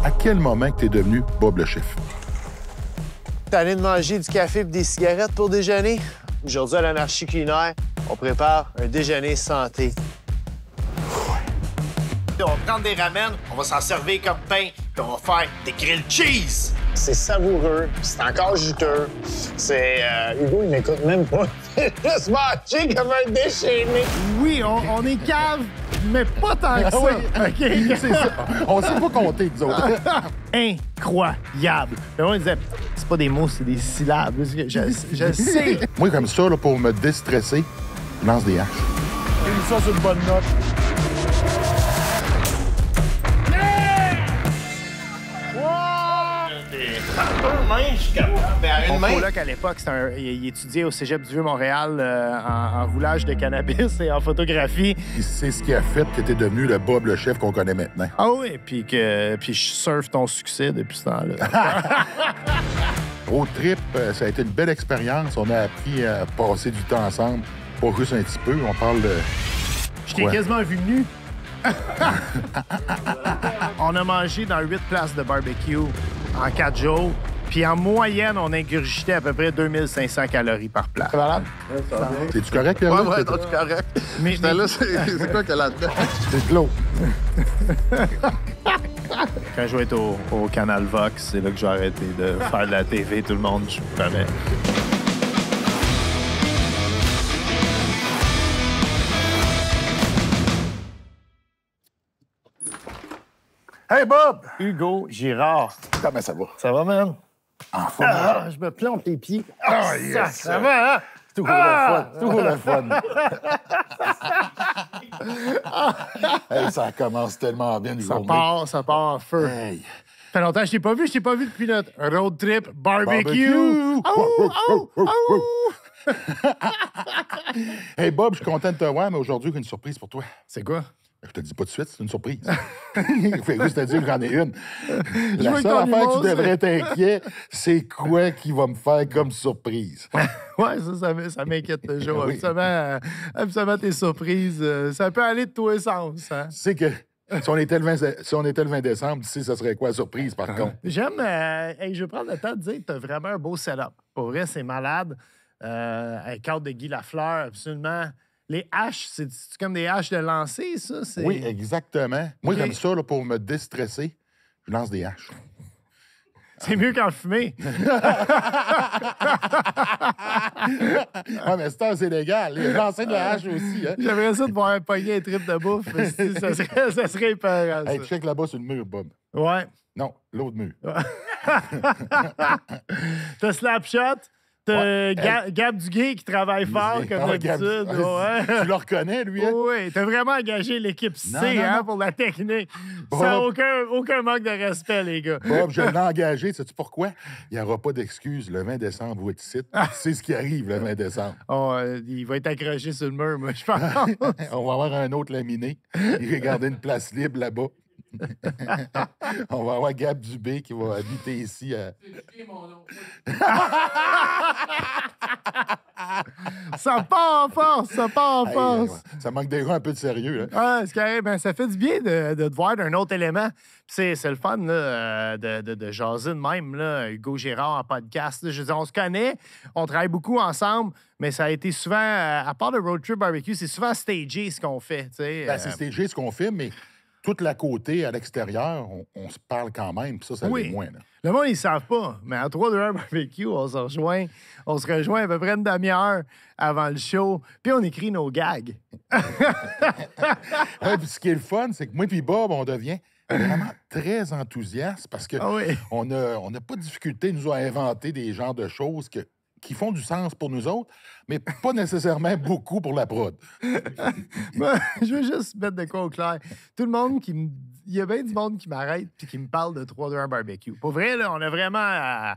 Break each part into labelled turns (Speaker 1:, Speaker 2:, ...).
Speaker 1: À quel moment que tu es devenu Bob le chef?
Speaker 2: T'es allé de manger du café et des cigarettes pour déjeuner? Aujourd'hui, à l'Anarchie culinaire, on prépare un déjeuner santé. On va prendre des ramen, on va s'en servir comme pain, puis on va faire des grilled cheese. C'est savoureux, c'est encore juteux. C'est... Hugo, il m'écoute même pas. Juste manger comme un déchaîné.
Speaker 3: Oui, on est cave, mais pas tant que ça.
Speaker 1: Oui.
Speaker 3: OK?
Speaker 1: C'est ça. On sait pas compter, nous autres.
Speaker 3: Incroyable. Le monde disait, c'est pas des mots, c'est des syllabes. Je sais.
Speaker 1: Moi, comme ça, là, pour me déstresser, je lance des haches.
Speaker 3: J'ai mis ça sur une bonne note. Mon coloc, à l'époque, il étudiait au Cégep du Vieux-Montréal en roulage de cannabis et en photographie.
Speaker 1: C'est ce qui a fait que tu es devenu le Bob le chef qu'on connaît maintenant.
Speaker 3: Ah oui, puis je surfe ton succès depuis ce temps-là.
Speaker 1: Road trip, ça a été une belle expérience. On a appris à passer du temps ensemble, pas juste un petit peu. On parle de...
Speaker 3: Je t'ai
Speaker 1: Ouais.
Speaker 3: quasiment vu nu. On a mangé dans 8 places de barbecue en 4 jours. Puis en moyenne, on ingurgitait à peu près 2500 calories par plat.
Speaker 2: C'est malade?
Speaker 1: C'est-tu correct, Pierre?
Speaker 4: Ouais, non, c'est correct.
Speaker 3: Mais-
Speaker 4: J'étais là, c'est quoi qu'il y a là-dedans?
Speaker 1: C'est de l'eau.
Speaker 3: Quand je vais être au Canal Vox, c'est là que j'ai arrêté de faire de la TV. Tout le monde, je prenais.
Speaker 1: Hey, Bob!
Speaker 3: Hugo Girard.
Speaker 1: Comment ça va?
Speaker 3: Ça va, man?
Speaker 1: En forme.
Speaker 3: Ah, je me plante les pieds.
Speaker 1: Ah, yes!
Speaker 3: Ça va, hein?
Speaker 1: C'est toujours le fun. C'est toujours le fun. Hey, ça commence tellement bien,
Speaker 3: Ça part en feu.
Speaker 1: Hey.
Speaker 3: Ça fait longtemps que je t'ai pas vu. Je t'ai pas vu depuis notre road trip barbecue.
Speaker 1: Barbecue.
Speaker 3: Oh, oh, oh.
Speaker 1: Hey, Bob, je suis content de te voir, mais aujourd'hui, j'ai une surprise pour toi.
Speaker 3: C'est quoi?
Speaker 1: Je te dis pas de suite, c'est une surprise. Il fait juste te dire que j'en ai une. La
Speaker 3: veux
Speaker 1: seule
Speaker 3: qu'on
Speaker 1: affaire que tu
Speaker 3: imose.
Speaker 1: devrais t'inquiéter, c'est quoi qui va me faire comme surprise.
Speaker 3: Ouais, ça m'inquiète toujours.
Speaker 1: Oui.
Speaker 3: Absolument, tes surprises. Ça peut aller de tous les sens. Hein?
Speaker 1: Tu sais que si on était le 20 décembre, tu sais, ça serait quoi la surprise, par contre?
Speaker 3: J'aime. Hey, je vais prendre le temps de dire que tu as vraiment un beau setup. Pour vrai, c'est malade. Un cadre de Guy Lafleur, absolument. Les haches, c'est comme des haches de lancer, ça?
Speaker 1: Oui, exactement. Moi,
Speaker 3: Ok.
Speaker 1: comme ça, là, pour me déstresser, je lance des haches.
Speaker 3: C'est mieux qu'en fumer.
Speaker 1: Ah, mais c'est légal. Lancer de la hache aussi, hein?
Speaker 3: J'aimerais ça de voir pogner un trip de bouffe. Ça serait épeurant, ça.
Speaker 1: Hey, check là-bas sur le mur, Bob.
Speaker 3: Ouais.
Speaker 1: Non, l'autre mur.
Speaker 3: T'as Slapshot, t'as
Speaker 1: Ouais.
Speaker 3: Gab Duguay qui travaille fort, comme
Speaker 1: Ah, Gab-
Speaker 3: d'habitude. Ouais.
Speaker 1: Tu le reconnais, lui, hein?
Speaker 3: Oui, t'as vraiment engagé l'équipe C
Speaker 1: Non, non,
Speaker 3: hein,
Speaker 1: non.
Speaker 3: pour la technique.
Speaker 1: Bob.
Speaker 3: Sans aucun manque de respect, les gars.
Speaker 1: Bob, je l'ai engagé. Sais-tu pourquoi? Il n'y aura pas d'excuses. Le 20 décembre, vous êtes ici. C'est ce qui arrive le 20 décembre.
Speaker 3: Oh, il va être accroché sur le mur, moi, je pense.
Speaker 1: On va avoir un autre laminé. Il va garder une place libre là-bas. On va avoir Gab Dubé qui va habiter ici.
Speaker 3: Ça part en force, ça part en
Speaker 1: Hey,
Speaker 3: force.
Speaker 1: ça manque déjà un peu de sérieux. Hein?
Speaker 3: Ah, c'est carré. Ben, ça fait du bien de te voir d'un autre élément. Puis c'est le fun là, de jaser de même, là, Hugo Girard en podcast. Là. Je veux dire, on se connaît, on travaille beaucoup ensemble, mais ça a été souvent, à part le Road Trip Barbecue, c'est souvent stagé ce qu'on fait. Tu sais.
Speaker 1: Ben, c'est stagé ce qu'on fait, mais toute la côté à l'extérieur, on se parle quand même. Puis ça
Speaker 3: Oui.
Speaker 1: l'est moins. Là.
Speaker 3: Le monde, ils ne savent pas, mais à 3-2-1 Barbecue, on se rejoint à peu près une demi-heure avant le show, puis on écrit nos gags.
Speaker 1: Ouais, puis ce qui est le fun, c'est que moi et Bob, on devient vraiment très enthousiaste parce que
Speaker 3: Ah oui.
Speaker 1: on n'a pas de difficulté, nous, à inventer des genres de choses qui font du sens pour nous autres, mais pas nécessairement beaucoup pour la prod.
Speaker 3: Moi, je veux juste mettre de quoi au clair. Tout le monde qui me. Il y a bien du monde qui m'arrête puis qui me parle de 3-2-1 barbecue. Pour vrai, là, on a vraiment.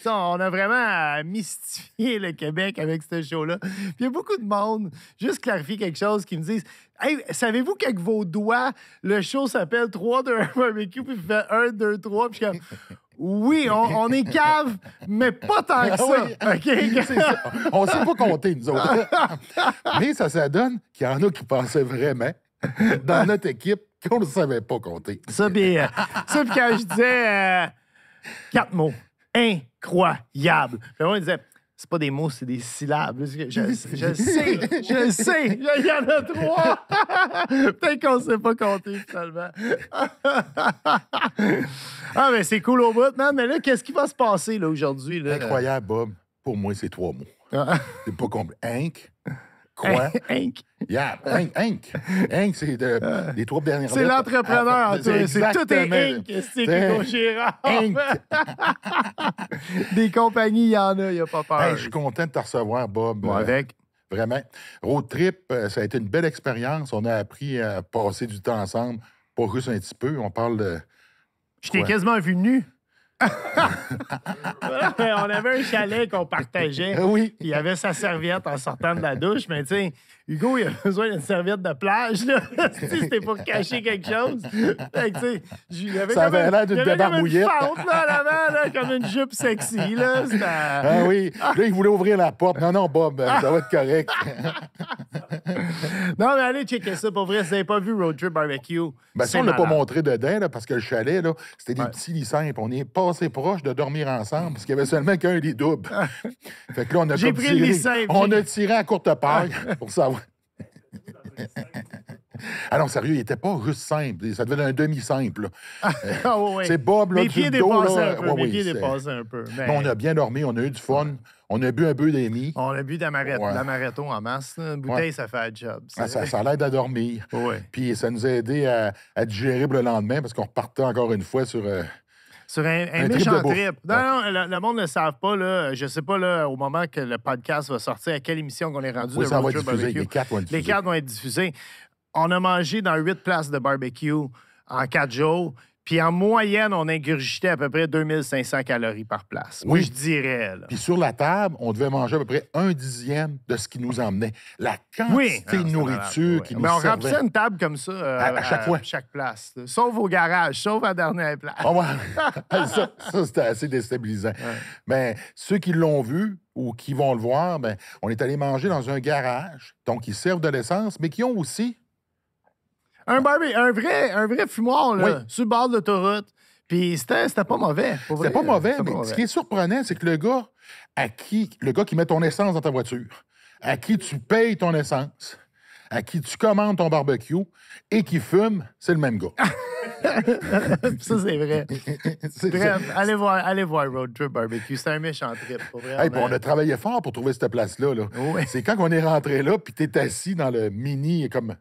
Speaker 3: On a vraiment mystifié le Québec avec ce show-là. Puis il y a beaucoup de monde, juste clarifier quelque chose, qui me disent hey, savez-vous qu'avec vos doigts, le show s'appelle 3-2-1 barbecue, puis vous faites 1, 2, 3, puis je suis comme. Oui, on est cave, mais pas tant que ça.
Speaker 1: Oui.
Speaker 3: OK?
Speaker 1: C'est ça. On sait pas compter, nous autres. Mais ça donne qu'il y en a qui pensaient vraiment, dans notre équipe, qu'on ne savait pas compter.
Speaker 3: Ça, puis quand je disais 4 mots. Incroyable. Puis on disait, c'est pas des mots, c'est des syllabes. Je sais. Il y en a 3. Peut-être qu'on ne sait pas compter, finalement. Ah, mais c'est cool au bout, man. Mais là, qu'est-ce qui va se passer là, aujourd'hui? Là?
Speaker 1: Incroyable, Bob. Pour moi, c'est 3 mots.
Speaker 3: Ah.
Speaker 1: C'est pas complet. Inc. Quoi?
Speaker 3: Inc.
Speaker 1: Yeah, Inc. Inc, c'est les 3 dernières
Speaker 3: C'est
Speaker 1: lettres.
Speaker 3: l'entrepreneur, en tout. C'est tout est
Speaker 1: exactement.
Speaker 3: Inc. C'est Hugo Girard.
Speaker 1: Inc.
Speaker 3: Des compagnies, il y en a, il n'y a pas peur.
Speaker 1: Hey, je suis content de te recevoir, Bob.
Speaker 3: Bon, avec.
Speaker 1: Vraiment. Road trip, ça a été une belle expérience. On a appris à passer du temps ensemble, pas juste un petit peu. On parle de...
Speaker 3: Je t'ai
Speaker 1: Quoi?
Speaker 3: quasiment vu nu. On avait un chalet qu'on partageait.
Speaker 1: Oui.
Speaker 3: Il avait sa serviette en sortant de la douche, mais tu sais, Hugo, il a besoin d'une serviette de plage, là. C'était pour cacher quelque chose. Fait que, tu sais, il avait
Speaker 1: Ça
Speaker 3: comme
Speaker 1: avait
Speaker 3: une-
Speaker 1: l'air d'une
Speaker 3: il avait comme
Speaker 1: débarbouillette.
Speaker 3: une fente, là, à l'avant, là, comme une jupe sexy, là. C'était...
Speaker 1: Ah oui. Là, il voulait ouvrir la porte. Non, Bob, ça va être correct.
Speaker 3: Non, mais allez checker ça. Pour vrai, si vous n'avez pas vu Road Trip Barbecue,
Speaker 1: Ben,
Speaker 3: c'est
Speaker 1: ça, on l'a pas
Speaker 3: malade.
Speaker 1: montré dedans, là, parce que le chalet, là, c'était des petits lits simples. On est passé proche de dormir ensemble, parce qu'il y avait seulement qu'un lit double. Fait que là, on a
Speaker 3: J'ai
Speaker 1: comme
Speaker 3: pris le
Speaker 1: tiré.
Speaker 3: lit simple.
Speaker 1: On a tiré à courte paille pour savoir. Ah non, sérieux, il était pas juste simple. Ça devait être un demi-simple. Là.
Speaker 3: Ah, ouais, ouais.
Speaker 1: C'est Bob, là,
Speaker 3: Mes
Speaker 1: du
Speaker 3: pieds
Speaker 1: dos,
Speaker 3: dépassaient
Speaker 1: là.
Speaker 3: un peu.
Speaker 1: Ouais,
Speaker 3: Mes
Speaker 1: oui,
Speaker 3: pieds
Speaker 1: c'est-
Speaker 3: dépassaient un peu. Mais...
Speaker 1: On a bien dormi, on a eu du fun. On a bu un peu d'émis.
Speaker 3: On a bu
Speaker 1: Ouais.
Speaker 3: d'amaretto en masse. Là. Une bouteille, ça fait un job.
Speaker 1: Ah, ça l'aide à dormir.
Speaker 3: Ouais.
Speaker 1: Puis ça nous a aidé à digérer pour le lendemain parce qu'on repartait encore une fois sur...
Speaker 3: Sur un
Speaker 1: Un trip
Speaker 3: méchant
Speaker 1: de bouffe.
Speaker 3: trip. Non, le monde ne le savent pas. Là. Je sais pas là, au moment que le podcast va sortir, à quelle émission qu'on est rendu
Speaker 1: Oui,
Speaker 3: de
Speaker 1: ça va
Speaker 3: Road
Speaker 1: être
Speaker 3: Trip
Speaker 1: diffusé.
Speaker 3: Barbecue.
Speaker 1: Les 4 vont être
Speaker 3: Les
Speaker 1: diffusés.
Speaker 3: 4 vont être diffusés. On a mangé dans 8 places de barbecue en 4 jours. Puis en moyenne, on ingurgitait à peu près 2500 calories par place. Moi,
Speaker 1: Oui.
Speaker 3: je dirais. Là.
Speaker 1: Puis sur la table, on devait manger à peu près 1/10 de ce qui nous emmenait. La quantité
Speaker 3: Oui.
Speaker 1: de nourriture qui nous
Speaker 3: Mais on
Speaker 1: servait.
Speaker 3: remplissait une table comme ça
Speaker 1: À chaque fois.
Speaker 3: chaque place. là. Sauf au garage, sauf à la dernière place.
Speaker 1: Ah ouais. ça c'était assez déstabilisant. Mais ceux qui l'ont vu ou qui vont le voir, ben, on est allé manger dans un garage. Donc, ils servent de l'essence, mais qui ont aussi...
Speaker 3: Un vrai fumoir, là,
Speaker 1: Oui.
Speaker 3: sur le bord de l'autoroute. Puis c'était pas mauvais. pour
Speaker 1: C'était
Speaker 3: vrai,
Speaker 1: pas mauvais,
Speaker 3: c'était
Speaker 1: mais
Speaker 3: pas
Speaker 1: ce
Speaker 3: mauvais.
Speaker 1: qui est surprenant, c'est que le gars qui met ton essence dans ta voiture, à qui tu payes ton essence, à qui tu commandes ton barbecue et qui fume, c'est le même gars.
Speaker 3: Ça, c'est vrai.
Speaker 1: C'est
Speaker 3: Bref, allez voir Road Trip Barbecue. C'est un méchant trip, pour vrai.
Speaker 1: Hey, puis on a travaillé fort pour trouver cette place-là. Là.
Speaker 3: Oui.
Speaker 1: C'est quand on est rentré là, puis t'es assis dans le mini, comme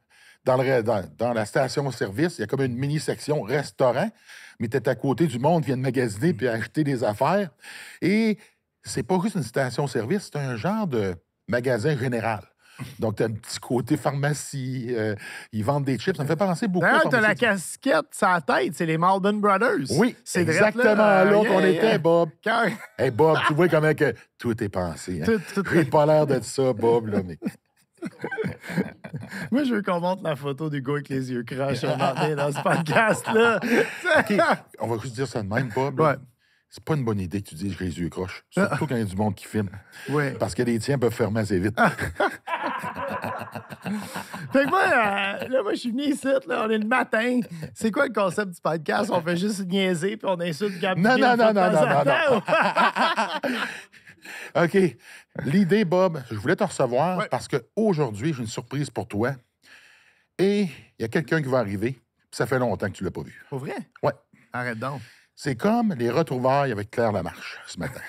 Speaker 1: dans la station-service, il y a comme une mini-section restaurant, mais t'es à côté du monde qui vient de magasiner puis acheter des affaires. Et c'est pas juste une station-service, c'est un genre de magasin général. Donc, t'as un petit côté pharmacie, ils vendent des chips. Ça me fait penser beaucoup à
Speaker 3: D'ailleurs, t'as la
Speaker 1: pharmacie.
Speaker 3: casquette sur la tête, c'est les Malden Brothers.
Speaker 1: Oui,
Speaker 3: c'est
Speaker 1: exactement là qu'on était, Bob.
Speaker 3: Quand...
Speaker 1: Hey, Bob, tu vois comment que tout est pensé. Hein?
Speaker 3: Tout-
Speaker 1: J'ai pas l'air de ça, Bob, là, mais...
Speaker 3: Moi, je veux qu'on montre la photo du gars avec les yeux croches un moment donné dans ce podcast-là.
Speaker 1: OK, on va juste dire ça de même, Bob. là.
Speaker 3: Ouais.
Speaker 1: C'est pas une bonne idée que tu dises que les yeux croches. Surtout quand il y a du monde qui filme.
Speaker 3: Oui.
Speaker 1: Parce que les tiens peuvent fermer assez vite.
Speaker 3: Fait que moi, je suis venu ici, là, on est le matin. C'est quoi le concept du podcast? On fait juste niaiser puis on insulte Gab.
Speaker 1: Non,
Speaker 3: Gil
Speaker 1: non, non,
Speaker 3: de temps
Speaker 1: non,
Speaker 3: en
Speaker 1: non,
Speaker 3: temps.
Speaker 1: OK. L'idée, Bob, je voulais te recevoir
Speaker 3: Ouais.
Speaker 1: parce qu'aujourd'hui, j'ai une surprise pour toi. Et il y a quelqu'un qui va arriver. Puis ça fait longtemps que tu l'as pas vu.
Speaker 3: Pour vrai?
Speaker 1: Ouais.
Speaker 3: Arrête donc.
Speaker 1: C'est comme les retrouvailles avec Claire Lamarche ce matin.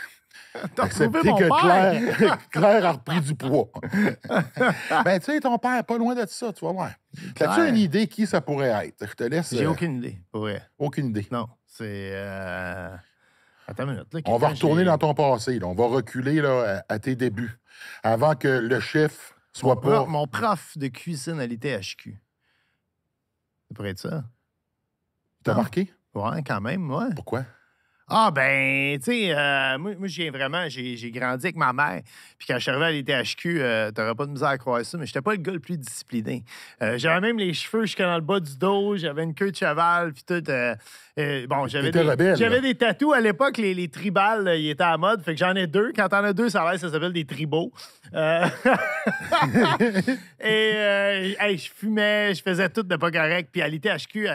Speaker 3: T'as retrouvé
Speaker 1: Accepter
Speaker 3: mon
Speaker 1: que
Speaker 3: père?
Speaker 1: Claire a repris du poids. Ben, tu sais, ton père, pas loin de ça, tu vas voir. As-tu
Speaker 3: Claire.
Speaker 1: une idée qui ça pourrait être? Je te laisse.
Speaker 3: J'ai aucune idée, pour vrai.
Speaker 1: Aucune idée.
Speaker 3: Non, c'est... Attends une minute. Là,
Speaker 1: On va
Speaker 3: quelqu'un,
Speaker 1: retourner
Speaker 3: j'ai-
Speaker 1: dans ton passé. Là. On va reculer là, à tes débuts. Avant que le chef soit pas.
Speaker 3: Mon prof de cuisine à l'ITHQ. Ça pourrait être ça.
Speaker 1: T'as
Speaker 3: Non.
Speaker 1: marqué?
Speaker 3: Ouais, quand même, ouais.
Speaker 1: Pourquoi?
Speaker 3: Ah, ben, tu sais, moi, j'ai grandi avec ma mère. Puis quand je suis arrivé à l'ITHQ, t'aurais pas de misère à croire ça, mais j'étais pas le gars le plus discipliné. J'avais même les cheveux jusqu'à dans le bas du dos, j'avais une queue de cheval, puis tout. Bon, j'avais des tatous à l'époque, les tribales, ils étaient à la mode, fait que j'en ai 2. Quand t'en as 2, ça s'appelle des tribaux. Je fumais, je faisais tout de pas correct. Puis à l'ITHQ,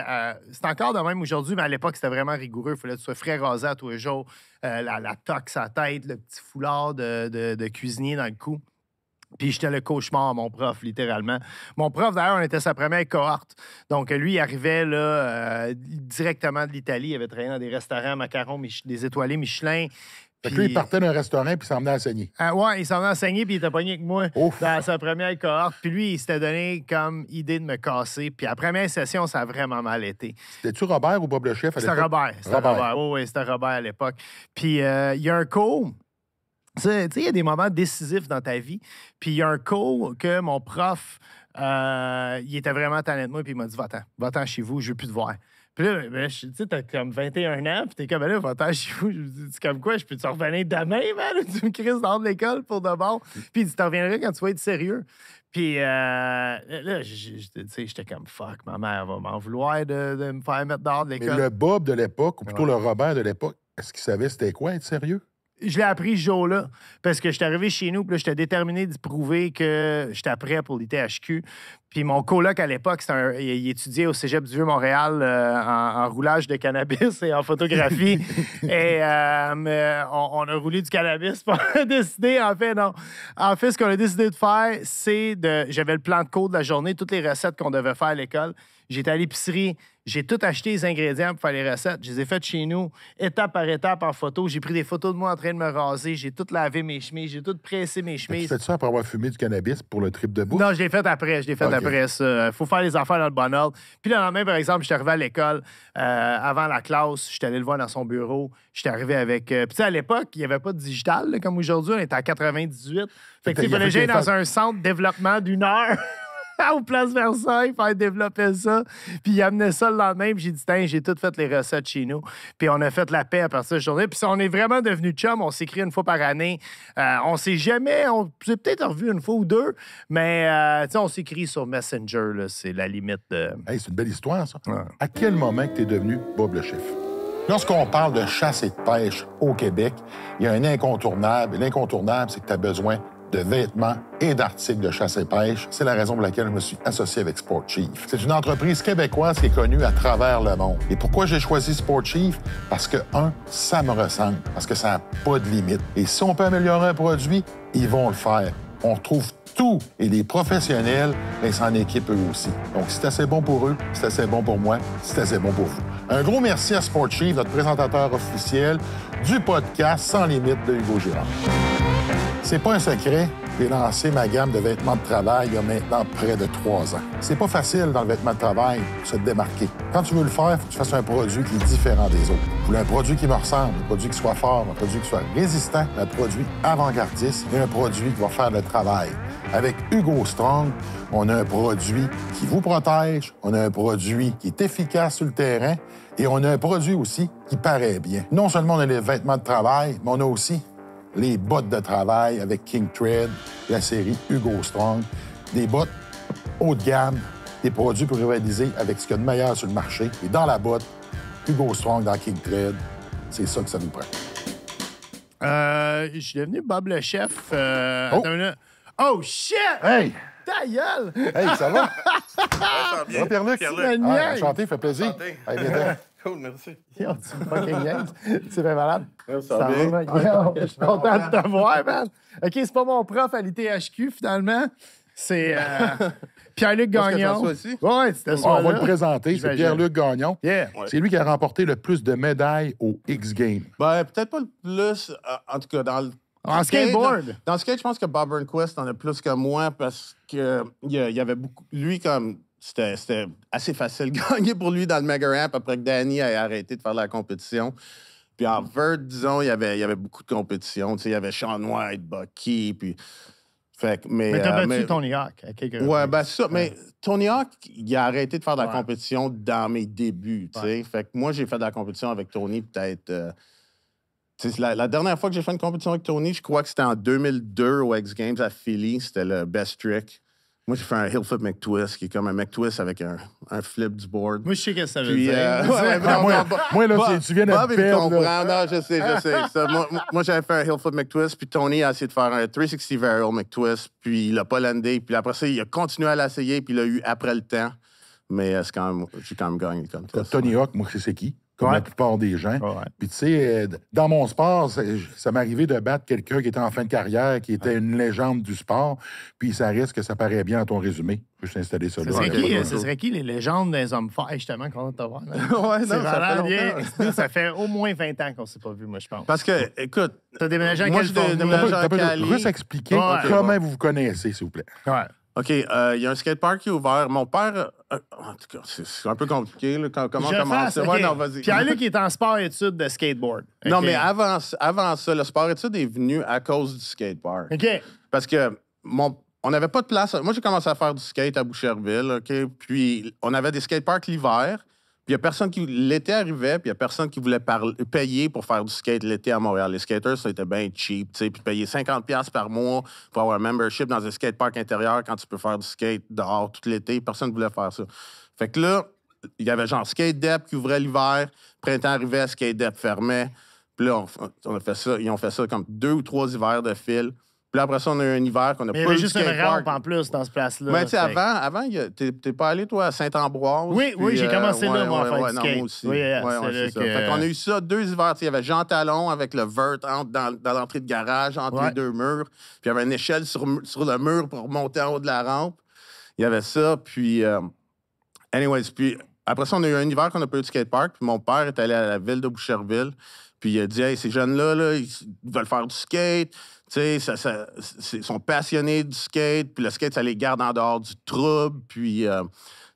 Speaker 3: c'est encore de même aujourd'hui, mais à l'époque, c'était vraiment rigoureux. Il fallait que tu sois frais rasé à tous les jours. La toque à tête, le petit foulard de cuisinier dans le cou. Puis j'étais le cauchemar, mon prof, littéralement. Mon prof, d'ailleurs, on était sa première cohorte. Donc, lui, il arrivait là, directement de l'Italie. Il avait travaillé dans des restaurants, macarons, des étoilés Michelin.
Speaker 1: Fait que lui, il partait d'un restaurant puis il s'en venait enseigner.
Speaker 3: Ouais, il s'en venait enseigner puis il était pogné avec moi dans sa première cohorte. Puis lui, il s'était donné comme idée de me casser. Puis à la première session, ça a vraiment mal été.
Speaker 1: C'était-tu Robert ou Bob le chef à l'époque?
Speaker 3: C'était Robert. C'était Robert. Oui, c'était Robert à l'époque. Puis il y a un cours. Tu sais, il y a des moments décisifs dans ta vie. Puis il y a un cours que mon prof, il était vraiment tanné de moi. Puis il m'a dit, va-t'en chez vous, je veux plus te voir. Puis là, tu sais, t'as comme 21 ans, puis t'es comme, là, va-t'en chez vous. Je me dis, comme quoi, je peux te revenir demain, man? Tu me crises dans l'école pour de bon. Puis il dit, tu reviendras quand tu vas être sérieux. Puis là, j'étais comme, fuck, ma mère va m'en vouloir de me faire mettre dehors de l'école.
Speaker 1: Mais le Bob de l'époque, ou plutôt le Robert de l'époque, est-ce qu'il savait c'était quoi être sérieux?
Speaker 3: Je l'ai appris ce jour-là, parce que j'étais arrivé chez nous, puis là, j'étais déterminé d'y prouver que j'étais prêt pour l'ITHQ. Puis mon coloc, à l'époque, il étudiait au Cégep du Vieux-Montréal en roulage de cannabis et en photographie. Et on a roulé du cannabis pour décider, en fait, ce qu'on a décidé de faire, c'est j'avais le plan de cours de la journée, toutes les recettes qu'on devait faire à l'école. J'étais à l'épicerie, j'ai tout acheté les ingrédients pour faire les recettes. Je les ai faites chez nous, étape par étape en photo. J'ai pris des photos de moi en train de me raser. J'ai tout lavé mes chemises. J'ai tout pressé mes chemises.
Speaker 1: Tu fais ça après avoir fumé du cannabis pour le trip de bouffe?
Speaker 3: Non, je l'ai fait après. Après ça. Il faut faire les affaires dans le bon ordre. Puis le lendemain, par exemple, j'étais arrivé à l'école avant la classe. J'étais allé le voir dans son bureau. J'étais arrivé avec... Puis tu sais, à l'époque, il n'y avait pas de digital là, comme aujourd'hui. On était à 98. Fait que il fallait que j'aille dans un centre de développement d'1 heure. Au Place Versailles, faire développer ça. Puis il amenait ça le lendemain, puis j'ai dit, tiens, j'ai tout fait les recettes chez nous. Puis on a fait la paix à partir de cette journée. Puis on est vraiment devenus chums. On s'écrit une fois par année. On s'est jamais... On s'est peut-être revu une fois ou deux, mais on s'écrit sur Messenger. Là, c'est la limite de...
Speaker 1: Hey, c'est une belle histoire, ça.
Speaker 3: Ouais.
Speaker 1: À quel moment que tu es devenu Bob le chef? Lorsqu'on parle de chasse et de pêche au Québec, il y a un incontournable. Et l'incontournable, c'est que tu as besoin de vêtements et d'articles de chasse et pêche. C'est la raison pour laquelle je me suis associé avec Sport Chief. C'est une entreprise québécoise qui est connue à travers le monde. Et pourquoi j'ai choisi Sport Chief? Parce que, ça me ressemble. Parce que ça n'a pas de limite. Et si on peut améliorer un produit, ils vont le faire. On retrouve tout. Et les professionnels, ils s'en équipent eux aussi. Donc, si c'est assez bon pour eux, c'est assez bon pour moi, c'est assez bon pour vous. Un gros merci à Sport Chief, notre présentateur officiel du podcast Sans limite de Hugo Girard. C'est pas un secret, j'ai lancé ma gamme de vêtements de travail il y a maintenant près de 3 ans. C'est pas facile dans le vêtement de travail de se démarquer. Quand tu veux le faire, il faut que tu fasses un produit qui est différent des autres. Je voulais un produit qui me ressemble, un produit qui soit fort, un produit qui soit résistant, un produit avant-gardiste et un produit qui va faire le travail. Avec Hugo Strong, on a un produit qui vous protège, on a un produit qui est efficace sur le terrain et on a un produit aussi qui paraît bien. Non seulement on a les vêtements de travail, mais on a aussi les bottes de travail avec King Thread, la série Hugo Strong, des bottes haut de gamme, des produits pour rivaliser avec ce qu'il y a de meilleur sur le marché. Et dans la botte, Hugo Strong dans King Thread, c'est ça que ça nous prend.
Speaker 3: Je suis devenu Bob le chef. Oh shit!
Speaker 1: Hey!
Speaker 3: Ta gueule!
Speaker 1: Hey, ça va?
Speaker 4: Ça va bien.
Speaker 1: Pierre-Luc? Ah, enchanté, fait plaisir.
Speaker 4: Enchanté.
Speaker 1: Hey, viens-t'en.
Speaker 4: Cool, merci.
Speaker 3: Yo, tu me fucking niaises. C'est bien malade.
Speaker 4: Ça va bien.
Speaker 3: man? Yo, je suis content de te voir, man. OK, c'est pas mon prof à l'ITHQ, finalement. C'est Pierre-Luc Gagnon.
Speaker 4: Est-ce que François aussi?
Speaker 3: Ouais, c'était ça.
Speaker 1: On va le présenter. C'est
Speaker 3: J'imagine.
Speaker 1: Pierre-Luc Gagnon.
Speaker 3: Yeah.
Speaker 4: Ouais.
Speaker 1: C'est lui qui a remporté le plus de médailles au X-Games.
Speaker 4: Ben, peut-être pas le plus, en tout cas, dans le.
Speaker 3: En skateboard.
Speaker 4: Dans le skate, je pense que Bob Burnquist en a plus que moi parce que il y avait beaucoup. Lui, comme. C'était assez facile de gagner pour lui dans le Mega Ramp après que Danny ait arrêté de faire la compétition. Puis en vert, disons, il y avait beaucoup de compétitions. Tu sais, il y avait Sean White, Bucky, puis. Fait que,
Speaker 3: Mais t'as battu Tony Hawk à quelques
Speaker 4: Ouais,
Speaker 3: reprises.
Speaker 4: ben c'est ça. Mais Tony Hawk, il a arrêté de faire de la
Speaker 3: Ouais.
Speaker 4: compétition dans mes débuts, tu sais.
Speaker 3: Ouais.
Speaker 4: Fait que moi, j'ai fait de la compétition avec Tony peut-être La dernière fois que j'ai fait une compétition avec Tony, je crois que c'était en 2002 au X Games à Philly. C'était le best trick. Moi, j'ai fait un heel flip McTwist, qui est comme un McTwist avec un flip du board.
Speaker 3: Moi, je sais qu'est-ce que ça veut
Speaker 4: Puis,
Speaker 3: dire.
Speaker 1: Moi, là, tu viens de
Speaker 4: Bob,
Speaker 1: te
Speaker 4: il me
Speaker 1: perdre.
Speaker 4: comprend. Non, je sais. Ça, moi, j'avais fait un heel flip McTwist, puis Tony a essayé de faire un 360 varial McTwist, puis il l'a pas landé. Puis après ça, il a continué à l'essayer, puis il l'a eu après le temps. Mais j'ai quand même gagné comme ça.
Speaker 1: Tony Hawk, moi, c'est qui? Comme la plupart des gens.
Speaker 3: Ouais.
Speaker 1: Puis, tu sais, dans mon sport, ça m'est arrivé de battre quelqu'un qui était en fin de carrière, qui était une légende du sport. Puis, ça risque que ça paraît bien à ton résumé. Je vais installer ça là.
Speaker 3: Ce serait qui les légendes des hommes forts? Justement, qu'on te voir.
Speaker 4: Ouais, non, ça fait
Speaker 3: bien. Ça fait au moins 20 ans qu'on ne s'est pas vu, moi, je pense.
Speaker 4: Parce que, écoute...
Speaker 3: T'as déménagé à
Speaker 4: moi,
Speaker 3: Californie?
Speaker 4: j'ai déménagé à Cali.
Speaker 1: Juste expliquer comment vous vous connaissez, s'il vous plaît.
Speaker 3: Ouais.
Speaker 4: OK, il y a un skatepark qui est ouvert. Mon père... en tout cas, c'est un peu compliqué. Là, comment commencer?
Speaker 3: Okay.
Speaker 4: Ouais, non, vas-y.
Speaker 3: Pierre-Luc est en sport-études de skateboard.
Speaker 4: Non,
Speaker 3: Okay.
Speaker 4: mais avant ça, le sport-études est venu à cause du skatepark.
Speaker 3: OK.
Speaker 4: Parce que on n'avait pas de place. Moi, j'ai commencé à faire du skate à Boucherville, OK? Puis on avait des skateparks l'hiver. Puis il y a personne qui... L'été arrivait, puis il y a personne qui voulait payer pour faire du skate l'été à Montréal. Les skaters, ça était bien cheap, tu sais. Puis payer 50$ par mois pour avoir un membership dans un skatepark intérieur quand tu peux faire du skate dehors tout l'été. Personne ne voulait faire ça. Fait que là, il y avait genre Skate Dep qui ouvrait l'hiver. Printemps arrivait, Skate Dep fermait. Puis là, on a fait ça. Ils ont fait ça comme 2 ou 3 hivers de fil. Puis là, après ça, on a eu un hiver qu'on a pas eu.
Speaker 3: Il y avait
Speaker 4: de
Speaker 3: juste une
Speaker 4: skatepark.
Speaker 3: rampe en plus dans ce place-là.
Speaker 4: Mais tu sais, avant t'es pas allé, toi, à Saint-Ambroise?
Speaker 3: Oui, j'ai commencé là, moi, à faire du
Speaker 4: non,
Speaker 3: skate.
Speaker 4: moi aussi.
Speaker 3: Oui,
Speaker 4: c'est ça. Fait qu'on a eu ça 2 hivers. Il y avait Jean Talon avec le vert dans l'entrée de garage, entre les 2 murs. Puis il y avait une échelle sur le mur pour monter en haut de la rampe. Il y avait ça, puis... anyways, puis après ça, on a eu un hiver qu'on a pas eu de skatepark. Puis mon père est allé à la ville de Boucherville. Puis il a dit, hey, ces jeunes-là, là, ils veulent faire du skate. Tu sais, ils sont passionnés du skate. Puis le skate, ça les garde en dehors du trouble. Puis,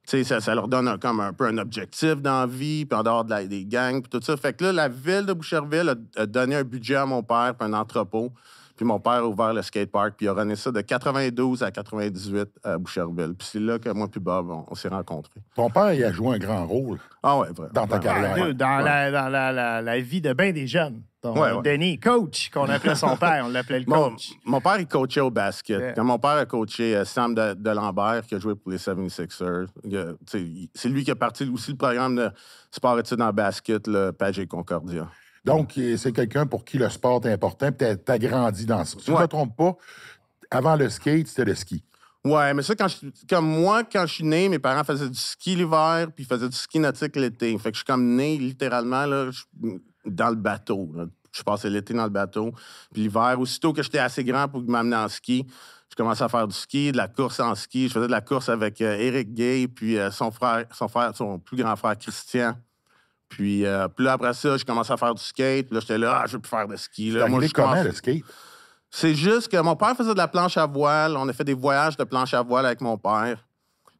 Speaker 4: tu sais, ça leur donne comme un peu un objectif dans la vie. Puis en dehors des gangs, puis tout ça. Fait que là, la ville de Boucherville a donné un budget à mon père, puis un entrepôt. Puis mon père a ouvert le skatepark, puis il a runné ça de 92 à 98 à Boucherville. Puis c'est là que moi puis Bob, on s'est rencontrés.
Speaker 1: Ton père, il a joué un grand rôle
Speaker 4: Ah ouais, vrai.
Speaker 1: dans ta carrière.
Speaker 3: Dans la vie de bien des jeunes. Donc, Denis, coach, qu'on appelait son père, on l'appelait le coach.
Speaker 4: Mon père, il coachait au basket.
Speaker 3: Yeah.
Speaker 4: Quand mon père a coaché Sam de Lambert, qui a joué pour les 76ers, c'est lui qui a parti aussi le programme de sport-études en basket, le Pagé Concordia.
Speaker 1: Donc, c'est quelqu'un pour qui le sport est important, puis t'as grandi dans ça. Si je ne me trompe pas, avant le skate, c'était le ski.
Speaker 4: Ouais, mais ça, comme moi, quand je suis né, mes parents faisaient du ski l'hiver, puis ils faisaient du ski nautique l'été. Fait que je suis comme né, littéralement, là, dans le bateau. Là. Je passais l'été dans le bateau. Puis l'hiver, aussitôt que j'étais assez grand pour m'amener en ski, je commençais à faire du ski, de la course en ski. Je faisais de la course avec Éric Gay, puis son plus grand frère Christian. Puis là, après ça, je commençais à faire du skate. Puis là, j'étais là, je veux plus faire de ski. Là.
Speaker 1: Moi, comment, le skate?
Speaker 4: C'est juste que mon père faisait de la planche à voile. On a fait des voyages de planche à voile avec mon père.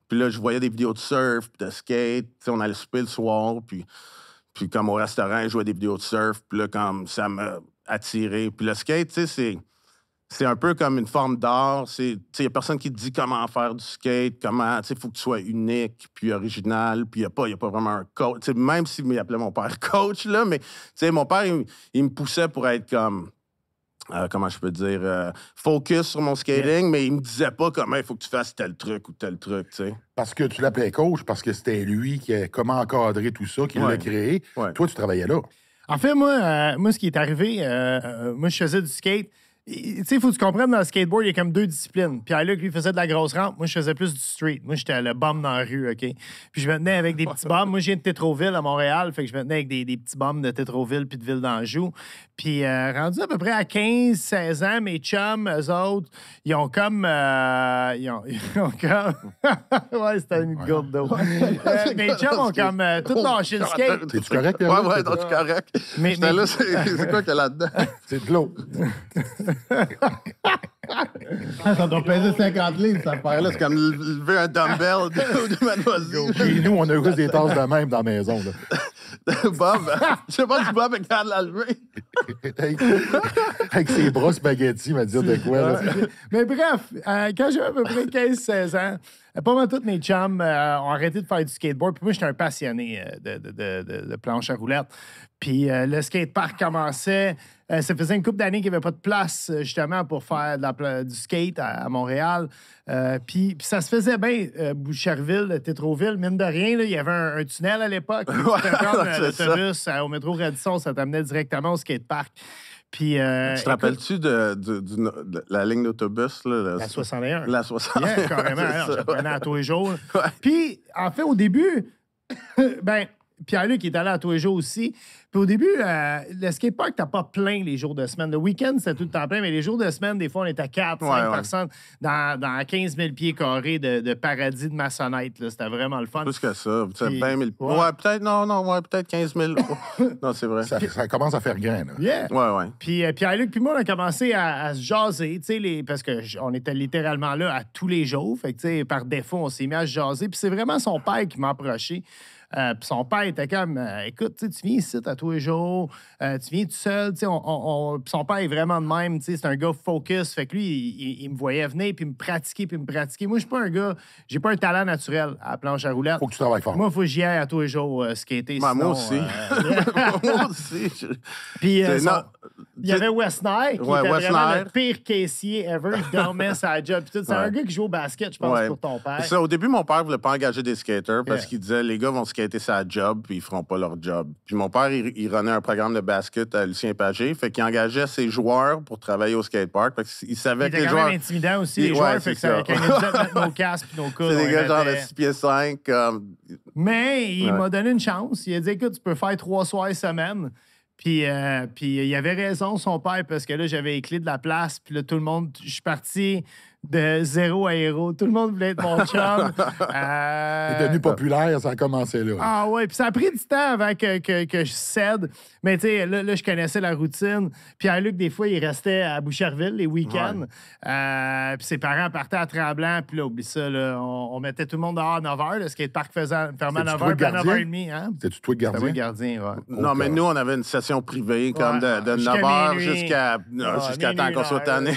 Speaker 4: Puis là, je voyais des vidéos de surf, de skate. T'sais, on allait souper le soir. Puis comme au restaurant, je jouais des vidéos de surf. Puis là, comme ça m'a attiré. Puis le skate, tu sais, c'est un peu comme une forme d'art. Il n'y a personne qui te dit comment faire du skate, comment, il faut que tu sois unique, puis original, puis il n'y a pas vraiment un coach. T'sais, même s'il m'appelait mon père coach, là, mais mon père, il me poussait pour être comme, comment je peux dire, focus sur mon skating, mais il me disait pas comment il faut que tu fasses tel truc ou tel truc, tu sais.
Speaker 1: Parce que tu l'appelais coach, parce que c'était lui qui a comment encadrer tout ça, qui l'a créé.
Speaker 4: Ouais.
Speaker 1: Toi, tu travaillais là.
Speaker 3: En fait, moi, ce qui est arrivé, moi, je faisais du skate. Tu sais, il faut que tu comprennes, dans le skateboard, il y a comme 2 disciplines. Pierre-Luc, lui, faisait de la grosse rampe. Moi, je faisais plus du street. Moi, j'étais le bum dans la rue, OK? Puis je me tenais avec des petits bums. Moi, je viens de Tétroville, à Montréal. Fait que je me tenais avec des petits bums de Tétroville puis de Ville d'Anjou. Puis rendu à peu près à 15, 16 ans, mes chums, eux autres, ils ont comme... ils ont comme... ouais, c'était une gourde d'eau. Mes chums ont comme tout lâché le skate.
Speaker 1: C'est-tu correct,
Speaker 4: Ouais,
Speaker 1: Pierre-Luc?
Speaker 4: ouais, non, je suis correct. J'étais là, c'est quoi qu'il y a là-dedans?
Speaker 1: C'est de l'eau.
Speaker 4: Ça doit peser 50 livres, cette affaire-là. C'est comme lever un dumbbell de mademoiselle.
Speaker 1: Chez nous, on a juste des tasses de même dans la maison. Là.
Speaker 4: Bob, je sais pas si Bob est capable de la lever.
Speaker 1: Avec ses bras spaghettis, il m'a dit de quoi. Là.
Speaker 3: Mais bref, quand j'avais à peu près 15-16 ans, pas mal tous mes chums ont arrêté de faire du skateboard. Puis moi, j'étais un passionné de planche à roulettes. Puis le skatepark commençait. Ça faisait une couple d'années qu'il n'y avait pas de place, justement, pour faire du skate à Montréal. Puis ça se faisait bien, Boucherville, Tétroville, mine de rien. Là, il y avait un tunnel à l'époque. Tu pouvais prendre l'autobus au métro Radisson, ça t'amenait directement au skatepark. Puis,
Speaker 4: tu te rappelles-tu de la ligne d'autobus? Là,
Speaker 3: la 61.
Speaker 4: La 61.
Speaker 3: Yeah, carrément. J'apprenais à tous les jours. Ouais. Puis, en fait, au début, Pierre-Luc est allé à tous les jours aussi. Puis au début, le skatepark, t'as pas plein les jours de semaine. Le week-end, c'était tout le temps plein, mais les jours de semaine, des fois, on était à 4-5 personnes dans 15 000 pieds carrés de paradis de maçonnette. C'était vraiment le fun.
Speaker 4: Plus que ça. Puis, 20 000. Ouais, peut-être, peut-être 15 000. Non, c'est vrai.
Speaker 1: Ça commence à faire grain. Là.
Speaker 3: Yeah.
Speaker 4: Ouais.
Speaker 3: Puis Pierre-Luc, puis moi, on a commencé à se jaser, parce qu'on était littéralement là à tous les jours. Fait que, par défaut, on s'est mis à se jaser. Puis c'est vraiment son père qui m'a approché. Puis son père était comme, écoute, tu viens ici à tous les jours, tu viens tout seul. Puis son père est vraiment de même, c'est un gars focus. Fait que lui, il me voyait venir, puis me pratiquer. Moi, je suis pas un gars, j'ai pas un talent naturel à la planche à roulettes.
Speaker 1: Faut que tu travailles fort.
Speaker 3: Moi, il faut que j'y aille à tous les jours skater.
Speaker 4: Ben,
Speaker 3: sinon,
Speaker 4: moi aussi. Moi aussi.
Speaker 3: Puis il y avait Westner, qui était
Speaker 4: Westner.
Speaker 3: vraiment le pire caissier ever. Il dormait sa job. C'est un gars qui joue au basket, je pense, pour ton père.
Speaker 4: Ça, au début, mon père voulait pas engager des skaters parce qu'il disait les gars vont skater sa job puis ils feront pas leur job. Puis mon père, il runnait un programme de basket à Lucien Pagé, fait qu'il engageait ses joueurs pour travailler au skatepark. Fait qu'il savait que les joueurs...
Speaker 3: C'était intimidant aussi, les joueurs. Fait que ça, quand ils nous disaient de mettre nos casques puis nos coudes,
Speaker 4: c'est des gars genre de 6 pieds 5.
Speaker 3: Mais il m'a donné une chance. Il a dit, écoute, tu peux faire 3 soirs semaine. Puis il avait raison, son père, parce que là, j'avais les clés de la place. Puis là, tout le monde, je suis parti de 0 à héros. Tout le monde voulait être mon chum.
Speaker 1: T'es devenu populaire, ça a commencé là.
Speaker 3: Ah ouais, puis ça a pris du temps avant que je cède. Mais tu sais, là, je connaissais la routine. Pierre-Luc, des fois, il restait à Boucherville les week-ends. Puis ses parents partaient à Tremblant. Puis là, oublie ça, là, on mettait tout le monde dehors à 9 h. Le skatepark fermait à 9 h, puis à 9 h 30. Hein?
Speaker 1: C'était-tu toi le gardien?
Speaker 3: C'était moi le gardien, ouais.
Speaker 4: Non, mais nous, on avait une session privée comme de 9 h jusqu'à temps qu'on soit tanné.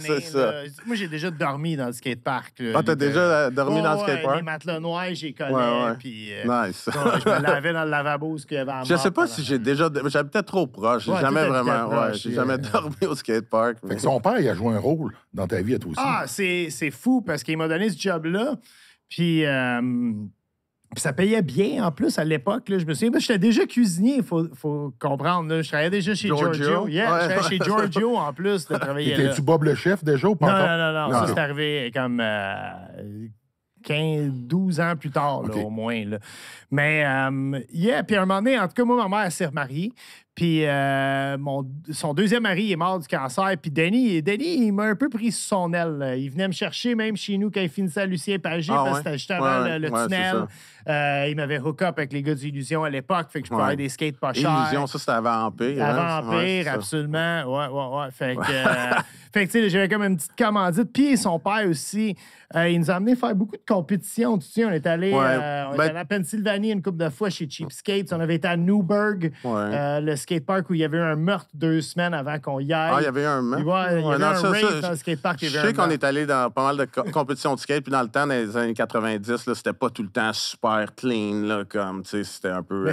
Speaker 4: C'est ça.
Speaker 3: Moi, j'ai déjà dormi dans le skatepark.
Speaker 4: T'as déjà dormi dans le skatepark?
Speaker 3: Les matelas noirs, j'y collais. Puis,
Speaker 4: nice.
Speaker 3: Je me lavais dans le lavabo, ce qu'il y avait à
Speaker 4: Je sais pas si j'ai déjà... J'habitais trop proche. J'ai jamais vraiment... j'ai jamais dormi au skatepark.
Speaker 1: Fait que son père, il a joué un rôle dans ta vie à toi aussi.
Speaker 3: Ah, c'est fou, parce qu'il m'a donné ce job-là. Puis ça payait bien, en plus, à l'époque. Je me souviens, j'étais déjà cuisinier, il faut comprendre. Là. Je travaillais déjà chez Giorgio. Yeah, je travaillais chez Giorgio, en plus, de travailler là.
Speaker 1: Étais-tu Bob le chef, déjà, ou pas
Speaker 3: encore? Non. Ça, c'est arrivé comme 12 ans plus tard, là, au moins. Là. Mais, puis à un moment donné, en tout cas, moi, ma mère, elle s'est remariée. Puis son deuxième mari est mort du cancer. Puis Denis, il m'a un peu pris sous son aile. Il venait me chercher même chez nous quand il finissait à Lucien Pagé, parce que c'était justement le tunnel. Il m'avait hook up avec les gars d'Illusion à l'époque, fait que je pouvais avoir des skates pas chers.
Speaker 4: Illusion, ça, c'était avant Empire.
Speaker 3: Avant Empire, absolument. Ouais. Fait que tu sais, j'avais comme une petite commandite. Puis son père aussi, il nous a amené faire beaucoup de compétitions. Tu sais, on est allé à Pennsylvanie une couple de fois chez Cheap Skates. On avait été à Newburgh, le skatepark où il y avait eu un meurtre 2 semaines avant qu'on y aille.
Speaker 4: Ah, il y avait eu un meurtre?
Speaker 3: Il y avait un race dans le skatepark.
Speaker 4: Je sais qu'on est allé dans pas mal de compétitions de skate, puis dans le temps, dans les années 90, là, c'était pas tout le temps super clean, là, comme, tu sais, c'était un peu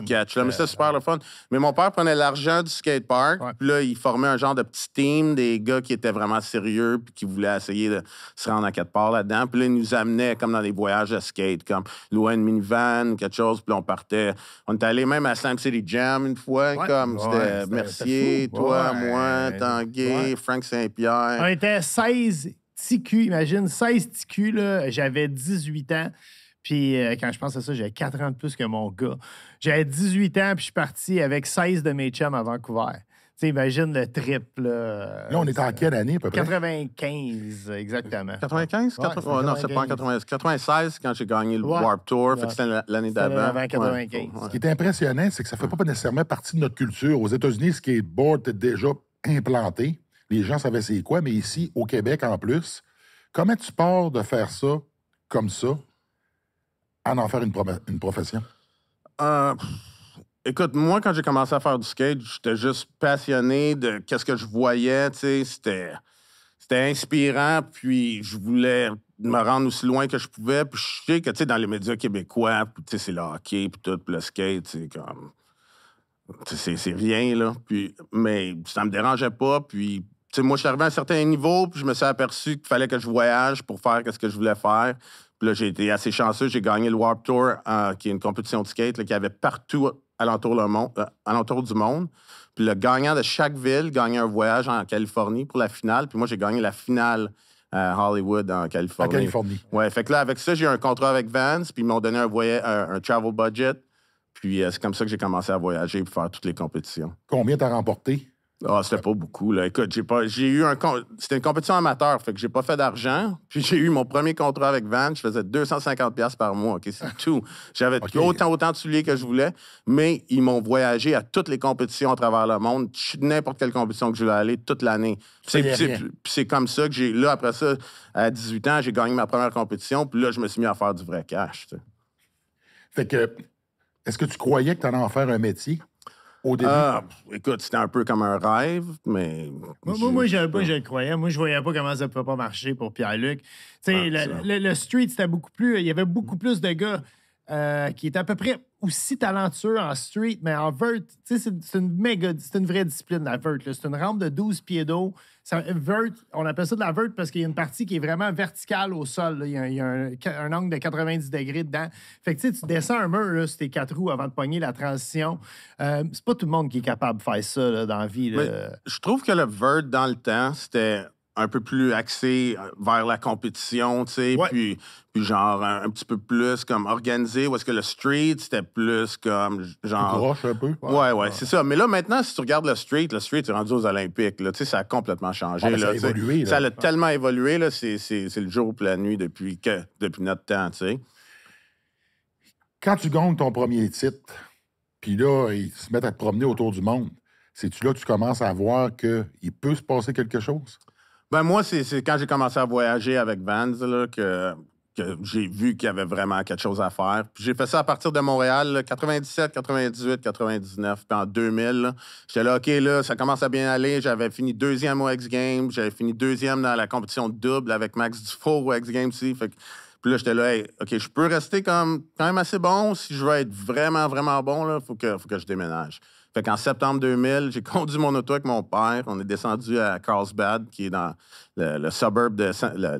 Speaker 4: sketch, là, mais c'était super le fun. Mais mon père prenait l'argent du skatepark, puis là, il formait un genre de petit team, des gars qui étaient vraiment sérieux, puis qui voulaient essayer de se rendre à quelque part là-dedans. Puis là, il nous amenait comme dans des voyages de skate, comme louer une minivan, quelque chose, puis là, on partait. On était allé même à Slam City Jam une fois, comme c'était Mercier, toi, moi, Tanguay, Frank Saint-Pierre.
Speaker 3: On était 16 TQ, imagine, 16 TQ, là. J'avais 18 ans. Puis quand je pense à ça, j'avais 4 ans de plus que mon gars. J'avais 18 ans, puis je suis parti avec 16 de mes chums à Vancouver. Tu sais, imagine le trip, là.
Speaker 1: Là, on est en quelle année, à peu près?
Speaker 3: 95, exactement.
Speaker 4: 95? Non, c'est pas en 96. 96, quand j'ai gagné le Warped Tour. Fait que c'était l'année d'avant.
Speaker 3: Avant 95.
Speaker 1: Ce qui est impressionnant, c'est que ça fait pas nécessairement partie de notre culture. Aux États-Unis, le skateboard était déjà implanté. Les gens savaient c'est quoi, mais ici, au Québec, en plus, comment tu pars de faire ça comme ça à en faire une profession?
Speaker 4: Écoute, moi, quand j'ai commencé à faire du skate, j'étais juste passionné de qu'est-ce que je voyais, tu sais, c'était inspirant, puis je voulais de me rendre aussi loin que je pouvais. Puis je sais que, tu sais, dans les médias québécois, puis tu sais, c'est le hockey, puis tout, puis le skate, c'est comme... C'est rien, là. Puis, mais ça me dérangeait pas. Puis, tu sais, moi, je suis arrivé à un certain niveau, puis je me suis aperçu qu'il fallait que je voyage pour faire ce que je voulais faire. Puis là, j'ai été assez chanceux. J'ai gagné le Warped Tour, qui est une compétition de skate là, qu'il y avait partout alentour du monde. Puis le gagnant de chaque ville gagnait un voyage en Californie pour la finale. Puis moi, j'ai gagné la finale à Hollywood, en Californie.
Speaker 1: En Californie.
Speaker 4: Ouais, fait que là, avec ça, j'ai eu un contrat avec Vans, puis ils m'ont donné un travel budget. Puis c'est comme ça que j'ai commencé à voyager pour faire toutes les compétitions.
Speaker 1: Combien t'as remporté?
Speaker 4: Ah, c'était pas beaucoup, là. Écoute, c'était une compétition amateur, fait que j'ai pas fait d'argent. Puis j'ai eu mon premier contrat avec Vans, je faisais 250$ par mois, OK? C'est tout. J'avais autant de souliers que je voulais, mais ils m'ont voyagé à toutes les compétitions à travers le monde, n'importe quelle compétition que je voulais aller toute l'année. Puis c'est comme ça que là, après ça, à 18 ans, j'ai gagné ma première compétition, puis là, je me suis mis à faire du vrai cash, tu sais.
Speaker 1: Fait que, est-ce que tu croyais que tu allais en faire un métier? Au début?
Speaker 4: Écoute, c'était un peu comme un rêve, mais...
Speaker 3: Moi, je le croyais. Moi, je voyais pas comment ça pouvait pas marcher pour Pierre-Luc. Tu sais, le street, c'était beaucoup plus... Il y avait beaucoup plus de gars qui étaient à peu près aussi talentueux en street, mais en vert, tu sais, c'est une vraie discipline, la vert. C'est une rampe de 12 pieds d'eau. Vert, on appelle ça de la vert parce qu'il y a une partie qui est vraiment verticale au sol. Là. Il y a un angle de 90 degrés dedans. Fait que tu descends un mur là, sur tes 4 roues avant de pogner la transition. C'est pas tout le monde qui est capable de faire ça là, dans la vie. Là.
Speaker 4: Je trouve que le vert, dans le temps, c'était un peu plus axé vers la compétition, tu sais,
Speaker 3: ouais.
Speaker 4: puis genre un petit peu plus comme organisé, où est-ce que le street, c'était plus comme genre...
Speaker 1: Plus groche un peu.
Speaker 4: Ouais, c'est ça. Mais là, maintenant, si tu regardes le street est rendu aux Olympiques, là, tu sais, ça a complètement changé.
Speaker 1: Là,
Speaker 4: ça
Speaker 1: a évolué.
Speaker 4: Ça a tellement évolué, là, c'est le jour et la nuit depuis notre temps, tu sais.
Speaker 1: Quand tu gagnes ton premier titre, puis là, ils se mettent à te promener autour du monde, c'est-tu là que tu commences à voir qu'il peut se passer quelque chose?
Speaker 4: Ben moi, c'est quand j'ai commencé à voyager avec Vans là, que j'ai vu qu'il y avait vraiment quelque chose à faire. Puis j'ai fait ça à partir de Montréal, là, 97, 98, 99. Puis en 2000, j'étais là, OK, là, ça commence à bien aller. J'avais fini 2e au X-Games. J'avais fini 2e dans la compétition de double avec Max Dufour au X-Games aussi. Puis là, j'étais là, hey, OK, je peux rester quand même assez bon. Si je veux être vraiment, vraiment bon, là, faut que je déménage. Fait qu'en septembre 2000, j'ai conduit mon auto avec mon père. On est descendu à Carlsbad, qui est dans le suburb de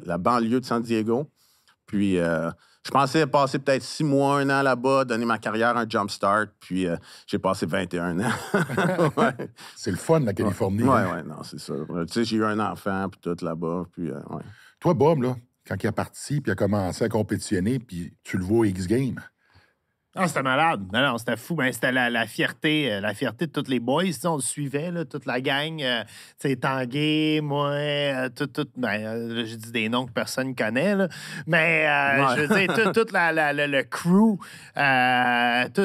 Speaker 4: la banlieue de San Diego. Puis, je pensais passer peut-être 6 mois, 1 an là-bas, donner ma carrière un jump start. Puis, j'ai passé 21 ans. Ouais.
Speaker 1: C'est le fun, la Californie.
Speaker 4: Ouais, non, c'est ça. Tu sais, j'ai eu un enfant, puis tout là-bas. Puis, ouais.
Speaker 1: Toi, Bob, là, quand il est parti, puis il a commencé à compétitionner, puis tu le vois au X-Games.
Speaker 3: Ah, c'était malade. Non, c'était fou. Ben, c'était la fierté de tous les boys. On le suivait, là, toute la gang. Tanguay, moi, je dis des noms que personne ne connaît, là. Mais je veux dire, toute le crew. Tu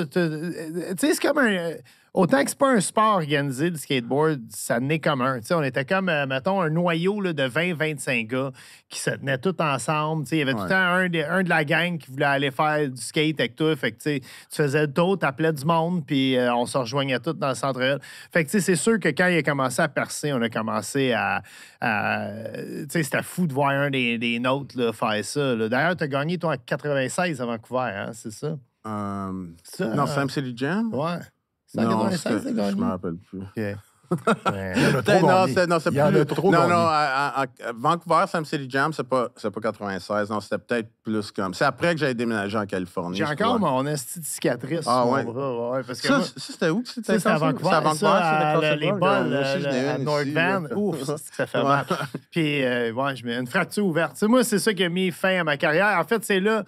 Speaker 3: sais, c'est comme un... Autant que c'est pas un sport organisé, le skateboard, ça n'est comme un. T'sais, on était comme, mettons, un noyau là, de 20-25 gars qui se tenaient tous ensemble. Il y avait tout le temps un de la gang qui voulait aller faire du skate avec toi. Fait que tu faisais le tour, t'appelais du monde, puis on se rejoignait tous dans le centre-ville. Fait que c'est sûr que quand il a commencé à percer, on a commencé à c'était fou de voir un des nôtres là, faire ça. Là. D'ailleurs, t'as gagné, toi, en 96 à Vancouver, hein, c'est ça?
Speaker 4: Non, Sam City Jam?
Speaker 3: Ouais.
Speaker 4: Non,
Speaker 3: 96, c'est gagné?
Speaker 4: je me rappelle plus.
Speaker 3: OK.
Speaker 1: Il y en a trop gagné.
Speaker 4: à Vancouver, Sam City Jam, c'est pas 96. Non, c'était peut-être plus comme... C'est après que j'avais déménagé en Californie.
Speaker 3: J'ai encore mon esti de cicatrice sur mon bras. Ouais, parce que
Speaker 4: ça, c'était où que c'était?
Speaker 3: C'était à Vancouver.
Speaker 4: C'est à Vancouver,
Speaker 3: les balles à
Speaker 4: North
Speaker 3: Van. Ouf, ça fait mal. Puis, je mets une fracture ouverte. T'sais, moi, c'est ça qui a mis fin à ma carrière. En fait, c'est là...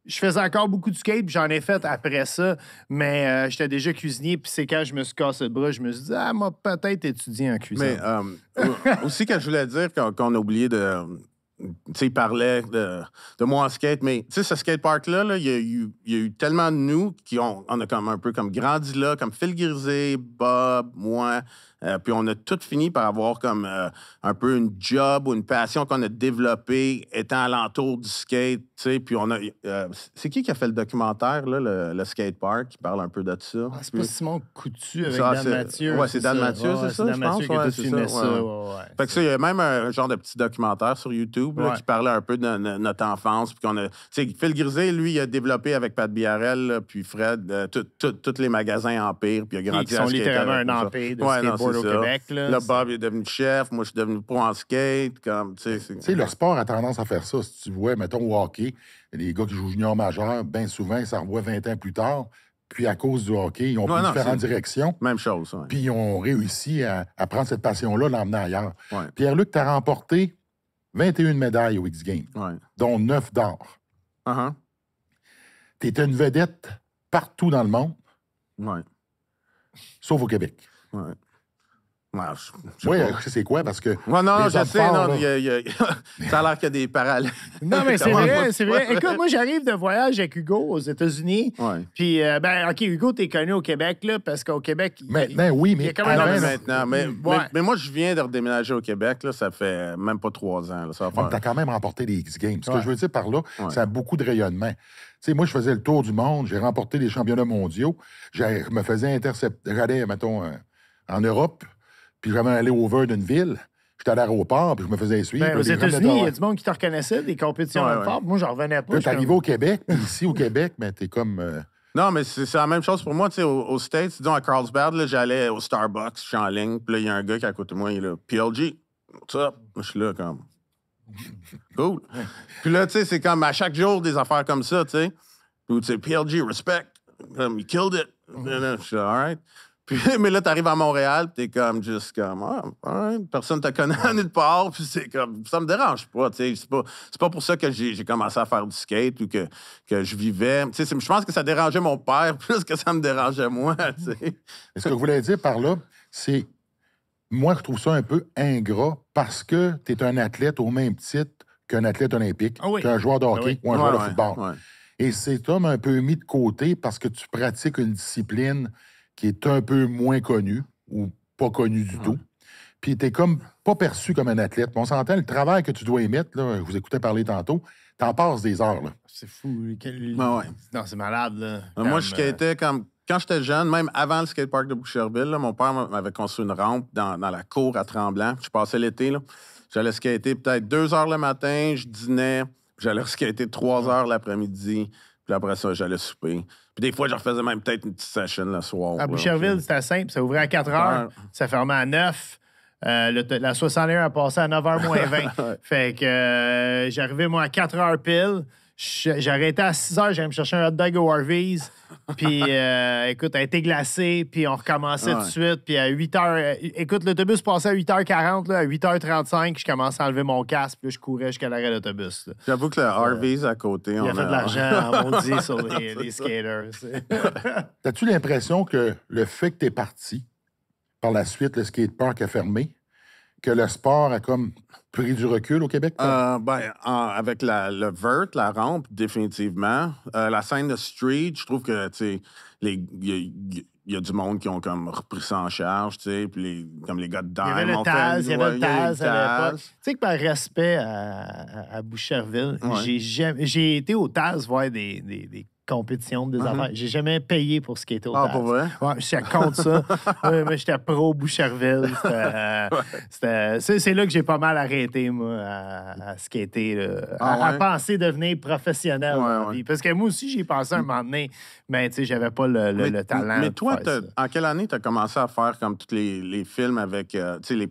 Speaker 3: Je faisais encore beaucoup de skate, puis j'en ai fait après ça, mais j'étais déjà cuisinier, puis c'est quand je me suis cassé le bras, je me suis dit, moi, peut-être étudier en cuisine.
Speaker 4: Mais aussi, que je voulais dire qu'on a oublié de... Tu sais, il parlait de moi en skate, mais tu sais, ce skatepark-là, là, il y a eu tellement de nous on a comme un peu comme grandi là, comme Phil Grisé, Bob, moi, puis on a tout fini par avoir comme un peu une job ou une passion qu'on a développée étant alentour du skate, tu sais, puis on a... c'est qui a fait le documentaire, là, le skatepark, qui parle un peu de ça?
Speaker 3: C'est pas Simon Coutu avec Dan Mathieu.
Speaker 4: Ouais, c'est Dan Mathieu, c'est ça, je pense?
Speaker 3: Ouais, c'est Dan Mathieu qui a tout filmé ça.
Speaker 4: Fait que ça, il y a même un genre de petit documentaire sur YouTube. YouTube, là, qui parlait un peu de notre enfance. Puis qu'on a, tu sais, Phil Grisé, lui, il a développé avec Pat Biarel, là, puis Fred, tous les magasins Empire, puis il a grandi
Speaker 3: qui sont littéralement un empire de skateboard au Québec.
Speaker 4: Là, Bob est devenu chef, moi, je suis devenu pro en skate. Comme,
Speaker 1: tu sais, le sport a tendance à faire ça. Si tu vois, mettons, au hockey, les gars qui jouent junior majeur, bien souvent, ils s'en revoient 20 ans plus tard. Puis à cause du hockey, ils ont pris différentes directions.
Speaker 4: Même chose,
Speaker 1: Puis ils ont réussi à prendre cette passion-là, l'emmener ailleurs.
Speaker 4: Ouais.
Speaker 1: Pierre-Luc, tu as remporté 21 médailles aux X Games, dont 9 d'or. Tu étais une vedette partout dans le monde, sauf au Québec.
Speaker 4: Ouais,
Speaker 1: je sais quoi, parce que...
Speaker 4: non, je sais, non, ça a l'air qu'il y a des parallèles.
Speaker 3: Non, mais c'est vrai, c'est vrai. Écoute, moi, j'arrive de voyage avec Hugo aux États-Unis. Puis, OK, Hugo, t'es connu au Québec, là, parce qu'au Québec...
Speaker 1: Maintenant, oui, mais...
Speaker 4: Maintenant, mais moi, je viens de redéménager au Québec, là, ça fait même pas 3 ans. Là,
Speaker 1: t'as quand même remporté les X Games. Ce que je veux dire par là, ça a beaucoup de rayonnement. Tu sais, moi, je faisais le tour du monde, j'ai remporté les championnats mondiaux, je me faisais intercepter, j'allais, mettons, en Europe, puis je aller over d'une ville. J'étais à l'aéroport, puis je me faisais suivre.
Speaker 3: Aux États-Unis, il y a du monde qui te reconnaissait, des compétitions fortes. Moi, j'en revenais pas.
Speaker 1: Là, t'es arrivé au Québec, ici au Québec, mais t'es comme...
Speaker 4: Non, mais c'est la même chose pour moi. Tu sais, aux States, disons à Carlsbad, là, j'allais au Starbucks, je suis en ligne, puis là, il y a un gars qui est à côté de moi, il est là, PLG, what's up? Moi, je suis là, comme... Cool. Puis là, tu sais, c'est comme à chaque jour des affaires comme ça, tu sais. Puis, tu sais, PLG, respect. Comme, you killed it. Je suis là, all right. Puis, mais là, t'arrives à Montréal, puis t'es comme, juste comme, personne te connaît à nulle part, puis c'est comme, ça me dérange pas, tu sais. C'est pas pour ça que j'ai commencé à faire du skate ou que je vivais. Tu sais, je pense que ça dérangeait mon père plus que ça me dérangeait moi, tu sais.
Speaker 1: Ce que je voulais dire par là, c'est, moi, je trouve ça un peu ingrat parce que t'es un athlète au même titre qu'un athlète olympique, qu'un joueur de hockey ou un joueur de football. Et cet homme un peu mis de côté parce que tu pratiques une discipline qui est un peu moins connu ou pas connu du tout. Puis t'es comme pas perçu comme un athlète. Mais on s'entend, le travail que tu dois émettre, là, je vous écoutais parler tantôt, t'en passes des heures. Là.
Speaker 3: C'est fou. Non, c'est malade. Là.
Speaker 4: Moi, je skatais comme... Quand j'étais jeune, même avant le skatepark de Boucherville, là, mon père m'avait construit une rampe dans la cour à Tremblant. Je passais l'été. Là. J'allais skater peut-être 2 heures le matin, je dînais, j'allais skater 3 heures l'après-midi. Puis après ça, j'allais souper. Puis des fois, je refaisais même peut-être une petite session le soir.
Speaker 3: À Boucherville, c'était simple. Ça ouvrait à 4 heures. Ça fermait à 9. La 61 a passé à 9h moins 20. Fait que j'arrivais, moi, à 4 heures pile. J'arrêtais à 6 heures. J'allais me chercher un hot dog au Harvey's. Puis, écoute, elle était glacée. Puis, on recommençait tout de suite. Puis, à 8 heures... Écoute, l'autobus passait à 8h40. Là, à 8h35, je commençais à enlever mon casque. Puis là, je courais jusqu'à l'arrêt d'autobus.
Speaker 4: J'avoue que le Harvey's à côté...
Speaker 3: Il a fait de l'argent en maudit sur les skaters.
Speaker 1: T'as-tu l'impression que le fait que t'es parti, par la suite, le skatepark a fermé, que le sport a comme pris du recul au Québec?
Speaker 4: Avec le vert, la rampe, définitivement. La scène de street, je trouve que, tu sais, il y a du monde qui ont comme repris ça en charge, tu sais, puis comme les gars de Dime.
Speaker 3: Il y avait le Taz, à l'époque. Tu sais que par respect à Boucherville, j'ai été au Taz voir des compétition des affaires. J'ai jamais payé pour skater au Taz.
Speaker 4: Pour vrai?
Speaker 3: Ouais, j'étais contre ça. Moi, j'étais pro Boucherville. C'est là que j'ai pas mal arrêté, moi, à skater, à penser devenir professionnel. Parce que moi aussi, j'ai pensé un moment donné, mais tu sais, j'avais pas le talent.
Speaker 4: Mais toi, en quelle année tu as commencé à faire comme tous les films avec, tu sais,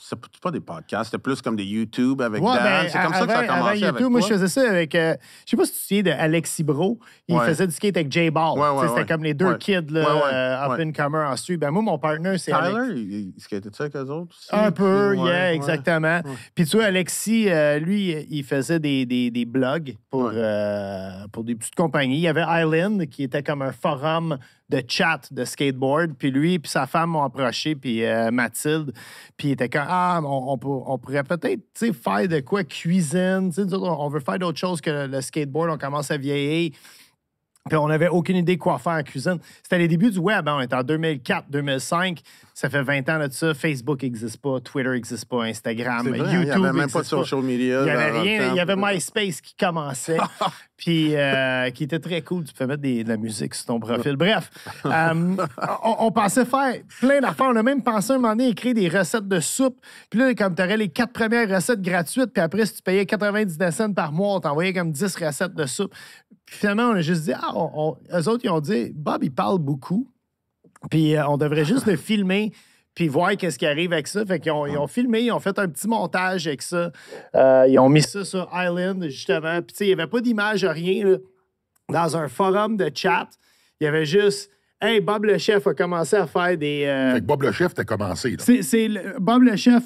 Speaker 4: c'est pas des podcasts, c'était plus comme des YouTube avec Dan. C'est comme ça que ça a commencé YouTube, avec
Speaker 3: moi, je faisais ça avec... je sais pas si tu te souviens de Alexis Bro. Il faisait du skate avec J-Ball. C'était comme les deux kids up-and-comer en street. Ben moi, mon partner, c'est
Speaker 4: Tyler, il skatait-tu avec eux autres aussi?
Speaker 3: Un peu, exactement. Puis tu vois, Alexis, lui, il faisait des blogs pour des petites compagnies. Il y avait Island, qui était comme un forum de chat de skateboard. Puis lui puis sa femme m'ont approché, puis Mathilde. Puis il était comme, on pourrait peut-être faire de quoi cuisine. On veut faire d'autres choses que le skateboard. On commence à vieillir. Puis on n'avait aucune idée quoi faire en cuisine. C'était les débuts du web. Hein. On était en 2004, 2005. Ça fait 20 ans de ça. Facebook n'existe pas, Twitter n'existe pas, Instagram,
Speaker 4: C'est vrai,
Speaker 3: YouTube.
Speaker 4: il n'y avait même pas de social media.
Speaker 3: Il n'y avait rien. Il y avait MySpace qui commençait, puis qui était très cool. Tu pouvais mettre de la musique sur ton profil. Bref, on pensait faire plein d'affaires. On a même pensé un moment donné écrire des recettes de soupe. Puis là, comme tu aurais les 4 premières recettes gratuites, puis après, si tu payais 99 cents par mois, on t'envoyait comme 10 recettes de soupe. Puis finalement, on a juste dit, eux autres, ils ont dit, Bob, il parle beaucoup. Puis on devrait juste le filmer puis voir qu'est-ce qui arrive avec ça. Fait qu'ils ont filmé, ils ont fait un petit montage avec ça. Ils ont mis ça sur Island, justement. Puis tu sais, il n'y avait pas d'image, rien. Là. Dans un forum de chat, il y avait juste... Hey, Bob le chef a commencé à faire des...
Speaker 1: Fait que Bob le chef, t'as commencé, là.
Speaker 3: Bob le chef,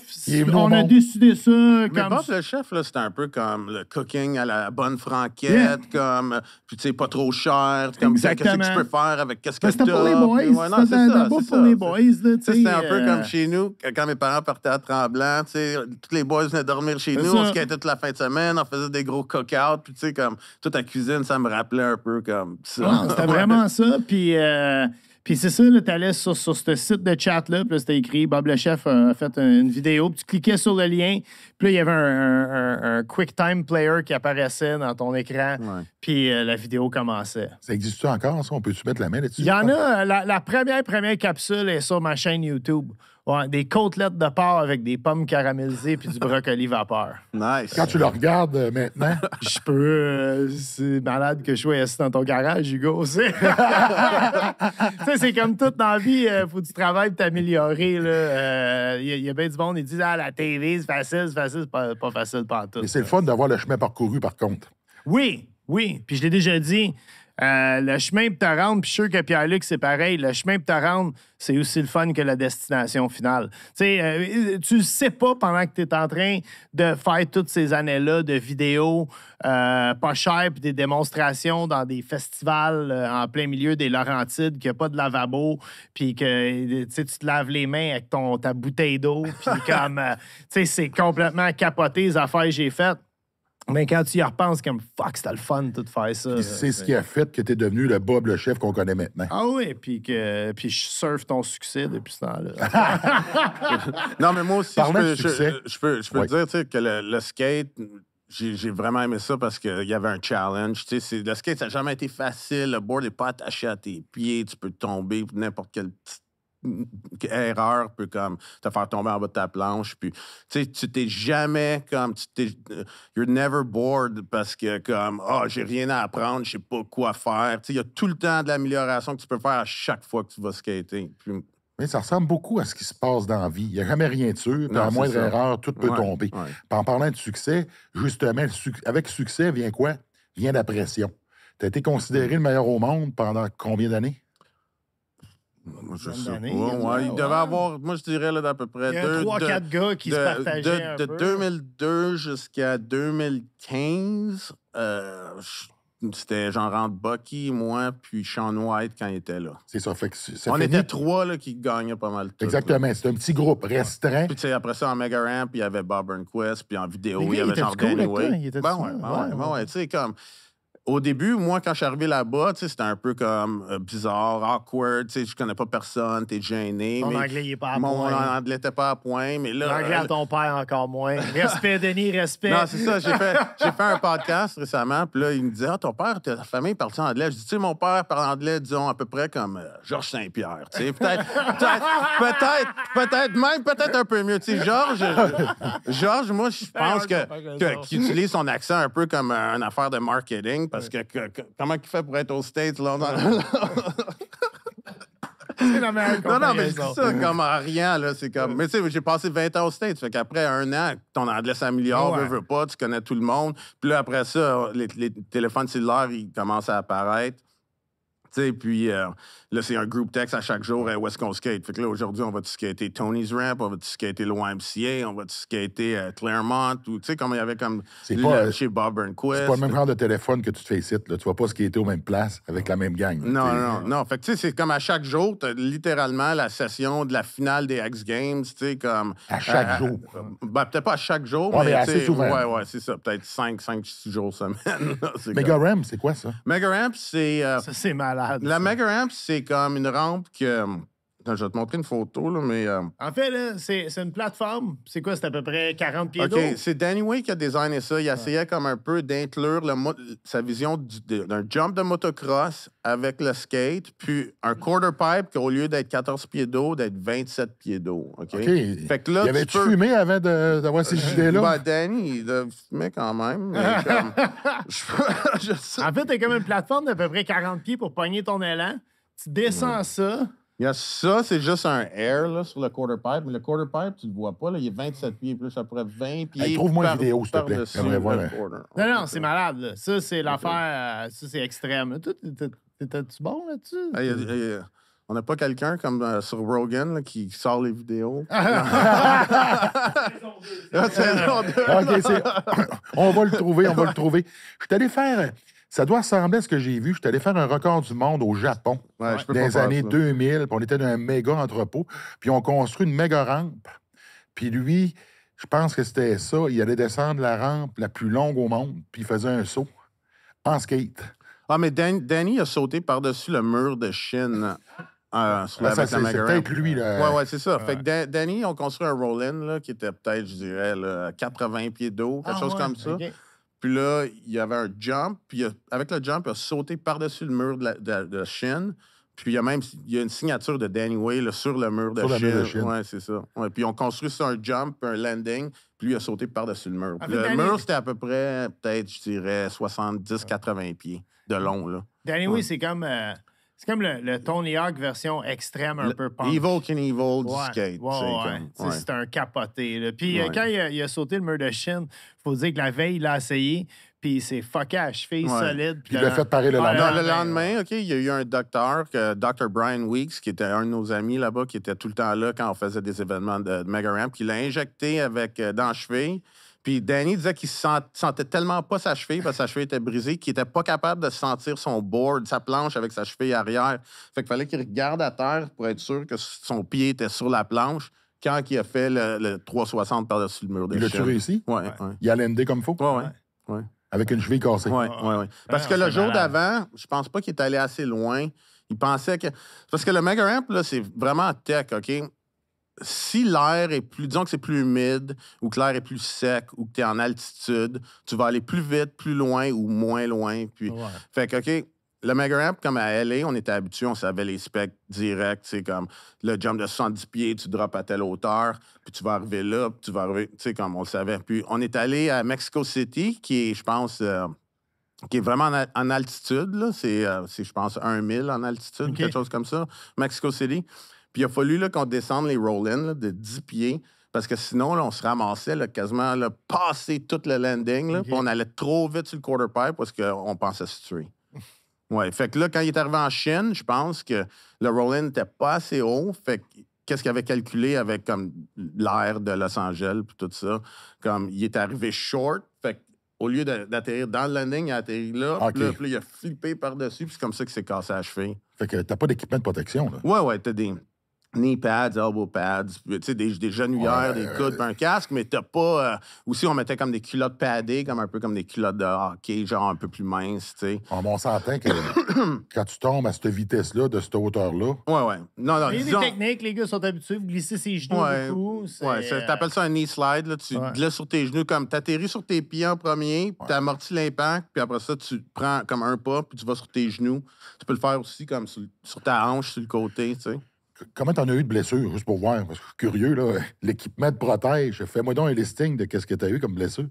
Speaker 3: on a décidé ça
Speaker 4: Mais
Speaker 3: comme...
Speaker 4: Bob le chef, là, c'était un peu comme le cooking à la bonne franquette, comme, puis tu sais, pas trop cher, comme, qu'est-ce que tu peux faire avec qu'est-ce que tu as.
Speaker 3: C'était pour les boys,
Speaker 4: ouais, non,
Speaker 3: c'était un bouffe pour les boys.
Speaker 4: C'était un peu comme chez nous, quand mes parents partaient à Tremblant, tu sais, tous les boys venaient dormir chez nous, on se quittait toute la fin de semaine, on faisait des gros cook-out, puis tu sais, comme, toute la cuisine, ça me rappelait un peu comme ça.
Speaker 3: C'était vraiment ça, puis c'est ça, tu allais sur ce site de chat-là, puis là, c'était écrit, Bob le chef a fait une vidéo, puis tu cliquais sur le lien, puis là, il y avait un QuickTime Player qui apparaissait dans ton écran, puis la vidéo commençait.
Speaker 1: Ça existe-tu encore, ça? On peut-tu mettre la main là-dessus?
Speaker 3: Il y en a, la première capsule est sur ma chaîne YouTube. Ouais, des côtelettes de porc avec des pommes caramélisées puis du brocoli vapeur.
Speaker 4: Nice.
Speaker 1: Quand tu le regardes maintenant...
Speaker 3: Je peux... c'est malade que je sois assis dans ton garage, Hugo. Tu sais, c'est comme tout dans la vie. Faut que tu travailles pour t'améliorer. Il y a bien du monde, ils disent « Ah, la TV, c'est facile. » C'est pas facile pantoute.
Speaker 1: Mais c'est le fun d'avoir le chemin parcouru, par contre.
Speaker 3: Oui. Puis je l'ai déjà dit. Le chemin pour te rendre, puis je suis sûr que Pierre-Luc, c'est pareil. Le chemin pour te rendre, c'est aussi le fun que la destination finale. Tu le sais pas pendant que tu es en train de faire toutes ces années-là de vidéos pas chères puis des démonstrations dans des festivals en plein milieu des Laurentides, qu'il n'y a pas de lavabo, puis que tu te laves les mains avec ta bouteille d'eau, puis comme, c'est complètement capoté les affaires que j'ai faites. Mais quand tu y repenses, comme fuck, c'était le fun de tout faire ça.
Speaker 1: C'est ce qui a fait que tu es devenu le Bob le chef qu'on connaît maintenant.
Speaker 3: Ah oui, puis je surfe ton succès depuis ce temps-là.
Speaker 4: Non, mais moi aussi, je peux
Speaker 1: Oui.
Speaker 4: dire tu sais, que le skate, j'ai vraiment aimé ça parce qu'il y avait un challenge. Tu sais, le skate, ça n'a jamais été facile. Le board n'est pas attaché à tes pieds. Tu peux tomber pour n'importe quelle petite erreur peut comme te faire tomber en bas de ta planche. Puis, tu t'es jamais comme... you're never bored parce que comme, j'ai rien à apprendre, je sais pas quoi faire. Tu sais, il y a tout le temps de l'amélioration que tu peux faire à chaque fois que tu vas skater. Puis,
Speaker 1: mais ça ressemble beaucoup à ce qui se passe dans la vie. Il n'y a jamais rien de sûr. Puis à la moindre erreur, tout peut tomber.
Speaker 4: Ouais.
Speaker 1: Puis en parlant de succès, justement, avec succès vient quoi? Vient la pression. Tu as été considéré le meilleur au monde pendant combien d'années?
Speaker 4: Je sais pas. Ouais, il devait avoir, moi, je dirais, là, d'à peu près...
Speaker 3: Il y a 3-4 gars qui se partageaient
Speaker 4: de 2002 jusqu'à 2015, c'était genre entre Bucky, moi, puis Sean White quand il était là.
Speaker 1: C'est ça. Fait que
Speaker 4: on était 3 là, qui gagnaient pas mal tout.
Speaker 1: Exactement. C'est un petit groupe restreint.
Speaker 4: Puis, tu sais, après ça, en Mega Ramp, il y avait Bob Burnquist, puis en vidéo, il y avait
Speaker 3: était
Speaker 4: genre
Speaker 3: cool
Speaker 4: Danny
Speaker 3: avec toi,
Speaker 4: Way.
Speaker 3: il était
Speaker 4: Ouais, tu sais, comme... Au début, moi, quand je suis arrivé là-bas, c'était un peu comme bizarre, awkward. Je connais pas personne, t'es gêné.
Speaker 3: Mon anglais, il est pas à
Speaker 4: Mon
Speaker 3: point.
Speaker 4: anglais n'était pas à point, mais là...
Speaker 3: L'anglais à ton père, encore moins. Respect, Denis, respect.
Speaker 4: Non, c'est ça. J'ai fait un podcast récemment, puis là, il me disait « Ah, ton père, ta famille parle anglais? » Je dis « Tu sais, mon père parle anglais, disons, à peu près comme Georges Saint-Pierre. Tu sais, peut-être un peu mieux. Tu sais, Georges, moi, je pense qu'il utilise son accent un peu comme une affaire de marketing, parce que comment il fait pour être aux States, là?
Speaker 3: C'est la meilleure
Speaker 4: Non, mais je dis ça comme en rien, là. C'est comme... Mais tu sais, j'ai passé 20 ans aux States. Fait qu'après 1 an, ton anglais s'améliore, veux pas, tu connais tout le monde. Puis là, après ça, les téléphones cellulaires, ils commencent à apparaître. Tu sais, puis là, c'est un group text à chaque jour où est-ce qu'on skate. Fait que là, aujourd'hui, on va-tu skater Tony's Ramp, on va-tu skater le YMCA, on va-tu skater Claremont, ou tu sais, comme il y avait comme chez Bob Burnquist.
Speaker 1: C'est pas le même genre de téléphone que tu te fais ici. Là. Tu vas pas skater aux mêmes places avec la même gang.
Speaker 4: Non. Fait que tu sais, c'est comme à chaque jour, t'as littéralement la session de la finale des X Games, tu sais, comme...
Speaker 1: À chaque jour.
Speaker 4: Ben, peut-être pas à chaque jour,
Speaker 1: mais assez souvent.
Speaker 4: Ouais, c'est ça. Peut-être 5-6 jours semaine.
Speaker 1: Mega Ramp, c'est quoi ça?
Speaker 4: Mega Ramp, c'est...
Speaker 3: Ça, c'est malade.
Speaker 4: La Mega Ramp, c'est comme une rampe que... Attends, je vais te montrer une photo, là, mais...
Speaker 3: En fait, là, c'est une plateforme. C'est quoi? C'est à peu près 40 pieds d'eau?
Speaker 4: OK, c'est Danny Way qui a designé ça. Il essayait comme un peu d'inclure sa vision d'un jump de motocross avec le skate, puis un quarter pipe qui, au lieu d'être 14 pieds d'eau, d'être 27 pieds d'eau. OK?
Speaker 1: Fait
Speaker 4: que là,
Speaker 1: il avait-tu fumé avant d'avoir ces idées-là?
Speaker 4: Ben, Danny, il fumait quand même. Mais comme... je sais.
Speaker 3: En fait, t'as comme une plateforme d'à peu près 40 pieds pour pogner ton élan. Tu descends ça.
Speaker 4: Il y a ça, c'est juste un air là, sur le quarter pipe. Mais le quarter pipe, tu le vois pas. Là, il est 27 pieds plus, à peu près 20 pieds.
Speaker 1: Hey, trouve-moi une vidéo, s'il te plaît. J'aimerais voir.
Speaker 3: Non, c'est malade. Là. Ça, c'est l'affaire. Ça, c'est extrême. Toi, t'étais-tu bon là-dessus?
Speaker 4: On n'a pas quelqu'un comme sur Rogan là, qui sort les vidéos.
Speaker 1: On va le trouver. Je suis allé faire... Ça doit ressembler à ce que j'ai vu. Je suis allé faire un record du monde au Japon
Speaker 4: dans
Speaker 1: les années 2000. Puis on était dans un méga entrepôt. Puis on construit une méga rampe. Puis lui, je pense que c'était ça. Il allait descendre la rampe la plus longue au monde. Puis il faisait un saut en skate.
Speaker 4: Ah, mais Danny a sauté par-dessus le mur de Chine. C'est
Speaker 1: peut-être lui. Là.
Speaker 4: Ouais, c'est ça. Fait que Danny, on construit un roll-in là, qui était peut-être, je dirais, là, 80 pieds d'eau, quelque chose comme ça.
Speaker 3: Okay.
Speaker 4: Puis là, il y avait un jump. Puis avec le jump, il a sauté par-dessus le mur de Chine. Puis il y a une signature de Danny Way là, sur le mur de Chine. Ouais, c'est ça. Ouais, puis on construit ça un jump, un landing. Puis lui, il a sauté par-dessus le mur. Le mur, c'était à peu près, peut-être, je dirais, 70-80 pieds de long. Là.
Speaker 3: Danny Way, c'est comme... C'est comme le Tony Hawk version extrême, un peu punk.
Speaker 4: Evil Knievel du skate.
Speaker 3: C'est un capoté. Là. Puis quand il a sauté le mur de Chine, il faut dire que la veille, il l'a essayé, puis il s'est fucké à la cheville solide.
Speaker 1: Puis il l'a fait pareil le lendemain.
Speaker 4: Le lendemain, OK, il y a eu un docteur, Dr. Brian Weeks, qui était un de nos amis là-bas, qui était tout le temps là quand on faisait des événements de Mega Ramp, qui l'a injecté dans la cheville. Puis Danny disait qu'il sentait tellement pas sa cheville, parce que sa cheville était brisée, qu'il était pas capable de sentir son board, sa planche avec sa cheville arrière. Fait qu'il fallait qu'il regarde à terre pour être sûr que son pied était sur la planche quand il a fait le 360 par-dessus le mur des Chines.
Speaker 1: Il a-tu réussi?
Speaker 4: Ouais.
Speaker 1: Il a landé comme il faut?
Speaker 4: Ouais.
Speaker 1: Avec une cheville cassée?
Speaker 4: Oui. Parce que le jour d'avant, je pense pas qu'il est allé assez loin. Il pensait que... Parce que le Mega Ramp, là, c'est vraiment tech, OK? Si l'air est plus... Disons que c'est plus humide ou que l'air est plus sec ou que tu es en altitude, tu vas aller plus vite, plus loin ou moins loin. Puis... Fait que, OK, le Mega Ramp, comme à LA, on était habitué, on savait les specs directs. C'est comme le jump de 70 pieds, tu drops à telle hauteur, puis tu vas arriver là, puis tu vas arriver... Tu sais, comme on le savait. Puis on est allé à Mexico City, qui est, je pense... qui est vraiment en altitude, là. C'est, je pense, 1000 en altitude, quelque chose comme ça, Mexico City. Puis il a fallu là, qu'on descende les roll-in de 10 pieds, parce que sinon, là, on se ramassait là, quasiment là, passer tout le landing, là, puis on allait trop vite sur le quarter pipe parce qu'on pensait se tuer. Ouais, fait que là, quand il est arrivé en Chine, je pense que le roll-in n'était pas assez haut, fait que qu'est-ce qu'il avait calculé avec comme l'air de Los Angeles puis tout ça, comme il est arrivé short, fait au lieu d'atterrir dans le landing, il a atterri là. Puis là, il a flippé par-dessus. Puis c'est comme ça qu'il s'est cassé la cheville.
Speaker 1: Fait que t'as pas d'équipement de protection, là.
Speaker 4: Ouais, t'as des knee pads, elbow pads, tu sais, des genouillères, des coudes, puis un casque, mais t'as pas... aussi, on mettait comme des culottes paddées, comme un peu comme des culottes de hockey, genre un peu plus minces, tu sais.
Speaker 1: On s'entend que quand tu tombes à cette vitesse-là, de cette hauteur-là...
Speaker 4: Ouais. Non,
Speaker 3: il y a des techniques, les gars sont habitués, vous glissez ses genoux beaucoup.
Speaker 4: T'appelles ça un knee slide, là. Tu glisses sur tes genoux, comme t'atterris sur tes pieds en premier, puis t'amortis l'impact, puis après ça, tu prends comme un pas, puis tu vas sur tes genoux. Tu peux le faire aussi comme sur ta hanche, sur le côté, tu sais.
Speaker 1: Comment t'en as eu de blessure, juste pour voir? Parce que je suis curieux, là. L'équipement te protège. Fais-moi donc un listing de qu'est-ce que t'as eu comme blessure.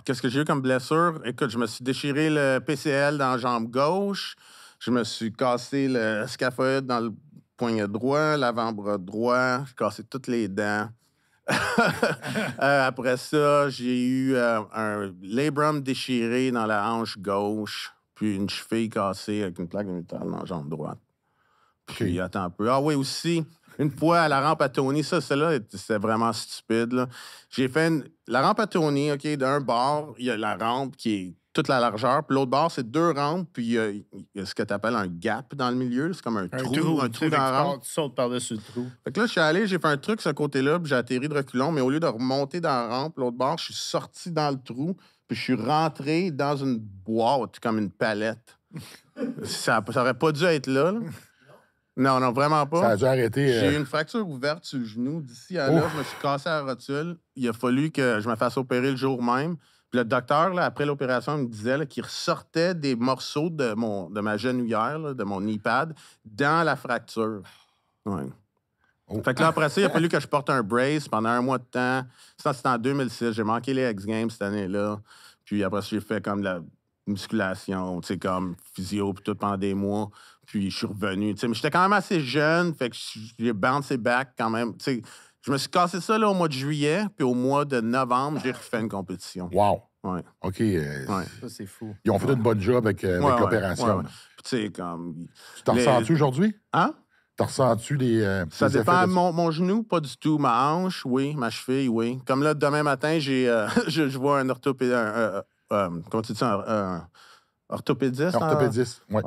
Speaker 4: Qu'est-ce que j'ai eu comme blessure? Écoute, je me suis déchiré le PCL dans la jambe gauche. Je me suis cassé le scaphoïde dans le poignet droit, l'avant-bras droit. J'ai cassé toutes les dents. Après ça, j'ai eu un labrum déchiré dans la hanche gauche. puis une cheville cassée avec une plaque de métal dans la jambe droite. Puis, attends un peu. Ah oui, aussi, une fois à la rampe à Tony, celle-là, c'était vraiment stupide. Là. J'ai fait la rampe à Tony, OK, d'un bord, il y a la rampe qui est toute la largeur, puis l'autre bord, c'est 2 rampes, puis il y a ce que tu appelles un gap dans le milieu. C'est comme un trou dans la rampe.
Speaker 3: Tu sautes par-dessus le trou.
Speaker 4: Fait que là, je suis allé, j'ai fait un truc de ce côté-là, puis j'ai atterri de reculons, mais au lieu de remonter dans la rampe, l'autre bord, je suis sorti dans le trou, puis je suis rentré dans une boîte, comme une palette. Ça aurait pas dû être là. Non, vraiment pas.
Speaker 1: Ça a dû arrêter.
Speaker 4: J'ai eu une fracture ouverte sur le genou. D'ici à là, je me suis cassé la rotule. Il a fallu que je me fasse opérer le jour même. Puis le docteur, là, après l'opération, il me disait là, qu'il ressortait des morceaux de ma genouillère, là, de mon knee pad, dans la fracture. Ouais. Fait que là, après ça, il a fallu que je porte un brace pendant 1 mois de temps. Ça, c'était en 2006. J'ai manqué les X-Games cette année-là. Puis après ça, j'ai fait comme de la musculation, tu sais, comme physio, puis tout pendant des mois. Puis je suis revenu. Tu sais, mais j'étais quand même assez jeune, fait que j'ai bouncé back quand même. Tu sais, je me suis cassé ça là, au mois de juillet, puis au mois de novembre, j'ai refait une compétition.
Speaker 1: Wow.
Speaker 4: Ouais.
Speaker 1: OK.
Speaker 4: Ouais.
Speaker 3: Ça, c'est fou.
Speaker 1: Ils ont fait une bonne job avec l'opération.
Speaker 4: Ouais. Puis tu sais, comme...
Speaker 1: Tu t'en ressens-tu aujourd'hui?
Speaker 4: Hein?
Speaker 1: T'en ressens-tu des
Speaker 4: Ça
Speaker 1: des
Speaker 4: dépend.
Speaker 1: effets de...
Speaker 4: Mon genou, pas du tout. Ma hanche, oui. Ma cheville, oui. Comme là, demain matin, je vois un orthopédiste... comment tu dis ça? Un orthopédiste?
Speaker 1: Orthopédiste, oui.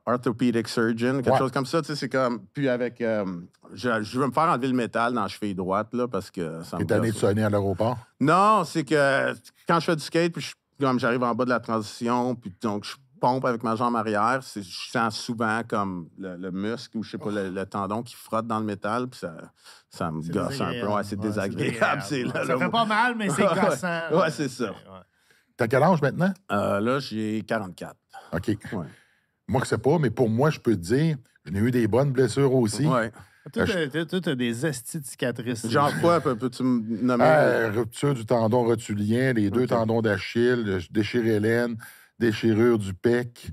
Speaker 4: Orthopedic surgeon, quelque chose comme ça. Tu sais, c'est comme... Puis avec... je veux me faire enlever le métal dans la cheville droite, là, parce que ça me...
Speaker 1: T'es tanné de sonner à l'aéroport?
Speaker 4: Non, c'est que quand je fais du skate, puis comme j'arrive en bas de la transition, puis donc je pompe avec ma jambe arrière, je sens souvent comme le muscle ou je sais pas, le tendon qui frotte dans le métal, puis ça me gosse un peu. Ouais, c'est désagréable.
Speaker 3: Ça fait pas mal, mais c'est gossant.
Speaker 4: Ouais, c'est ça.
Speaker 1: T'as quel âge maintenant?
Speaker 4: Là, j'ai 44.
Speaker 1: OK.
Speaker 4: Ouais.
Speaker 1: Moi, je sais pas, mais pour moi, je peux te dire, j'en ai eu des bonnes blessures aussi.
Speaker 4: Ouais.
Speaker 3: Toi, t'as des estis de cicatrices.
Speaker 4: Genre quoi, peux-tu me nommer?
Speaker 1: Rupture du tendon rotulien, les 2 tendons d'Achille, déchirure l'aine, déchirure du pec.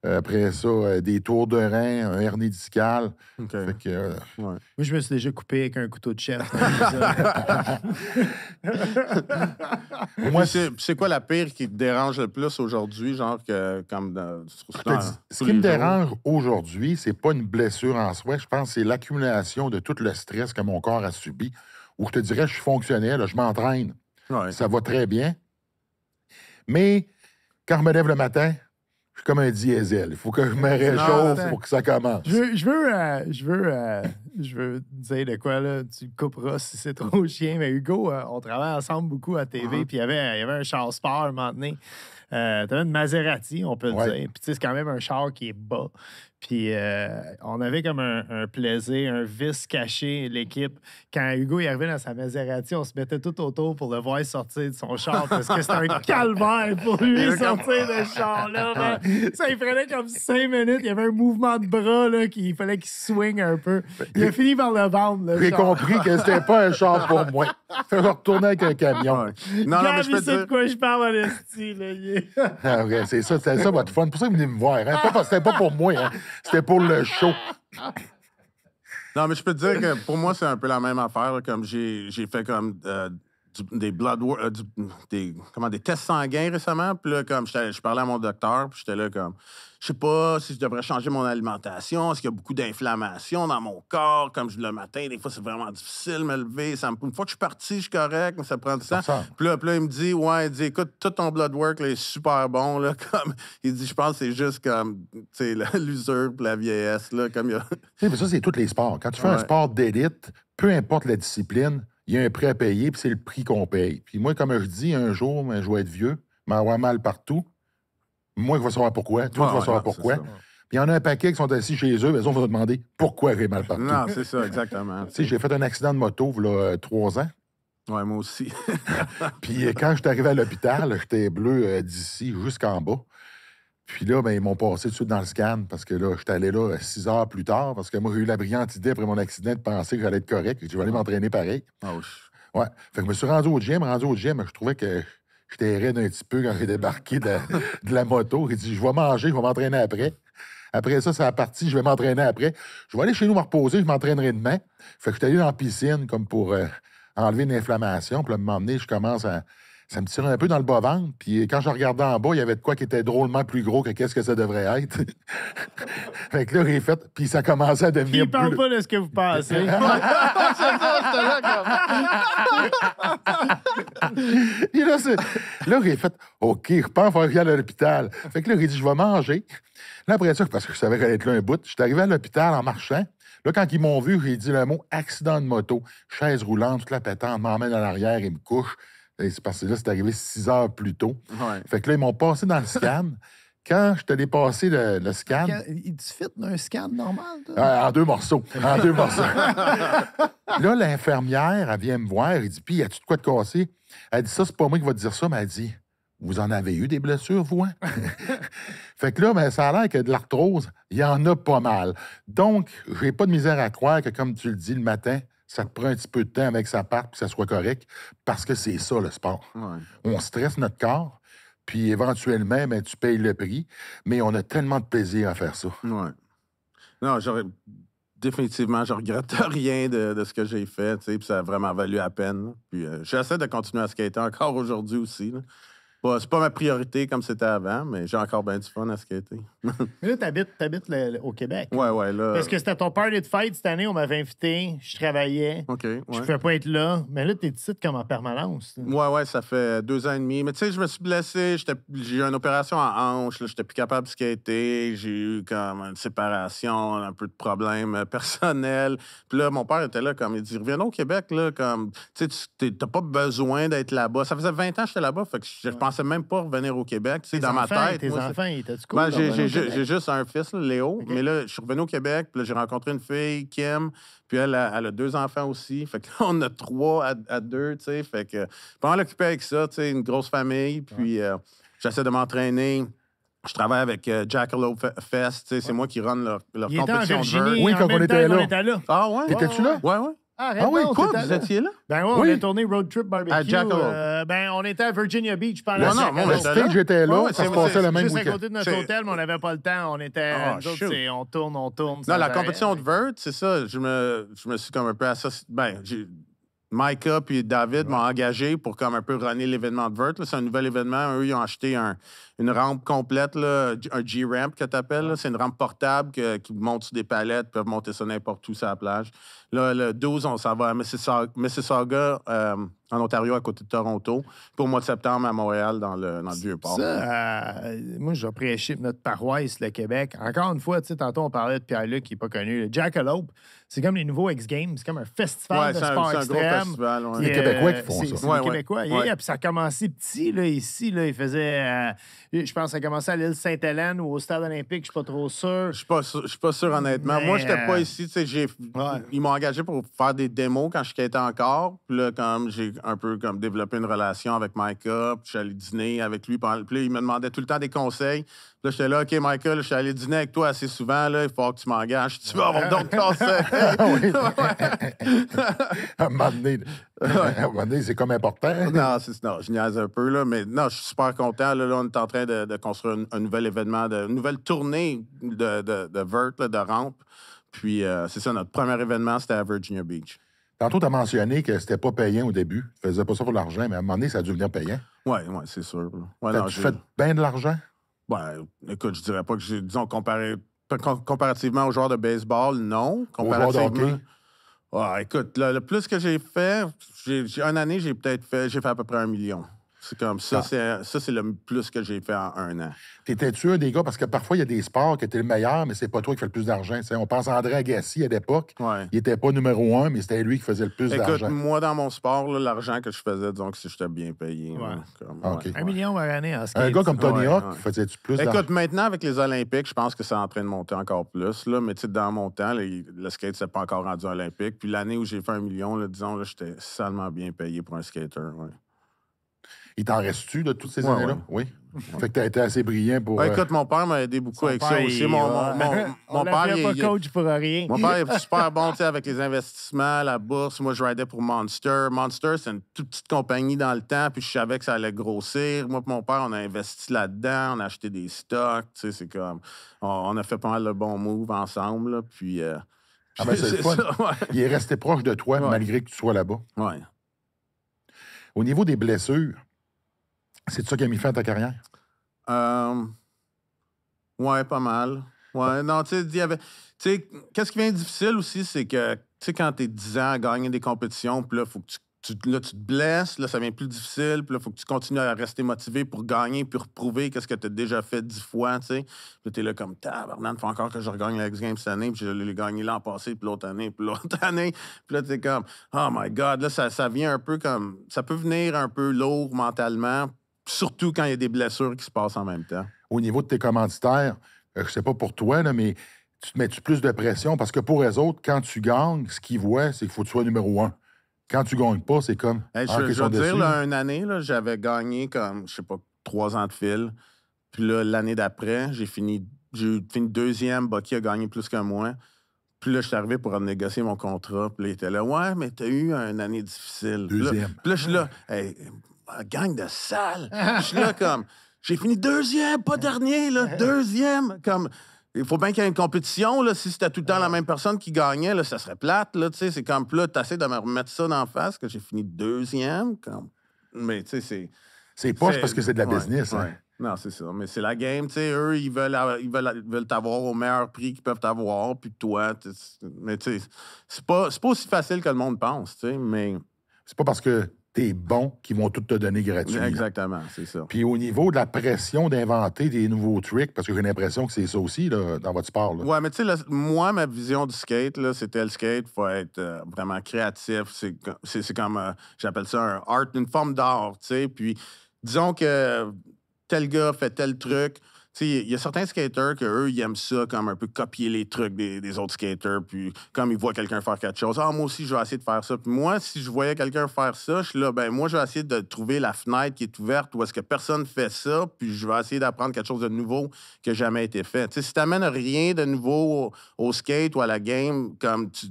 Speaker 1: Après ça, des tours de rein, un hernie discale.
Speaker 4: OK.
Speaker 1: Fait que,
Speaker 3: Moi, je me suis déjà coupé avec un couteau de chef.
Speaker 4: Moi, c'est quoi la pire qui te dérange le plus aujourd'hui, genre que comme
Speaker 1: ce qui me dérange aujourd'hui, c'est pas une blessure en soi. Je pense que c'est l'accumulation de tout le stress que mon corps a subi. Où je te dirais, je suis fonctionnel, je m'entraîne.
Speaker 4: Ouais.
Speaker 1: Ça va très bien. Mais quand je me lève le matin, je suis comme un diesel. Il faut que je me réchauffe pour que ça commence.
Speaker 3: Je veux dire de quoi, là. Tu le couperas si c'est trop chien. Mais Hugo, on travaille ensemble beaucoup à TV. Puis il y avait un char sport un moment donné. T'avais une Maserati, on peut le dire. Puis tu sais, c'est quand même un char qui est bas. Puis on avait comme un plaisir, un vice caché, l'équipe. Quand Hugo est arrivé dans sa Maserati, on se mettait tout autour pour le voir sortir de son char parce que c'était un calvaire pour lui sortir de ce char-là. Ça, il prenait comme 5 minutes. Il y avait un mouvement de bras là, qu'il fallait qu'il swing un peu. Il a fini par le vendre.
Speaker 1: J'ai compris que c'était pas un char pour moi. Je vais retourner avec un camion.
Speaker 4: Non, mais je peux
Speaker 3: sais de quoi je parle en esti, là.
Speaker 1: Ah, okay, c'est ça votre fun. C'est pour ça que vous venez me voir. Hein? C'était pas pour moi. Hein? C'était pour le show.
Speaker 4: Non, mais je peux te dire que pour moi, c'est un peu la même affaire. Là, comme j'ai fait comme des blood des tests sanguins récemment. Puis là, comme je parlais à mon docteur, puis j'étais là comme, je sais pas si je devrais changer mon alimentation, est-ce qu'il y a beaucoup d'inflammation dans mon corps, comme le matin, des fois, c'est vraiment difficile de me lever. Une fois que je suis parti, je suis correct, mais ça prend du temps. Puis là, il me dit, écoute, tout ton blood work là, est super bon. Là, comme, il dit, je pense que c'est juste comme, tu sais, l'usure puis la vieillesse. Là, comme
Speaker 1: mais ça, c'est tous les sports. Quand tu fais un sport d'élite, peu importe la discipline, il y a un prix à payer, puis c'est le prix qu'on paye. Puis moi, comme je dis, un jour, je vais être vieux, m'avoir mal partout. Moi, je vais savoir pourquoi. Toi, tu vas savoir pourquoi. Puis il y en a un paquet qui sont assis chez eux, mais ils vont se demander pourquoi j'ai mal partout.
Speaker 4: Non, c'est ça, exactement.
Speaker 1: Tu sais, j'ai fait un accident de moto, il y a 3 ans.
Speaker 4: Ouais, moi aussi.
Speaker 1: Puis quand je suis arrivé à l'hôpital, j'étais bleu d'ici jusqu'en bas. Puis là, ils m'ont passé tout de suite dans le scan parce que là, j'étais allé là 6 heures plus tard parce que moi, j'ai eu la brillante idée après mon accident de penser que j'allais être correct et que je vais aller m'entraîner pareil. Ouais. Fait que je me suis rendu au gym, je trouvais que j'étais raide un petit peu quand j'ai débarqué de la moto. J'ai dit, je vais manger, je vais m'entraîner après. Après ça, c'est la partie, je vais m'entraîner après. Je vais aller chez nous me reposer, je m'entraînerai demain. Fait que je suis allé dans la piscine comme pour enlever une inflammation. Puis là, à un moment donné, je commence à ça me tirait un peu dans le bas-ventre. Puis quand je regardais en bas, il y avait de quoi qui était drôlement plus gros que qu'est-ce que ça devrait être. Fait que là, j'ai fait, puis ça commençait à
Speaker 3: Puis
Speaker 1: devenir
Speaker 3: il parle
Speaker 1: plus...
Speaker 3: pas de ce que vous pensez.
Speaker 1: Puis là, j'ai fait, OK, je pense qu'il faut aller à l'hôpital. Fait que là, j'ai dit, je vais manger. Là, après ça, parce que je savais qu'elle allait être là un bout, je suis arrivé à l'hôpital en marchant. Là, quand ils m'ont vu, j'ai dit le mot accident de moto, chaise roulante, toute la pétante, m'emmène en arrière et me couche. Et c'est parce que là, c'est arrivé 6 heures plus tôt.
Speaker 4: Ouais.
Speaker 1: Fait que là, ils m'ont passé dans le scan. Quand je te l'ai passé le scan,
Speaker 3: Il te fit d'un scan normal, toi?
Speaker 1: en 2 morceaux. En 2 morceaux. Là, l'infirmière, elle vient me voir. Elle dit, puis, as-tu de quoi te casser? Elle dit, ça, c'est pas moi qui va te dire ça, mais elle dit, vous en avez eu des blessures, vous, hein? Fait que là, ben, ça a l'air que de l'arthrose, il y en a pas mal. Donc, j'ai pas de misère à croire que, comme tu le dis le matin, ça te prend un petit peu de temps avec sa part pour que ça soit correct, parce que c'est ça, le sport.
Speaker 4: Ouais.
Speaker 1: On stresse notre corps, puis éventuellement, ben, tu payes le prix, mais on a tellement de plaisir à faire ça.
Speaker 4: Ouais. Non, définitivement, je regrette rien de ce que j'ai fait, tu sais, puis ça a vraiment valu la peine. Là. Puis j'essaie de continuer à skater encore aujourd'hui aussi. Là. C'est pas ma priorité comme c'était avant, mais j'ai encore bien du fun à skater.
Speaker 3: Mais là, t'habites au Québec.
Speaker 4: Ouais, là.
Speaker 3: Parce que c'était ton party de fête cette année, on m'avait invité, je travaillais.
Speaker 4: OK, ouais.
Speaker 3: Je pouvais pas être là. Mais là, t'es ici comme en permanence.
Speaker 4: Ouais, ça fait 2 ans et demi. Mais tu sais, je me suis blessé. J'ai eu une opération en hanche. J'étais plus capable de skater. J'ai eu comme une séparation, un peu de problèmes personnels. Puis là, mon père était là, comme il dit, reviens au Québec, là, comme, tu sais, t'as pas besoin d'être là-bas. Ça faisait 20 ans que j'étais là-bas, fait que je pensais même pas revenir au Québec. Tu sais, dans ma tête.
Speaker 3: Tes
Speaker 4: moi,
Speaker 3: enfants, ils étaient-tu cool?
Speaker 4: Ben, j'ai juste un fils, là, Léo. Mais là, je suis revenu au Québec, puis là, j'ai rencontré une fille, Kim, puis elle a 2 enfants aussi. Fait que là, on a 3 à 2, tu sais. Fait que pas mal occupé avec ça, tu sais, une grosse famille. Puis j'essaie de m'entraîner. Je travaille avec Jackalope Fest, tu sais, c'est moi qui run leur
Speaker 3: Il était en
Speaker 4: compétition de
Speaker 3: Virginie.
Speaker 4: vert.
Speaker 1: Oui,
Speaker 3: en
Speaker 1: quand
Speaker 3: même
Speaker 1: on était
Speaker 3: temps
Speaker 1: là.
Speaker 3: qu'on était là.
Speaker 4: Ah ouais?
Speaker 1: Étais-tu là?
Speaker 4: Ouais.
Speaker 3: Arrête,
Speaker 1: Ah oui,
Speaker 3: non,
Speaker 1: quoi,
Speaker 3: t'étais
Speaker 4: Vous
Speaker 3: là.
Speaker 4: étiez là?
Speaker 3: Ben ouais,
Speaker 1: Oui.
Speaker 3: on a tourné Road Trip Barbecue.
Speaker 4: À Jackalope.
Speaker 3: Ben, on était à Virginia Beach pendant
Speaker 4: Non,
Speaker 3: la
Speaker 4: non,
Speaker 3: semaine.
Speaker 4: on
Speaker 1: Le
Speaker 4: était
Speaker 1: stage était là,
Speaker 4: Ouais,
Speaker 1: ça se
Speaker 4: c'est-
Speaker 1: passait le même
Speaker 3: Juste à
Speaker 1: week-end.
Speaker 3: côté de notre
Speaker 4: C'est-
Speaker 3: hôtel, mais on n'avait pas le temps. On était.
Speaker 4: Ah,
Speaker 3: nous autres,
Speaker 4: shoot.
Speaker 3: on tourne.
Speaker 4: Non,
Speaker 3: sans
Speaker 4: la
Speaker 3: arrêt.
Speaker 4: compétition de vert, c'est ça. Je me suis comme un peu associé. Ben, Micah puis David m'ont engagé pour comme un peu runner l'événement de vert. là. C'est un nouvel événement. Eux, ils ont acheté une rampe complète, là, un G-Ramp que tu appelles. C'est une rampe portable qui monte sur des palettes, ils peuvent monter ça n'importe où sur la plage. Là, le 12, on s'en va à Mississauga, en Ontario, à côté de Toronto. Puis au mois de septembre, à Montréal, dans le Vieux-Port.
Speaker 3: Ça, moi, j'ai prêché pour notre paroisse, le Québec. Encore une fois, tu sais, tantôt, on parlait de Pierre-Luc, qui n'est pas connu. Le Jackalope, c'est comme les nouveaux X-Games. C'est comme un festival
Speaker 4: Ouais,
Speaker 3: de
Speaker 4: c'est
Speaker 3: sport
Speaker 4: un gros
Speaker 3: extrême.
Speaker 4: festival. Ouais.
Speaker 1: Les Québécois qui font
Speaker 3: c'est-
Speaker 1: ça.
Speaker 3: C'est
Speaker 4: Ouais,
Speaker 3: les
Speaker 4: ouais.
Speaker 3: Québécois.
Speaker 4: Ouais.
Speaker 3: Yeah, puis ça a commencé petit, là, ici. Là, ils faisaient... je pense que ça a commencé à l'île Sainte-Hélène ou au Stade olympique, je suis pas trop sûr.
Speaker 4: Je suis pas sûr, honnêtement.
Speaker 3: Mais,
Speaker 4: Moi, j'étais pas ici. Tu sais,
Speaker 3: Ouais.
Speaker 4: Ils m'ont engagé pour faire des démos quand je skatais encore. Puis là, comme j'ai un peu comme développé une relation avec Micah, puis je suis allé dîner avec lui. Puis là, il me demandait tout le temps des conseils. Puis là, j'étais là, OK, Micah, là, je suis allé dîner avec toi assez souvent. Là, il faut que tu m'engages. Tu vas avoir d'autres conseils.
Speaker 1: À un moment donné, c'est comme important.
Speaker 4: Non, je niaise un peu, là, mais non, je suis super content. Là, on est en train de construire un nouvel événement, une nouvelle tournée de vert, là, de rampe. Puis, c'est ça, notre premier événement, c'était à Virginia Beach.
Speaker 1: Tantôt, tu as mentionné que c'était pas payant au début. Tu faisais pas ça pour l'argent, mais à un moment donné, ça a dû venir payant.
Speaker 4: Oui, c'est sûr. là. Ouais, non,
Speaker 1: T'as-tu fait bien de l'argent?
Speaker 4: Ben, écoute, je dirais pas que j'ai, disons, comparativement aux joueurs de baseball, non.
Speaker 1: joueurs de hockey?
Speaker 4: Ouais, écoute, le plus que j'ai fait, une année, j'ai fait à peu près 1 million. C'est comme ça, c'est le plus que j'ai fait en 1 an.
Speaker 1: T'étais-tu un des gars? Parce que parfois, il y a des sports que t'es le meilleur, mais c'est pas toi qui fais le plus d'argent. Tu sais, on pense à André Agassi à l'époque.
Speaker 4: Ouais.
Speaker 1: Il était pas numéro 1, mais c'était lui qui faisait le plus
Speaker 4: Écoute,
Speaker 1: d'argent.
Speaker 4: moi, dans mon sport, là, l'argent que je faisais, disons que j'étais bien payé.
Speaker 3: Ouais.
Speaker 4: là, comme,
Speaker 1: Ah, OK.
Speaker 4: ouais.
Speaker 3: 1 million par année en skate.
Speaker 1: Un gars comme Tony
Speaker 4: Ouais,
Speaker 1: Hawk,
Speaker 4: ouais.
Speaker 1: faisais-tu plus d'argent?
Speaker 4: Écoute, maintenant, avec les Olympiques, je pense que c'est en train de monter encore plus. Là, mais tu sais, dans mon temps, là, le skate, c'est pas encore rendu olympique. Puis l'année où j'ai fait 1 million, là, disons, là, j'étais salement bien payé pour un skater. Ouais.
Speaker 1: Il t'en reste-tu de toutes ces
Speaker 4: Ouais,
Speaker 1: années-là?
Speaker 4: ouais.
Speaker 1: Oui. Fait que t'as été assez brillant pour...
Speaker 4: Ouais, écoute, mon père m'a aidé beaucoup
Speaker 3: Son
Speaker 4: avec
Speaker 3: père,
Speaker 4: ça aussi. Mon
Speaker 3: on
Speaker 4: père,
Speaker 3: l'appelait pas coach pour rien.
Speaker 4: mon père est super bon, tu sais, avec les investissements, la bourse. Moi, je ridais pour Monster. Monster, c'est une toute petite compagnie dans le temps, puis je savais que ça allait grossir. Moi et mon père, on a investi là-dedans, on a acheté des stocks, tu sais, c'est comme... On a fait pas mal de bons moves ensemble, là, puis...
Speaker 1: Ah ben, c'est le fun.
Speaker 4: ça, ouais.
Speaker 1: Il est resté proche de toi,
Speaker 4: Ouais.
Speaker 1: malgré que tu sois là-bas.
Speaker 4: Ouais.
Speaker 1: Au niveau des blessures, C'est ça qui a mis fin à ta carrière?
Speaker 4: Ouais, pas mal. Ouais, non, tu sais, il y avait... Tu sais, qu'est-ce qui vient difficile aussi, c'est que, tu sais, quand t'es 10 ans à gagner des compétitions, puis là, faut que tu te blesses, là, ça devient plus difficile, puis là, faut que tu continues à rester motivé pour gagner, puis reprouver qu'est-ce que t'as déjà fait 10 fois, tu sais. Puis t'es là comme, tabarnak, faut encore que je regagne la X-Games cette année, puis je l'ai gagné l'an passé, puis l'autre année, puis l'autre année. Puis là, t'es comme, oh my God, là, ça vient un peu comme... Ça peut venir un peu lourd mentalement, surtout quand il y a des blessures qui se passent en même temps.
Speaker 1: Au niveau de tes commanditaires, je sais pas pour toi, là, mais tu te mets-tu plus de pression? Parce que pour eux autres, quand tu gagnes, ce qu'ils voient, c'est qu'il faut que tu sois numéro 1. Quand tu gagnes pas, c'est comme...
Speaker 4: Hey, je veux dire, là, une année, là, j'avais gagné comme, je sais pas, 3 ans de fil. Puis là, l'année d'après, j'ai fini deuxième. Bucky a gagné plus que moi. Puis là, je suis arrivé pour renégocier mon contrat. Puis là, il était là, ouais, mais t'as eu une année difficile.
Speaker 1: Deuxième.
Speaker 4: Puis là, je suis là, hey, gang de sale. Je suis là comme, j'ai fini deuxième, pas dernier, là, deuxième. Comme, il faut bien qu'il y ait une compétition, là. Si c'était tout le temps la même personne qui gagnait, là, ça serait plate, là, tu sais. C'est comme, là, t'essaies de me remettre ça d'en face, que j'ai fini deuxième, comme... Mais, tu sais, c'est...
Speaker 1: C'est poche parce que c'est de la business, hein?
Speaker 4: Ouais. Non, c'est ça. Mais c'est la game, tu sais. Eux, ils veulent t'avoir au meilleur prix qu'ils peuvent t'avoir, puis toi... Mais, tu sais, c'est pas aussi facile que le monde pense, tu sais, mais...
Speaker 1: C'est pas parce que t'es bon qu'ils vont tout te donner gratuit.
Speaker 4: Exactement, c'est ça.
Speaker 1: Puis au niveau de la pression d'inventer des nouveaux tricks, parce que j'ai l'impression que c'est ça aussi là, dans votre sport. Là.
Speaker 4: Ouais, mais tu sais, moi, ma vision du skate, là, c'était le skate, il faut être vraiment créatif. C'est comme, j'appelle ça un art, une forme d'art, tu sais. Puis disons que tel gars fait tel truc. Tu sais, il y a certains skaters qu'eux, ils aiment ça, comme un peu copier les trucs des autres skaters. Puis comme ils voient quelqu'un faire quelque chose, moi aussi, je vais essayer de faire ça. Puis moi, si je voyais quelqu'un faire ça, je suis là, ben moi, je vais essayer de trouver la fenêtre qui est ouverte où est-ce que personne fait ça. Puis je vais essayer d'apprendre quelque chose de nouveau qui n'a jamais été fait. Tu sais, si tu n'amènes rien de nouveau au skate ou à la game, comme tu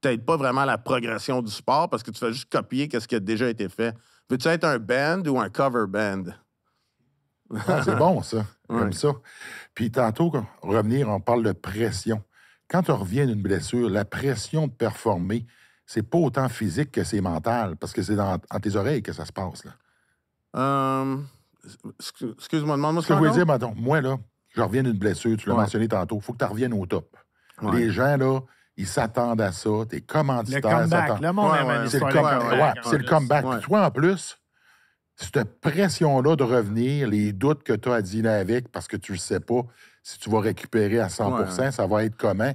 Speaker 4: n'aides pas vraiment la progression du sport parce que tu fais juste copier ce qui a déjà été fait. Veux-tu être un band ou un cover band?
Speaker 1: Ah, c'est bon, ça. J'aime ça. Puis tantôt, revenir, on parle de pression. Quand tu reviens d'une blessure, la pression de performer, c'est pas autant physique que c'est mental, parce que c'est dans tes oreilles que ça se passe. Là.
Speaker 4: Excuse-moi, demande-moi
Speaker 1: ce que je veux dire, mettons, moi, là, je reviens d'une blessure, tu l'as mentionné tantôt, il faut que tu reviennes au top. Ouais. Les gens, là, ils s'attendent à ça, tes commanditaires
Speaker 3: s'attendent. Le monde aime
Speaker 1: c'est le comeback. Puis toi, en plus, cette pression-là de revenir, les doutes que tu as à dealer avec, parce que tu ne sais pas si tu vas récupérer à 100 ça va être comment?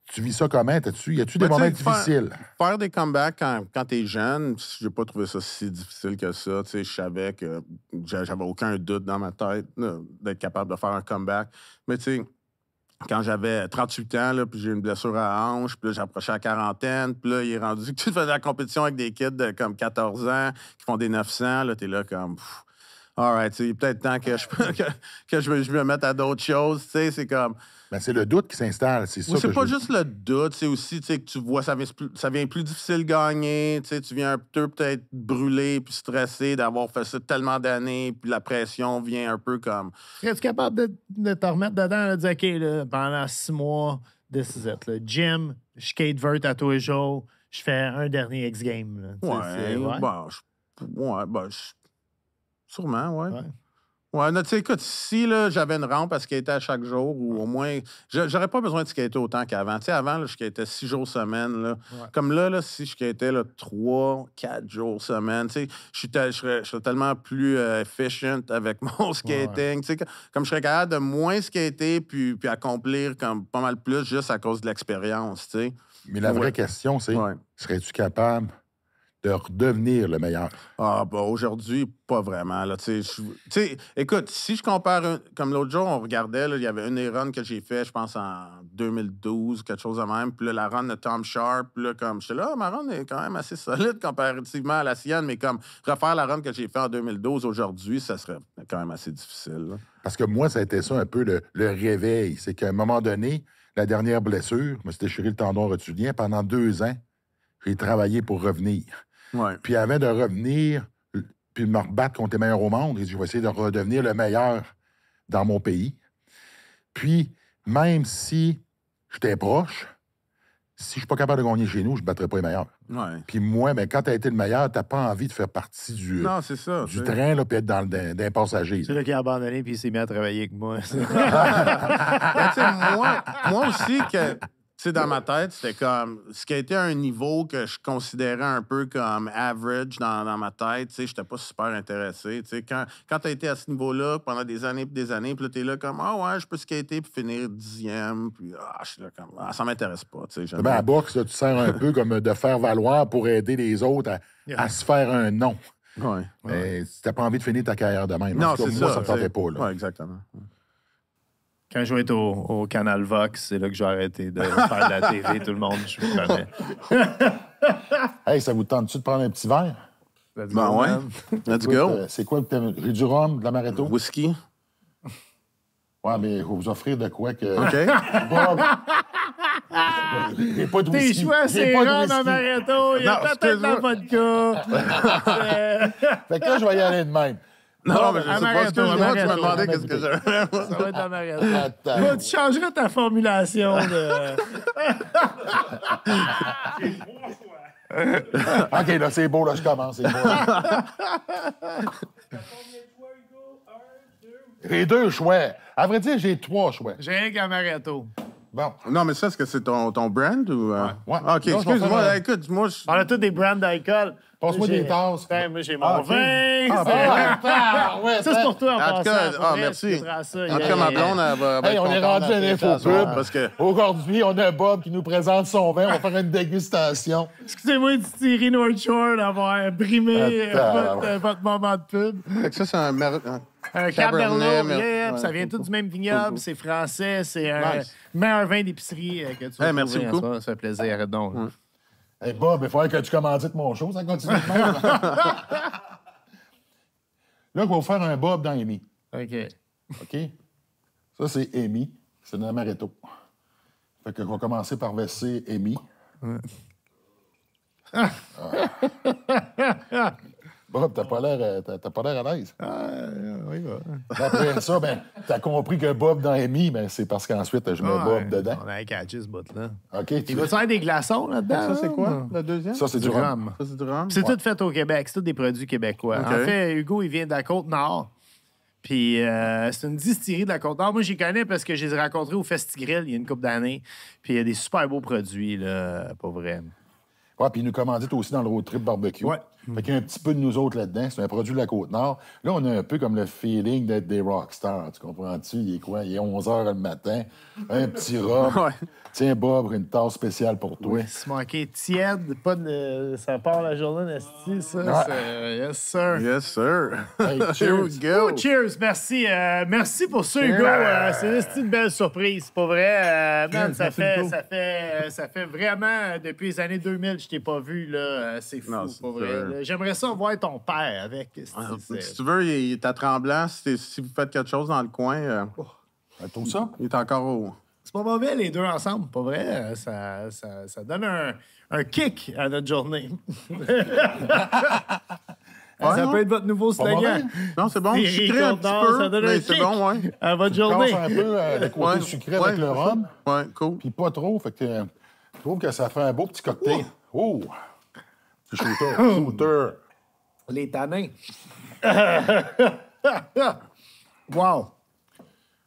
Speaker 1: Tu vis ça comment? Y a-tu des moments difficiles?
Speaker 4: Faire des comebacks quand tu es jeune, je n'ai pas trouvé ça si difficile que ça. Je savais que j'avais aucun doute dans ma tête d'être capable de faire un comeback. Mais tu sais, quand j'avais 38 ans, là, puis j'ai une blessure à la hanche, puis là, j'approchais à la quarantaine, puis là, il est rendu que tu fais de la compétition avec des kids de comme 14 ans qui font des 900, là, t'es là comme... All right, il est peut-être temps que je me mette à d'autres choses, tu sais, c'est comme...
Speaker 1: Ben, c'est le doute qui s'installe, c'est ça.
Speaker 4: Oui, c'est pas juste le doute, c'est aussi, tu sais, que tu vois, ça vient plus difficile de gagner, tu sais, tu viens un peu peut-être brûlé puis stressé d'avoir fait ça tellement d'années, puis la pression vient un peu comme...
Speaker 3: Es-tu capable de te remettre dedans, de dire, OK, là, pendant 6 mois, this is it, là, gym, je skatevert à tous les jours, je fais un dernier X-Game,
Speaker 4: sûrement, ouais. Ouais, tu sais, écoute, si là, j'avais une rampe à skater à chaque jour, ou au moins... J'aurais pas besoin de skater autant qu'avant. Tu sais, avant, là, je skatais 6 jours semaine. Là. Ouais. Comme là, si je skatais 3, 4 jours semaine, tu sais, je serais tellement plus efficient avec mon skating. Tu sais, comme je serais capable de moins skater puis accomplir comme pas mal plus juste à cause de l'expérience, tu sais.
Speaker 1: Mais la vraie question, c'est, serais-tu capable de redevenir le meilleur?
Speaker 4: Ah, bah aujourd'hui, pas vraiment. Là, écoute, si je compare... Comme l'autre jour, on regardait, il y avait une des runs que j'ai fait, je pense, en 2012, quelque chose de même. Puis là, la run de Tom Sharp, là, comme j'étais là, ma run est quand même assez solide comparativement à la sienne, mais comme refaire la run que j'ai fait en 2012 aujourd'hui, ça serait quand même assez difficile. Là.
Speaker 1: Parce que moi, ça a été ça un peu le réveil. C'est qu'à un moment donné, la dernière blessure, je me suis déchiré le tendon rotulien. Pendant 2 ans, j'ai travaillé pour revenir.
Speaker 4: Ouais.
Speaker 1: Puis avant de revenir, puis de me rebattre contre les meilleurs au monde, je vais essayer de redevenir le meilleur dans mon pays. Puis, même si j'étais proche, si je suis pas capable de gagner chez nous, je ne battrai pas les meilleurs.
Speaker 4: Ouais.
Speaker 1: Puis moi, ben, quand tu as été le meilleur, tu n'as pas envie de faire partie du
Speaker 4: C'est ça.
Speaker 1: du train là, puis être dans d'un passager.
Speaker 3: C'est là qu'il a abandonné puis il s'est mis à travailler avec moi.
Speaker 4: Moi aussi, dans ma tête, c'était comme... Ce qui a été un niveau que je considérais un peu comme average dans ma tête, tu sais, j'étais pas super intéressé. Tu sais, quand t'as été à ce niveau-là pendant des années, puis là, t'es là comme, ouais, je peux skater puis finir 10e, puis je suis là comme, ça m'intéresse pas, tu sais.
Speaker 1: Ben, à boxe, là, tu sers un peu comme de faire valoir pour aider les autres à se faire un nom.
Speaker 4: Ouais.
Speaker 1: Mais si t'as pas envie de finir ta carrière de même.
Speaker 4: Non,
Speaker 1: En tout cas,
Speaker 4: c'est
Speaker 1: moi,
Speaker 4: ça.
Speaker 1: ça me tentait pas, là.
Speaker 4: Ouais, exactement.
Speaker 3: Quand je vais être au Canal Vox, c'est là que j'ai arrêté de faire de la TV, tout le monde. Je me connais.
Speaker 1: Hey, ça vous tente-tu de prendre un petit verre?
Speaker 3: Let's
Speaker 4: Ben
Speaker 3: go,
Speaker 4: ouais.
Speaker 3: man.
Speaker 4: Let's
Speaker 1: Écoute,
Speaker 4: go.
Speaker 1: c'est quoi que t'aimes? J'ai du rhum, de l'amaretto?
Speaker 4: Whisky.
Speaker 1: Ouais, mais je vais vous offrir de quoi que...
Speaker 4: OK.
Speaker 1: Bob! J'ai pas de
Speaker 3: Tes
Speaker 1: whisky.
Speaker 3: choix,
Speaker 1: J'ai
Speaker 3: c'est
Speaker 1: pas de
Speaker 3: rhum,
Speaker 1: whisky.
Speaker 3: amaretto, il y a
Speaker 4: Non,
Speaker 3: peut-être de la vodka.
Speaker 1: Fait que là, je vais y aller de même.
Speaker 4: Non, mais je sais pas ce que
Speaker 3: amaretto,
Speaker 4: je veux. Tu me
Speaker 3: amaretto.
Speaker 4: demandais qu'est-ce que j'avais.
Speaker 3: Ça va être de l'amaretto.
Speaker 1: Attends.
Speaker 3: Là, tu changeras ta formulation de...
Speaker 1: OK, là, c'est beau, là, je commence. C'est beau. J'ai 2 choix. À vrai dire, j'ai 3 choix.
Speaker 3: J'ai rien qu'amaretto.
Speaker 1: Bon.
Speaker 4: Non, mais ça, est-ce que c'est ton brand ou...
Speaker 1: Ouais.
Speaker 4: OK,
Speaker 1: Non, je vais
Speaker 4: excuse-moi.
Speaker 1: faire un-
Speaker 4: Écoute, moi,
Speaker 3: On a tous des brands d'alcool.
Speaker 1: Passe-moi
Speaker 3: J'ai-
Speaker 1: des tasses.
Speaker 3: Ben, moi, j'ai mon
Speaker 1: Ah, OK.
Speaker 3: vin.
Speaker 1: Ah,
Speaker 3: c'est- ça, c'est pour toi en
Speaker 4: En tout
Speaker 3: passant.
Speaker 4: cas,
Speaker 3: Pour vrai,
Speaker 4: merci.
Speaker 3: tu goûteras ça.
Speaker 4: En tout cas, ma blonde, elle va
Speaker 1: Hey,
Speaker 4: être
Speaker 1: on est
Speaker 4: contente
Speaker 1: rendu à
Speaker 4: d'appeler
Speaker 1: l'info
Speaker 4: ça ce soir,
Speaker 1: pub.
Speaker 4: parce que...
Speaker 1: Aujourd'hui, on a Bob qui nous présente son vin. On va faire une dégustation.
Speaker 3: Excusez-moi du Thierry North Shore d'avoir brimé
Speaker 1: Attends.
Speaker 3: votre moment de pub.
Speaker 4: Fait que ça, c'est un...
Speaker 3: Un
Speaker 4: Cabernet,
Speaker 3: Cabernet,
Speaker 4: mais-
Speaker 3: yeah,
Speaker 4: ouais.
Speaker 3: ça vient tout du même vignoble, c'est français, c'est un
Speaker 4: Nice.
Speaker 3: meilleur vin d'épicerie que tu vas
Speaker 4: Merci
Speaker 3: trouver en
Speaker 4: beaucoup.
Speaker 3: soi. Ça fait plaisir, arrête donc.
Speaker 1: Hey, Bob, il faudrait que tu commandites mon show. Ça continue de même. Là, on va vous faire un Bob dans Amy.
Speaker 3: OK.
Speaker 1: OK? Ça, c'est Amy. C'est un amaretto. Fait que on va commencer par verser Amy. Ah. Bob, t'as pas l'air à l'aise.
Speaker 3: Oui,
Speaker 1: Après ça, ben, t'as compris que Bob dans Amy, ben, c'est parce qu'ensuite, je mets Bob dedans.
Speaker 3: On a catché ce bout-là.
Speaker 1: OK?
Speaker 3: Il va-tu avoir des glaçons là-dedans?
Speaker 4: Ça, c'est
Speaker 3: là?
Speaker 4: quoi, le deuxième?
Speaker 1: Ça, c'est du rhum.
Speaker 4: Ça, c'est du rhum?
Speaker 3: C'est tout fait au Québec. C'est tout des produits québécois.
Speaker 4: OK.
Speaker 3: En fait, Hugo, il vient de la Côte-Nord. Puis c'est une distillerie de la Côte-Nord. Moi, j'y connais parce que je les ai rencontrés au Festigrill il y a une couple d'années. Puis il y a des super beaux produits, là, pas vrai.
Speaker 1: Ouais, puis il nous commandite aussi dans le road trip barbecue.
Speaker 3: Ouais.
Speaker 1: Fait qu'il y a un petit peu de nous autres là-dedans. C'est un produit de la Côte-Nord. Là, on a un peu comme le feeling d'être des rockstars. Tu comprends-tu? Il est quoi? Il est 11 h le matin. Un petit rhum.
Speaker 4: Ouais.
Speaker 1: Tiens, Bob, une tasse spéciale pour toi.
Speaker 3: Smoké tiède, pas de... ça part la journée, Nasty, ça.
Speaker 1: Ouais.
Speaker 3: C'est- Yes, sir.
Speaker 4: Yes, sir.
Speaker 1: Hey,
Speaker 4: Here
Speaker 1: cheers.
Speaker 4: we go.
Speaker 3: Oh, cheers, merci. Merci pour ça, Hugo. C'est une belle surprise, pas vrai. Man, ça fait vraiment depuis les années 2000 je t'ai pas vu. Là. C'est fou,
Speaker 4: Non, c'est
Speaker 3: pas vrai.
Speaker 4: sûr.
Speaker 3: là. J'aimerais ça voir ton père avec.
Speaker 4: Si tu veux, il est à Tremblant. Si vous faites quelque chose dans le coin,
Speaker 1: Tout ça?
Speaker 4: il est encore au...
Speaker 3: C'est pas mauvais, les deux ensemble, pas vrai. Ça donne un kick à notre journée. Ça
Speaker 4: non?
Speaker 3: peut être votre nouveau
Speaker 1: Pas mauvais.
Speaker 3: slogan.
Speaker 4: Non, c'est bon.
Speaker 3: Thierry
Speaker 4: Sucré un petit
Speaker 3: Côte-Nord, ça
Speaker 4: peu,
Speaker 3: donne un
Speaker 4: mais c'est
Speaker 3: kick
Speaker 4: bon, ouais.
Speaker 3: à votre
Speaker 1: Je
Speaker 3: journée.
Speaker 1: pense un peu le côté
Speaker 4: Ouais,
Speaker 1: sucré
Speaker 4: ouais.
Speaker 1: avec le rhum,
Speaker 4: Ouais, cool.
Speaker 1: puis pas trop. Fait que je trouve que ça fait un beau petit cocktail. Oh! Petit shooter.
Speaker 3: Les tanins. Wow.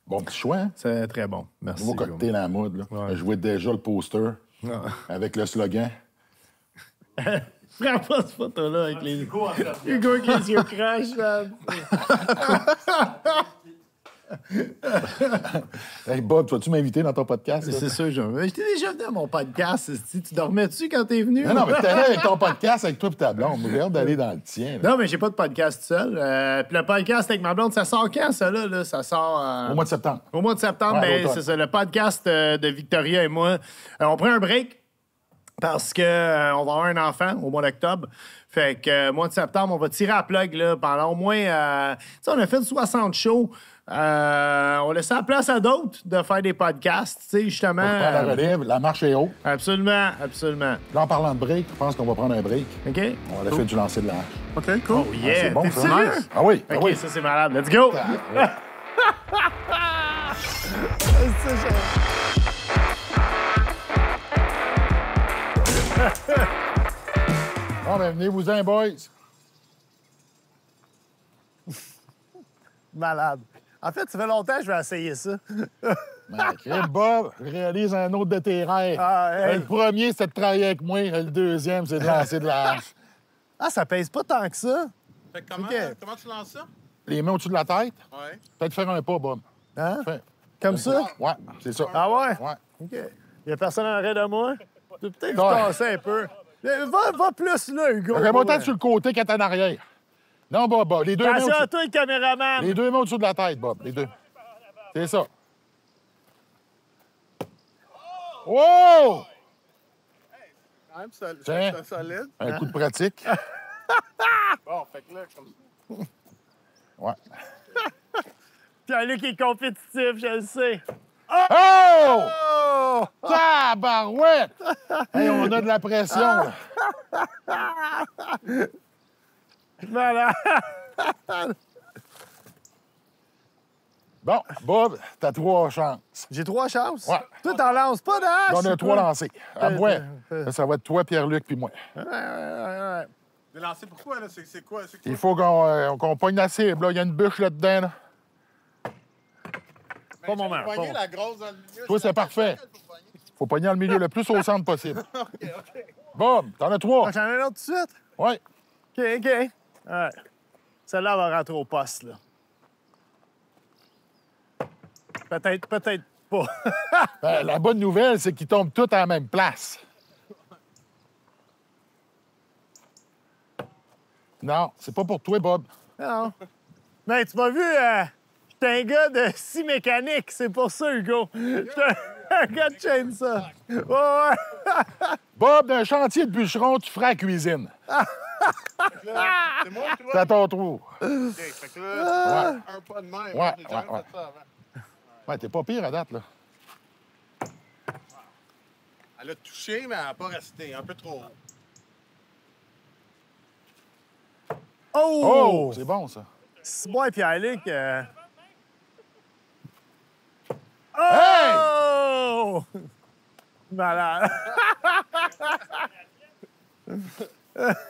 Speaker 1: Bon petit choix, hein?
Speaker 3: C'est très bon. Merci.
Speaker 1: Nouveau cocktail à la mode. Là. Je vois déjà le poster avec le slogan.
Speaker 3: Prends pas cette photo-là avec les... Hugo avec les yeux crash, man.
Speaker 1: Hey Bob, tu vas-tu m'inviter dans ton podcast? là?
Speaker 3: C'est sûr, j'étais déjà venu à mon podcast. Tu dormais-tu quand t'es venu?
Speaker 1: Non, mais t'es allé avec ton podcast avec toi et ta blonde. J'ai hâte d'aller dans le tien. là.
Speaker 3: Non, mais j'ai pas de podcast seul. Puis le podcast avec ma blonde, ça sort quand, ça, là? Ça sort...
Speaker 1: Au mois de septembre.
Speaker 3: Au mois de septembre,
Speaker 1: Ouais,
Speaker 3: ben,
Speaker 1: l'automne.
Speaker 3: c'est ça. Le podcast de Victoria et moi, on prend un break parce que on va avoir un enfant au mois d'octobre. Fait que mois de septembre, on va tirer à plug là, pendant au moins... tu sais, on a fait 60 shows. On laisse la place à d'autres de faire des podcasts, tu sais, justement.
Speaker 1: On prend la relève, la marche est haute.
Speaker 3: Absolument, absolument.
Speaker 1: Là, en parlant de break, je pense qu'on va prendre un break.
Speaker 3: OK?
Speaker 1: On va faire du lancer de la hache.
Speaker 4: OK, cool.
Speaker 3: Oh yeah!
Speaker 1: c'est bon,
Speaker 3: T'es
Speaker 1: ça.
Speaker 3: sérieux?
Speaker 1: Nice. Ah oui, ah
Speaker 3: OK,
Speaker 1: oui.
Speaker 3: ça, c'est malade. Let's go!
Speaker 1: Bon, ben, venez-vous-en, boys.
Speaker 3: Malade. En fait, ça fait longtemps que je vais essayer ça.
Speaker 1: Ben, crème Bob, je réalise un autre de tes rêves.
Speaker 3: Ah, hey.
Speaker 1: Le premier, c'était de travailler avec moi. Le deuxième, c'est de lancer de la hache.
Speaker 3: Ah, ça pèse pas tant que ça.
Speaker 4: Fait que comment,
Speaker 3: OK.
Speaker 4: comment tu lances ça?
Speaker 1: Les mains au-dessus de la tête.
Speaker 4: Ouais.
Speaker 1: Peut-être faire un pas, Bob.
Speaker 3: Hein?
Speaker 1: Fais-
Speaker 3: Comme ça?
Speaker 1: Ouais, c'est ça.
Speaker 3: Ah ouais?
Speaker 1: Ouais.
Speaker 3: OK. Il y a personne en arrière de moi? Tu peux peut-être
Speaker 1: Ouais.
Speaker 3: tasser un peu. Va plus là, Hugo.
Speaker 1: Fait que montant sur le côté quand t'es en arrière. Non, Bob. Les deux mains
Speaker 3: Attention à
Speaker 1: au-dessus.
Speaker 3: toi, le caméraman.
Speaker 1: Les deux mains au-dessus de la tête, Bob. Les deux. C'est ça. Oh!
Speaker 4: Quand même
Speaker 1: Tiens.
Speaker 4: solide.
Speaker 1: Un coup de pratique.
Speaker 4: Bon, fait que là, comme ça.
Speaker 1: Ouais.
Speaker 3: Pierre-Luc est compétitif, je le sais.
Speaker 1: Oh!
Speaker 3: Oh!
Speaker 1: Tabarouette! Hey, on a de la pression, là.
Speaker 3: Malade.
Speaker 1: Bon, Bob, t'as 3 chances.
Speaker 3: J'ai 3 chances.
Speaker 1: Ouais.
Speaker 3: Toi, t'en lances pas de hache.
Speaker 1: On a 3 lancés. À moi,
Speaker 3: euh.
Speaker 1: ça va être toi, Pierre-Luc, puis moi.
Speaker 3: Ouais.
Speaker 4: De lancer pourquoi, là? C'est quoi? C'est
Speaker 1: Il faut qu'on pogne la cible, là. Il y a une bûche là-dedans, là.
Speaker 3: Pas mon mère.
Speaker 4: Pogner la grosse dans le milieu.
Speaker 1: Toi, c'est parfait. Faut pogner dans le milieu le plus au centre possible. Bob, t'en as 3.
Speaker 3: J'en ai un autre tout de suite.
Speaker 1: Ouais.
Speaker 3: OK. Ouais. Celle-là va rentrer au poste, là. Peut-être pas.
Speaker 1: Ben, la bonne nouvelle, c'est qu'ils tombent tous à la même place. Non, c'est pas pour toi, Bob.
Speaker 3: Non. Mais tu m'as vu, j'étais un gars de scie mécanique, c'est pour ça, Hugo. J'étais un gars de chaîne, ça. Ouais.
Speaker 1: Bob, d'un chantier de bûcheron, tu feras la cuisine.
Speaker 4: C'est moi, tu vois?
Speaker 1: C'est à ton tour.
Speaker 4: OK, fait que là, un pas de même.
Speaker 1: Ouais,
Speaker 4: J'ai jamais
Speaker 1: ouais.
Speaker 4: fait ça avant.
Speaker 1: Ouais, t'es pas pire à date, là.
Speaker 4: Elle a touché, mais elle n'a pas resté. Un peu trop haut.
Speaker 1: Oh!
Speaker 3: Oh!
Speaker 1: C'est bon, ça.
Speaker 3: C'est bon, Pierre-Luc.
Speaker 1: Hey!
Speaker 3: Oh! Malade.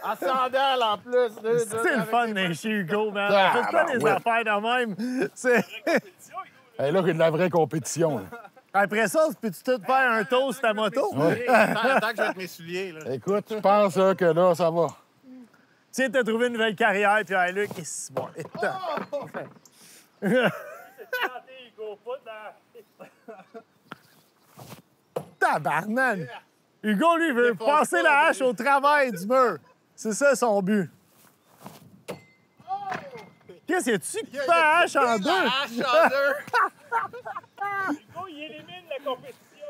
Speaker 4: En sandales, en plus.
Speaker 3: C'est le fun d'être chez Hugo, man.
Speaker 1: Ah,
Speaker 3: On fait pas
Speaker 1: ben
Speaker 3: des
Speaker 1: ouais.
Speaker 3: affaires de même. C'est...
Speaker 1: Hey, là, il y a de la vraie compétition, là.
Speaker 3: Après ça, peux-tu tout faire un toast à ta moto?
Speaker 4: Attends que je vais mettre mes souliers, là.
Speaker 1: Écoute, je pense là, que là, ça va.
Speaker 3: Tu viens de te trouver une nouvelle carrière, Pierre-Luc. Et c'est bon. Et Tabarnak! Hugo, lui, veut passer la hache au travers du mur. C'est ça son but. Qu'est-ce que tu coupes la hache en deux?
Speaker 4: La hache en deux.
Speaker 3: Hugo, il élimine la compétition.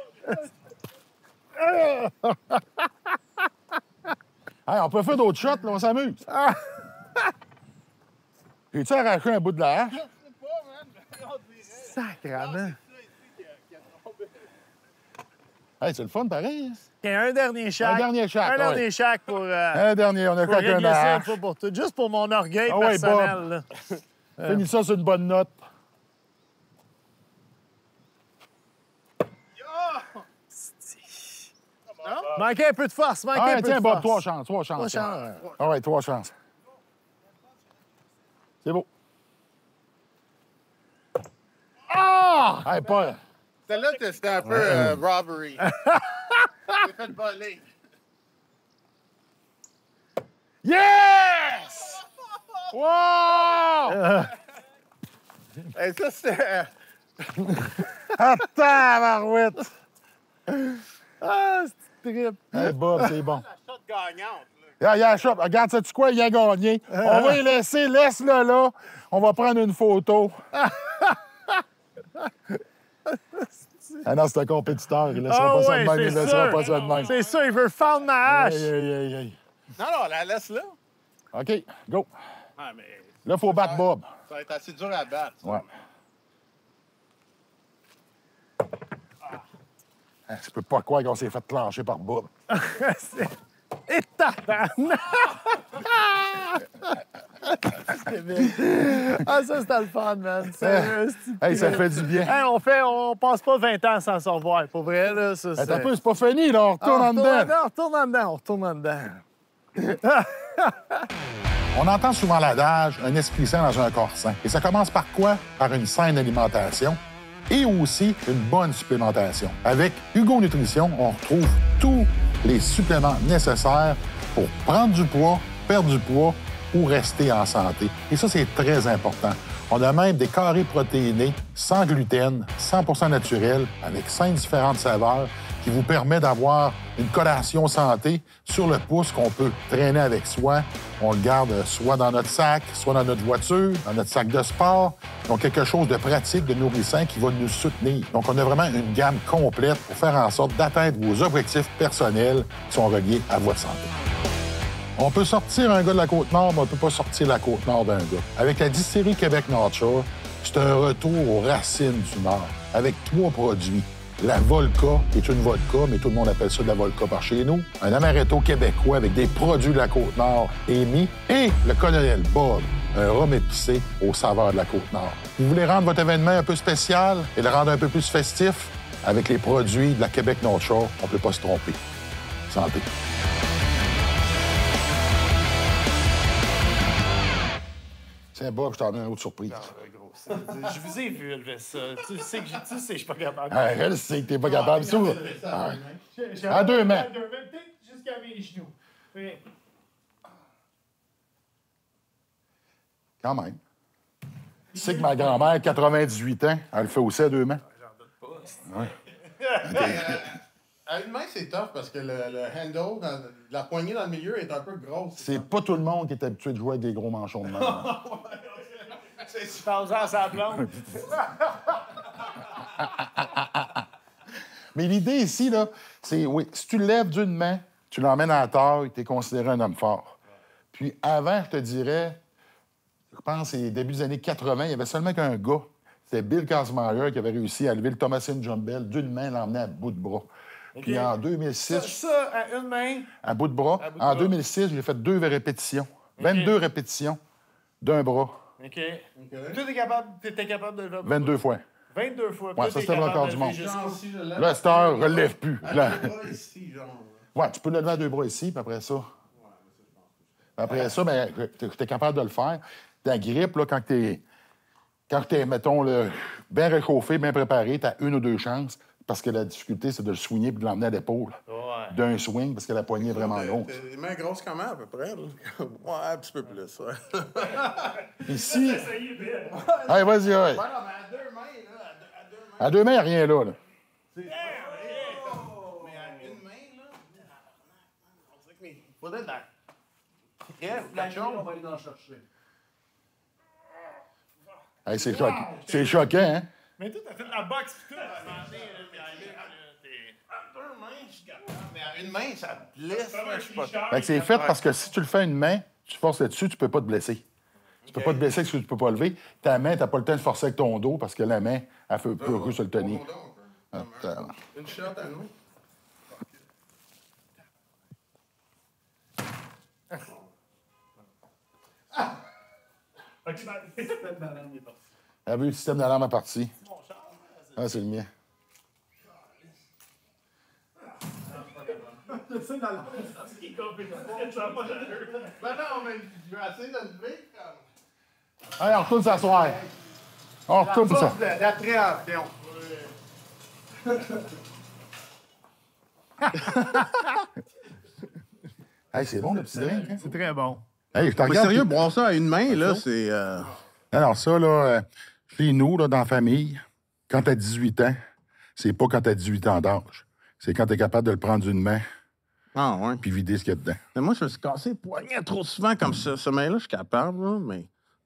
Speaker 1: Hey, on peut faire d'autres shots, là, on s'amuse. J'ai-tu arraché un bout de la hache?
Speaker 3: Sacrement.
Speaker 1: Hey, c'est le fun, pareil. Hein?
Speaker 3: OK, un dernier chaque.
Speaker 1: Un dernier chaque,
Speaker 3: Un dernier
Speaker 1: ouais.
Speaker 3: chaque pour...
Speaker 1: Un dernier, on a
Speaker 3: pour
Speaker 1: quelqu'un de
Speaker 3: régler ça une
Speaker 1: hache.
Speaker 3: fois pour tout. Juste pour mon orgueil
Speaker 1: Ah ouais,
Speaker 3: personnel. là.
Speaker 1: Finis ça sur une bonne note.
Speaker 3: Manquez un peu de force, manquez
Speaker 1: Ah,
Speaker 3: un peu
Speaker 1: tiens,
Speaker 3: de
Speaker 1: Bob,
Speaker 3: force.
Speaker 1: 3 chances, 3 chances.
Speaker 3: Trois
Speaker 1: tiens.
Speaker 3: chances.
Speaker 1: Ah ouais, 3 chances. C'est beau. Ah! Hey, pas...
Speaker 4: Celle-là, c'était un peu robbery. J'ai fait voler.
Speaker 1: Yes! Wow!
Speaker 4: Et ça, c'était...
Speaker 1: Ah, tabarouette!
Speaker 3: Ah, c'est trip.
Speaker 1: Hey, Bob, c'est bon.
Speaker 4: La shot gagnante,
Speaker 1: Il
Speaker 4: là.
Speaker 1: y a shot. Regarde, sais-tu quoi? Il a gagné. On va y laisser. Laisse-le là. On va prendre une photo. Ah non, c'est un compétiteur. Il laissera
Speaker 3: Ah
Speaker 1: pas ça
Speaker 3: ouais,
Speaker 1: de même.
Speaker 3: c'est
Speaker 1: Il laissera
Speaker 3: sûr.
Speaker 1: pas ça de même.
Speaker 3: C'est ça, il veut fendre ma hache.
Speaker 1: Hey.
Speaker 4: Non, la laisse là.
Speaker 1: OK, go.
Speaker 4: Ah, mais
Speaker 1: Là, il faut battre Bob.
Speaker 4: ça va être assez dur à battre. ça.
Speaker 1: Ouais. Ah, je peux pas croire qu'on s'est fait clencher par Bob.
Speaker 3: Et tabarnak! Ah, ça, c'était le fun, man.
Speaker 1: Hey, ça fait du bien.
Speaker 3: Hey, on passe pas 20 ans sans se revoir. Pour vrai, là, ça,
Speaker 1: Attends un peu, c'est pas fini, là. On retourne en dedans.
Speaker 3: On retourne en dedans.
Speaker 1: On entend souvent l'adage « un esprit sain dans un corps sain ». Et ça commence par quoi? Par une saine alimentation et aussi une bonne supplémentation. Avec Hugo Nutrition, on retrouve tous les suppléments nécessaires pour prendre du poids, perdre du poids ou rester en santé. Et ça, c'est très important. On a même des carrés protéinés, sans gluten, 100% naturels, avec 5 différentes saveurs qui vous permet d'avoir une collation santé sur le pouce qu'on peut traîner avec soi. On le garde soit dans notre sac, soit dans notre voiture, dans notre sac de sport. Donc, quelque chose de pratique, de nourrissant qui va nous soutenir. Donc, on a vraiment une gamme complète pour faire en sorte d'atteindre vos objectifs personnels qui sont reliés à votre santé. On peut sortir un gars de la Côte-Nord, mais on ne peut pas sortir la Côte-Nord d'un gars. Avec la distillerie Québec North Shore, c'est un retour aux racines du Nord, avec 3 produits. La Volca est une vodka, mais tout le monde appelle ça de la Volca par chez nous. Un amaretto québécois avec des produits de la Côte-Nord émis. Et le Colonel Bob, un rhum épicé aux saveurs de la Côte-Nord. Vous voulez rendre votre événement un peu spécial et le rendre un peu plus festif? Avec les produits de la Québec North Shore, on ne peut pas se tromper. Santé. Tiens, Bob, je t'en donne une autre surprise.
Speaker 3: Je vous ai vu élever ça. Tu sais que je suis pas capable.
Speaker 1: Ah, elle sait que t'es pas capable. Ça, à 2 mains.
Speaker 3: Peut-être jusqu'à mes genoux. Oui.
Speaker 1: Quand même. Tu sais que ma grand-mère, 98 ans, elle le fait aussi à 2 mains.
Speaker 3: J'en doute pas.
Speaker 1: Ouais.
Speaker 4: À une main, c'est tough parce que le handle, la poignée dans le milieu est un peu grosse.
Speaker 1: C'est pas tout le monde qui est habitué de jouer avec des gros manchons de main.
Speaker 3: C'est temps-en sa plante.
Speaker 1: Mais l'idée ici, là, c'est, oui, si tu le lèves d'une main, tu l'emmènes à la taille, tu es considéré un homme fort. Puis avant, je te dirais, je pense que c'est début des années 80, il y avait seulement qu'un gars, c'était Bill Kazmaier, qui avait réussi à lever le Thomasin John Bell d'une main, l'emmener à bout de bras. Puis en 2006...
Speaker 3: Ça, à une main?
Speaker 1: À bout de bras. En 2006, j'ai fait 2 répétitions. 22 répétitions d'un bras.
Speaker 3: OK. Toi, t'étais capable de lever?
Speaker 1: 22 fois.
Speaker 3: 22 fois.
Speaker 1: Ouais, ça, c'était le record du monde.
Speaker 4: Là,
Speaker 1: Là, cette heure, relève plus. Là.
Speaker 4: ici, genre.
Speaker 1: Ouais, tu peux le lever à 2 bras ici, puis après ça... Après ça, ben, tu es capable de le faire. Ta grippe, là, quand tu es, mettons, bien réchauffé, bien préparé, tu as 1 ou 2 chances, parce que la difficulté, c'est de le soigner et de l'emmener à l'épaule.
Speaker 3: Ouais.
Speaker 1: D'un swing, parce que la poignée est vraiment grosse.
Speaker 4: Les mains grosses comment, à peu près? Là? Ouais, un petit peu plus, ouais.
Speaker 1: Ici... Allez, vas-y, ouais.
Speaker 4: Ouais, non, mais à 2 mains, là, à 2 mains...
Speaker 1: À 2 mains, il n'y a rien là.
Speaker 4: Mais à une main, là... On dirait qu'il faudrait de la...
Speaker 5: On va aller en chercher.
Speaker 1: Hey, c'est choquant, hein?
Speaker 3: Mais toi, t'as fait de la boxe pis tout.
Speaker 4: À 2 mains, je suis capable. Mais à une main, ça te blesse. Je suis pas...
Speaker 1: Fait que c'est fait parce que si tu le fais à une main, tu forces là-dessus, tu peux pas te blesser. Tu peux pas te blesser parce que tu peux pas lever. Ta main, t'as pas le temps de forcer avec ton dos parce que la main, elle peut se le tenir.
Speaker 4: Une shot à nous.
Speaker 5: OK, ben, le système d'alarme est parti.
Speaker 1: Elle a vu le système d'alarme est parti. Ah, c'est le mien.
Speaker 5: Le système d'alarme est parti. Il est complètement. Ça n'a pas d'allure.
Speaker 4: Ben non, mais je vais essayer de le lever comme...
Speaker 1: Allez, on retourne s'asseoir. On retourne ça.
Speaker 4: L'appréhension.
Speaker 1: Hey, c'est bon, le petit drink. Hein?
Speaker 3: C'est très bon.
Speaker 1: Hey, je te
Speaker 4: Mais
Speaker 1: regarde.
Speaker 4: sérieux, boire ça à une main, là, c'est...
Speaker 1: Alors, ça, là, chez nous, là, dans la famille, quand t'as 18 ans, c'est pas quand t'as 18 ans d'âge. C'est quand t'es capable de le prendre d'une main
Speaker 4: Ah, ouais.
Speaker 1: puis vider ce qu'il y a dedans.
Speaker 4: Mais moi, je me suis cassé le poignet trop souvent comme ça. Ce main-là, je suis capable, là,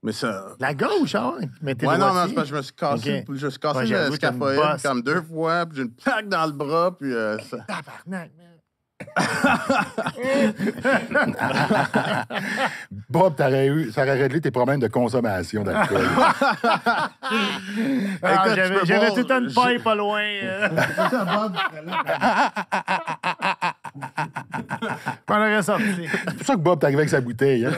Speaker 4: mais ça...
Speaker 3: La gauche, hein? Mettez
Speaker 4: Ouais, non,
Speaker 3: droitier.
Speaker 4: c'est parce que je me suis cassé,
Speaker 3: OK.
Speaker 4: je me suis cassé
Speaker 3: Ouais,
Speaker 4: le
Speaker 3: j'avoue, t'as une
Speaker 4: scaphoïde
Speaker 3: bosse.
Speaker 4: comme 2 fois, puis j'ai une plaque dans le bras, puis ça...
Speaker 3: Tabarnak, man.
Speaker 1: Bob, ça aurait réglé tes problèmes de consommation d'alcool.
Speaker 3: Ah,
Speaker 4: Écoute,
Speaker 3: j'avais
Speaker 4: tu peux
Speaker 3: tout le temps une
Speaker 4: boire-
Speaker 3: paille pas loin. On l'aurait sorti.
Speaker 1: C'est pour ça que Bob t'arrive avec sa bouteille. Hein?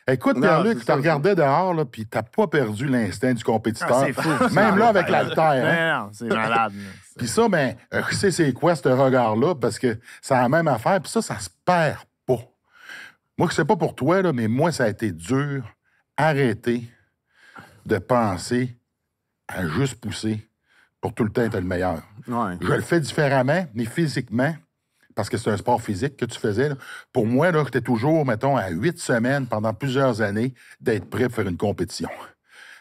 Speaker 1: Écoute,
Speaker 4: Non,
Speaker 1: Pierre-Luc,
Speaker 4: c'est
Speaker 1: tu te
Speaker 4: ça,
Speaker 1: regardais dehors, là, puis t'as pas perdu l'instinct du compétiteur.
Speaker 3: Ah, c'est fou.
Speaker 1: Même là, avec l'haltère. Hein?
Speaker 3: Non, c'est malade. là.
Speaker 1: Puis ça, ben, c'est quoi ce regard-là? Parce que c'est la même affaire, puis ça se perd pas. Moi, je sais pas pour toi, là, mais moi, ça a été dur, arrêter de penser à juste pousser pour tout le temps être le meilleur.
Speaker 4: Ouais.
Speaker 1: Je le fais différemment, mais physiquement, parce que c'est un sport physique que tu faisais. Là. Pour moi, là, j'étais toujours, mettons, à 8 semaines pendant plusieurs années d'être prêt pour faire une compétition.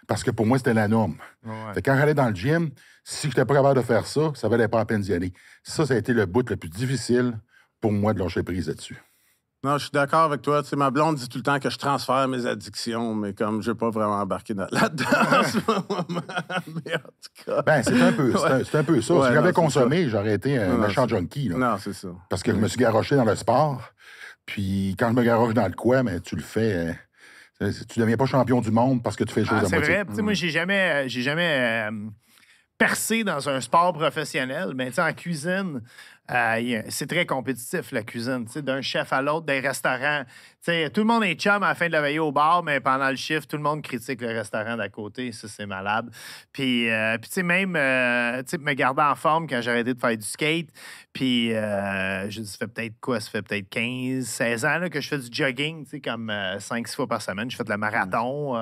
Speaker 1: Parce que pour moi, c'était la norme.
Speaker 3: Ouais.
Speaker 1: Fait que quand j'allais dans le gym, si je n'étais pas capable de faire ça, ça valait pas la peine d'y aller. Ça a été le bout le plus difficile pour moi de lâcher prise là-dessus.
Speaker 4: Non, je suis d'accord avec toi. Tu sais, ma blonde dit tout le temps que je transfère mes addictions, mais comme je ne vais pas vraiment embarquer là-dedans en ce moment. Mais en tout cas.
Speaker 1: Ben, c'est un peu ça.
Speaker 4: Ouais,
Speaker 1: Si j'avais
Speaker 4: non,
Speaker 1: consommé, j'aurais été un
Speaker 4: Non,
Speaker 1: méchant
Speaker 4: c'est-
Speaker 1: junkie. Là.
Speaker 4: Non, c'est ça.
Speaker 1: Parce que je me suis garoché dans le sport. Puis quand je me garoche dans le coin, ben, tu le fais. Tu deviens pas champion du monde parce que tu fais les choses à
Speaker 3: C'est
Speaker 1: moitié.
Speaker 3: vrai. Tu sais, moi, j'ai jamais percé dans un sport professionnel, mais tu sais, en cuisine, c'est très compétitif, la cuisine. Tu sais, d'un chef à l'autre, des restaurants. Tu sais, tout le monde est chum à la fin de la veillée au bar, mais pendant le shift, tout le monde critique le restaurant d'à côté. Ça, c'est malade. Puis tu sais, même tu sais, me garder en forme quand j'ai arrêté de faire du skate. Puis, je dis, ça fait peut-être quoi? Ça fait peut-être 15, 16 ans là, que je fais du jogging, tu sais, comme 5-6 fois par semaine. Je fais de la marathon.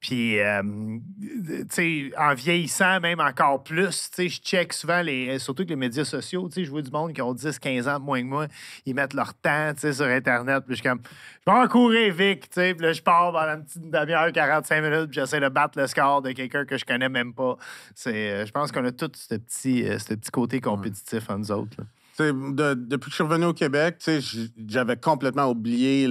Speaker 3: Puis, tu sais, en vieillissant, même encore plus, tu sais, je check souvent, surtout que les médias sociaux, tu sais, je vois du monde qui ont 10, 15 ans de moins que moi, ils mettent leur temps, tu sais, sur Internet, puis je suis comme, je vais en courir, Vic, tu sais, puis là, je pars pendant une petite demi-heure, 45 minutes, puis j'essaie de battre le score de quelqu'un que je connais même pas. Je pense qu'on a tout ce petit côté compétitif en nous autres, là.
Speaker 4: Tu sais, depuis que je suis revenu au Québec, tu sais, j'avais complètement oublié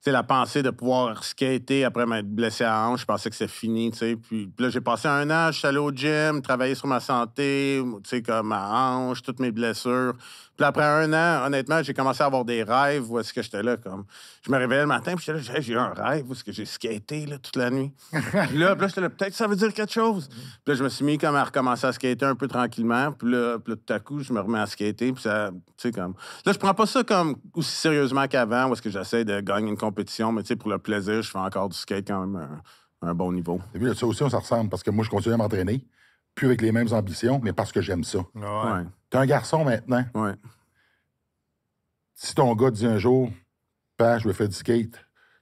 Speaker 4: la pensée de pouvoir skater après m'être blessé à la hanche. Je pensais que c'était fini, tu sais. Puis là, j'ai passé un an, je suis allé au gym, travailler sur ma santé, tu sais, comme ma hanche, toutes mes blessures. Puis après un an, honnêtement, j'ai commencé à avoir des rêves où est-ce que j'étais là, comme... Je me réveillais le matin, puis j'étais là, j'ai eu un rêve où est-ce que j'ai skaté, là, toute la nuit. Puis là, j'étais là, peut-être que ça veut dire quelque chose. Puis là, je me suis mis comme à recommencer à skater un peu tranquillement. Puis là, tout à coup, je me remets à skater, puis ça, tu sais, comme... Là, je prends pas ça comme aussi sérieusement qu'avant, où est-ce que j'essaie de gagner une compétition, mais tu sais, pour le plaisir, je fais encore du skate quand même à un bon niveau.
Speaker 1: T'as vu, là, ça aussi, on s'en ressemble parce que moi, je continue à m'entraîner, plus avec les mêmes ambitions, mais parce que j'aime ça.
Speaker 4: Ouais.
Speaker 1: T'es un garçon maintenant.
Speaker 4: Ouais.
Speaker 1: Si ton gars te dit un jour, Père, je veux faire du skate,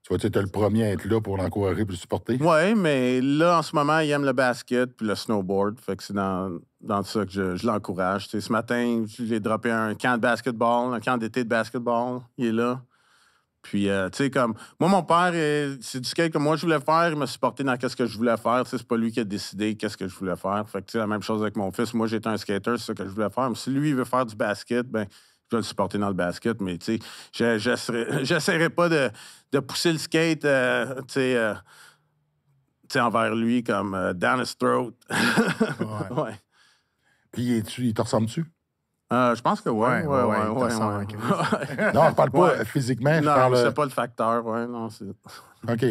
Speaker 1: tu vas être le premier à être là pour l'encourager et le supporter?
Speaker 4: Ouais, mais là, en ce moment, il aime le basket puis le snowboard. Fait que c'est dans ça que je l'encourage. Tu sais, ce matin, j'ai droppé un camp de basketball, un camp d'été de basketball. Il est là. Puis, tu sais, comme... Moi, mon père, c'est du skate que moi, je voulais faire. Il m'a supporté dans ce que je voulais faire. Tu sais, c'est pas lui qui a décidé qu'est-ce que je voulais faire. Fait que, tu sais, la même chose avec mon fils. Moi, j'étais un skater, c'est ça que je voulais faire. Mais si lui, il veut faire du basket, ben je vais le supporter dans le basket. Mais, tu sais, j'essaierai pas de pousser le skate, tu sais, envers lui comme down his throat. Ouais.
Speaker 1: Puis, il te ressemble-tu?
Speaker 4: Je pense que ouais.
Speaker 3: il te ressemble,
Speaker 4: Ouais.
Speaker 1: Non, je parle pas
Speaker 4: Ouais.
Speaker 1: physiquement, je
Speaker 4: Non,
Speaker 1: parle...
Speaker 4: c'est pas le facteur, ouais, non, c'est...
Speaker 1: OK,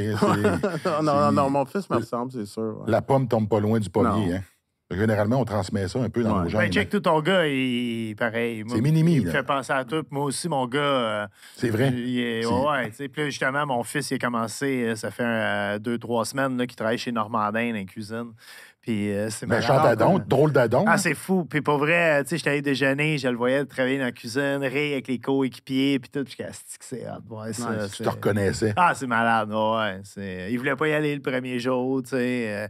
Speaker 4: non, mon fils me ressemble, c'est sûr. Ouais.
Speaker 1: La pomme tombe pas loin du pommier,
Speaker 4: Non.
Speaker 1: hein? Généralement, on transmet ça un peu dans
Speaker 4: Ouais.
Speaker 1: nos gènes.
Speaker 3: Ben, check tout ton gars, il pareil. Moi,
Speaker 1: C'est mini-mi,
Speaker 3: il me
Speaker 1: là.
Speaker 3: fait penser à tout. Moi aussi, mon gars.
Speaker 1: C'est vrai.
Speaker 3: Ouais, tu sais. Puis là, justement, mon fils, il a commencé, ça fait 2-3 semaines qu'il travaille chez Normandin dans la cuisine. Puis c'est
Speaker 1: Méchant
Speaker 3: malade.
Speaker 1: d'adon, drôle d'adon.
Speaker 3: Ah, c'est fou. Puis pour vrai, tu sais, j'étais allé déjeuner, je le voyais travailler dans la cuisine, rire avec les coéquipiers, puis tout. Puis je suis dit que c'est hot. Ouais, ça,
Speaker 1: Tu
Speaker 3: c'est-
Speaker 1: te reconnaissais.
Speaker 3: Ah, c'est malade, ouais. Il voulait pas y aller le premier jour, tu sais.